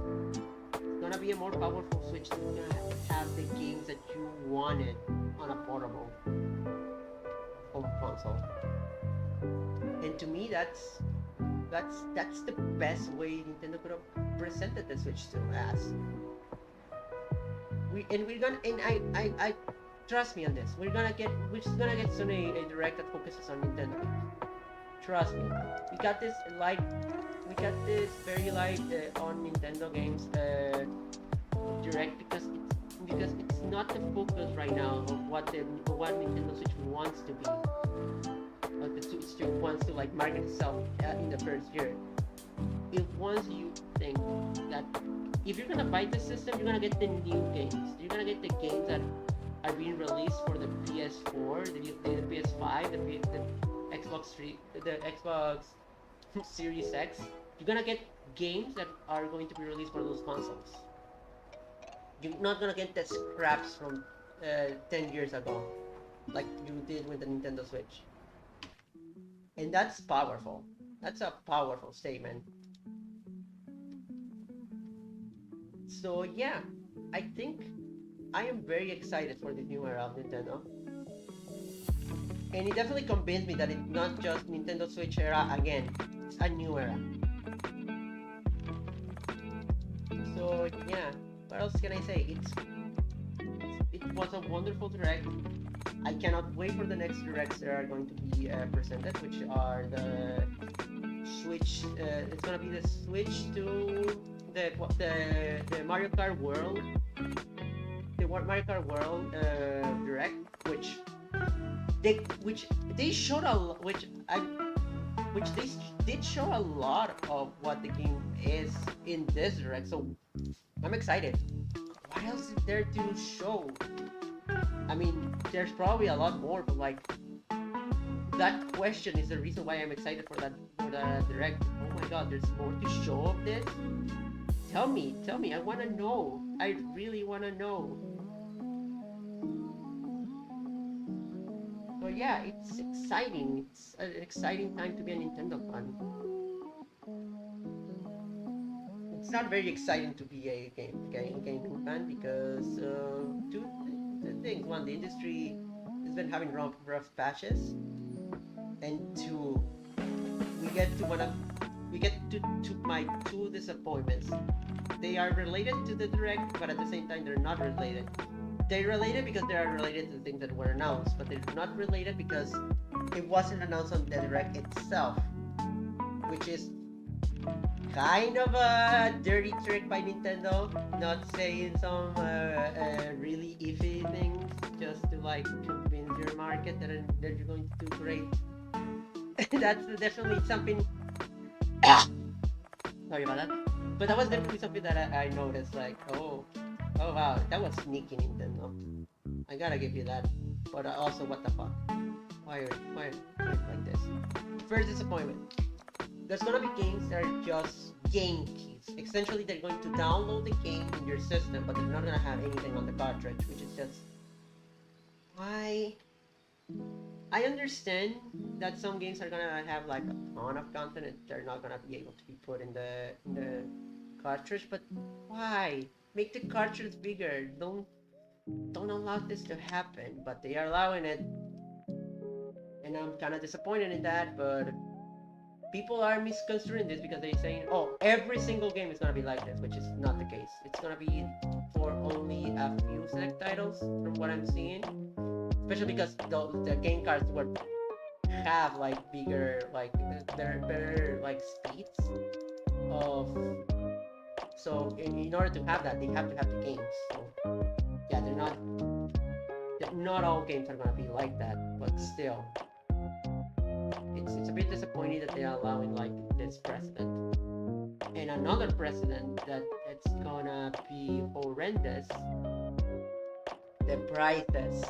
It's gonna be a more powerful Switch that's gonna have the games that you wanted on a portable home console. And to me, that's the best way Nintendo could have presented the Switch 2 as. I trust me on this. We're just gonna get soon a direct that focuses on Nintendo games. Trust me. We got this very light on Nintendo games direct because it's not the focus right now of what Nintendo Switch wants to be. What the Switch wants to like market itself in the first year. It wants you to think that if you're gonna buy the system, you're gonna get the new games. You're gonna get the games that are being released for the PS4, the PS5, the Xbox 3, the Xbox Series X. You're gonna get games that are going to be released for those consoles. You're not gonna get the scraps from 10 years ago, like you did with the Nintendo Switch. And that's powerful. That's a powerful statement. So yeah, I think I am very excited for the new era of Nintendo. And it definitely convinced me that it's not just Nintendo Switch era again. It's a new era. So yeah, what else can I say? it was a wonderful direct. I cannot wait for the next directs that are going to be presented, which are the Switch. It's gonna be the Switch to the Mario Kart World, the Mario Kart World direct, which they showed which they did show a lot of what the game is in this direct. So I'm excited. What else is there to show? I mean, there's probably a lot more, but like that question is the reason why I'm excited for that direct. Oh my god, there's more to show of this. Tell me, I wanna know. I really wanna know. So yeah, it's exciting. It's an exciting time to be a Nintendo fan. It's not very exciting to be a gaming fan because two things. One, the industry has been having rough patches, and two, we get to my two disappointments. They are related to the direct, but at the same time they're not related. They're related because they are related to the things that were announced, but they're not related because it wasn't announced on the direct itself, which is kind of a dirty trick by Nintendo, not saying some really iffy things just to like convince your market that you're going to do great. That's definitely something. Sorry about that, but that was definitely something that I noticed. Like, oh wow, that was sneaky, Nintendo. I gotta give you that. But also, what the fuck? Why are you like this? First disappointment. There's gonna be games that are just game keys. Essentially, they're going to download the game in your system, but they're not gonna have anything on the cartridge, which is just why. I understand that some games are gonna have like a ton of content and they're not gonna be able to be put in the cartridge, but why? Make the cartridge bigger. Don't allow this to happen, but they are allowing it, and I'm kind of disappointed in that. But people are misconstruing this because they're saying, "Oh, every single game is gonna be like this," which is not the case. It's gonna be for only a few select titles, from what I'm seeing. Especially because the game cards were have like bigger, like better like speeds of. So in order to have that, they have to have the games. So yeah, not all games are gonna be like that, but still, it's a bit disappointing that they are allowing like this precedent. And another precedent that it's gonna be horrendous. The prices.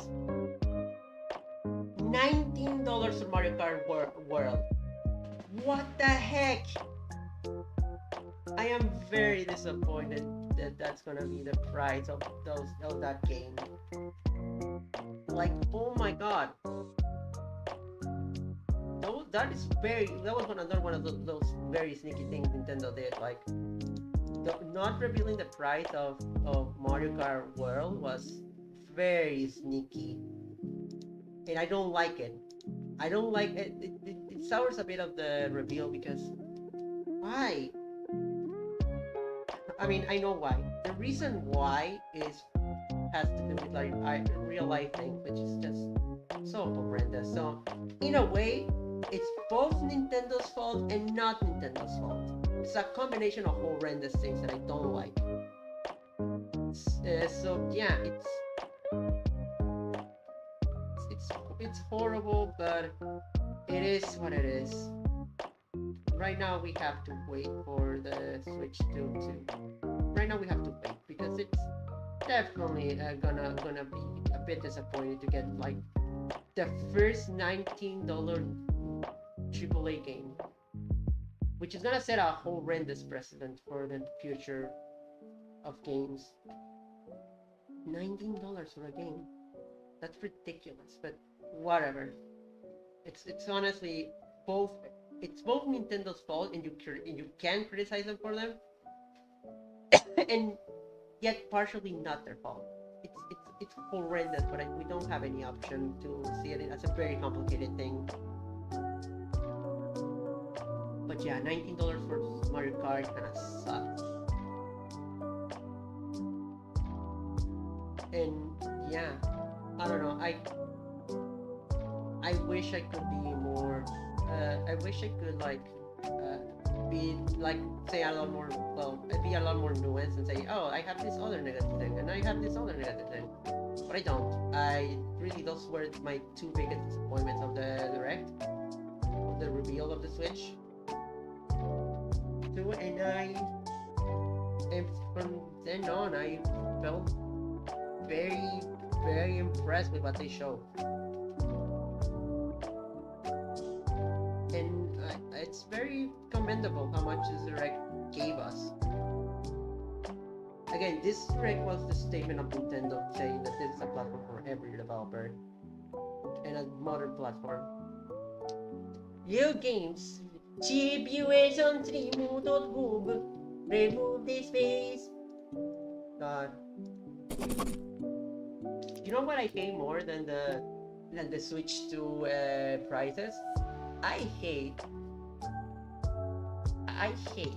$19 for Mario Kart World. What the heck? I am very disappointed that that's gonna be the price of that game. Like, oh my god. That was another one of those very sneaky things Nintendo did. Like, not revealing the price of Mario Kart World was very sneaky. And I don't like it. I don't like it. It sours a bit of the reveal because why? I mean, I know why. The reason why has to do with like real life things, which is just so horrendous. So in a way, it's both Nintendo's fault and not Nintendo's fault. It's a combination of horrendous things that I don't like. So yeah, it's horrible, but it is what it is. Right now we have to wait for the Switch to. Right now we have to wait because it's definitely gonna be a bit disappointing to get like the first $19 AAA game, which is gonna set a horrendous precedent for the future of games. $19 for a game. That's ridiculous, but whatever. It's honestly both. It's both Nintendo's fault, and you can criticize them for them, and yet partially not their fault. It's horrendous, but we don't have any option to see it as a very complicated thing. But yeah, $19 for Mario Kart kind of sucks. And yeah, I don't know. I wish I could be more. I wish I could be like say a lot more. Well, be a lot more nuanced and say, oh, I have this other negative thing, and I have this other negative thing. But I don't. I really those were my two biggest disappointments of the direct, of the reveal of the Switch. Too, and from then on, I felt very, very impressed with what they showed. And it's very commendable how much this direct gave us. Again, this direct was the statement of Nintendo saying that this is a platform for every developer and a modern platform. New games. GPUation3move.gov. Remove this face. God. You know what I hate more than the Switch 2 prices? I hate. I hate.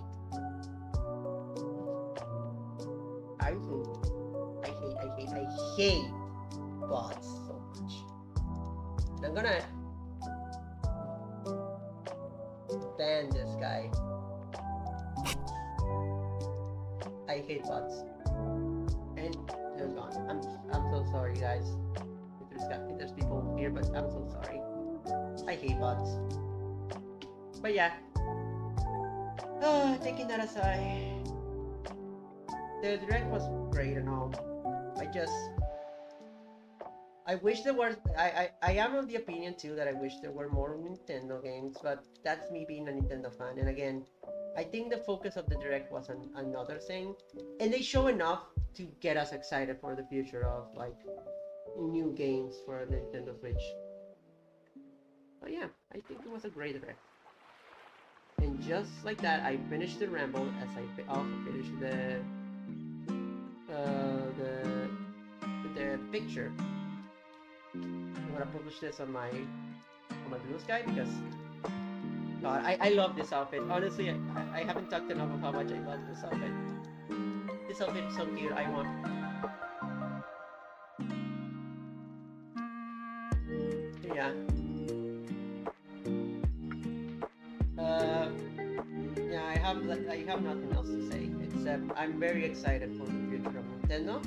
I hate bots so much. And I'm gonna ban this guy. I hate bots. And they're gone. I'm so sorry, guys. If there's people here, but I'm so sorry. I hate bots. But yeah. Taking that aside, the direct was great and all. I wish there were. I am of the opinion too that I wish there were more Nintendo games, but that's me being a Nintendo fan. And again, I think the focus of the direct was on another thing, and they show enough to get us excited for the future of like new games for the Nintendo Switch. But yeah, I think it was a great direct. And just like that, I finished the ramble as I also finished the picture. I'm gonna publish this on my blue sky because God, I love this outfit. Honestly, I haven't talked enough of how much I love this outfit. This outfit is so cute. I want. Yeah. Yeah, I have nothing else to say except I'm very excited for the future of Nintendo,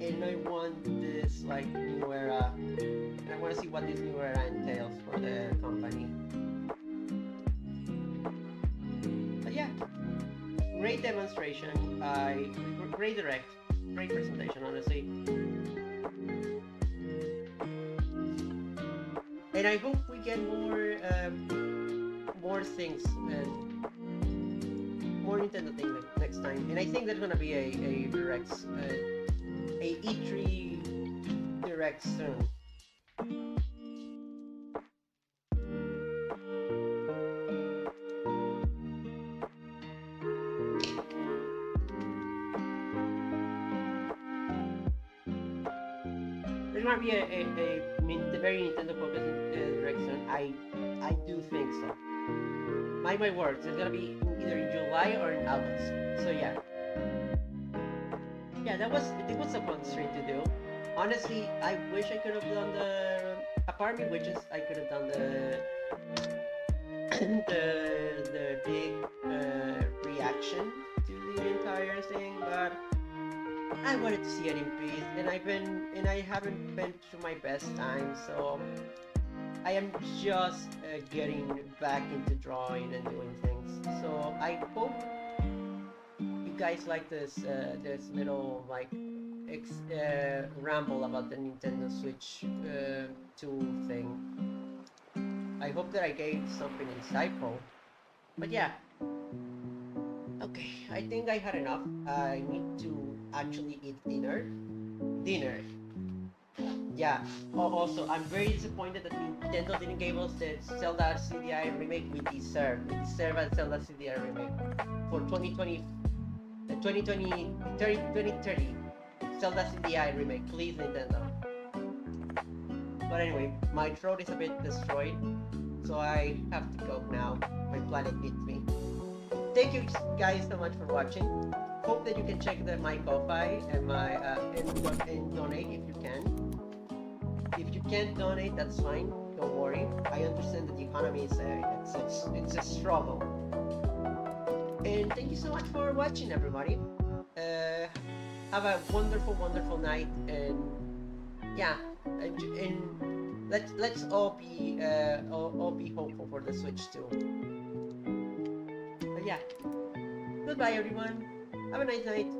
and I want this like new era, and I want to see what this new era entails for the company. But yeah, great demonstration. Great direct, great presentation, honestly. And I hope we get more things and more Nintendo things next time. And I think there's gonna be a direct, a E3 direct soon. There's gonna be a very Nintendo focused direction. I do think so. My words, it's gonna be either in July or in August. So yeah. Yeah, it was a fun stream to do. Honestly, I wish I could have done apart from witches, I could have done the big reaction to the entire thing, but I wanted to see it in peace, and I haven't been to my best time, so I am just getting back into drawing and doing things. So I hope you guys like this little ramble about the Nintendo Switch 2 thing. I hope that I gave something insightful. But yeah. Okay, I think I had enough. I need to actually eat dinner. Yeah. Oh, also, I'm very disappointed that Nintendo didn't give us the Zelda CDI remake we deserve. We deserve a Zelda CDI remake for 2020, 2030. Zelda CDI remake, please, Nintendo. But anyway, my throat is a bit destroyed, so I have to go now. My planet needs me. Thank you guys so much for watching. hope that you can check my Ko-fi and my and donate if you can. If you can't donate, that's fine. Don't worry. I understand that the economy is it's a struggle. And thank you so much for watching, everybody. Have a wonderful, wonderful night, and yeah, and let's all be hopeful for the Switch too. But yeah, goodbye, everyone. Have a nice night.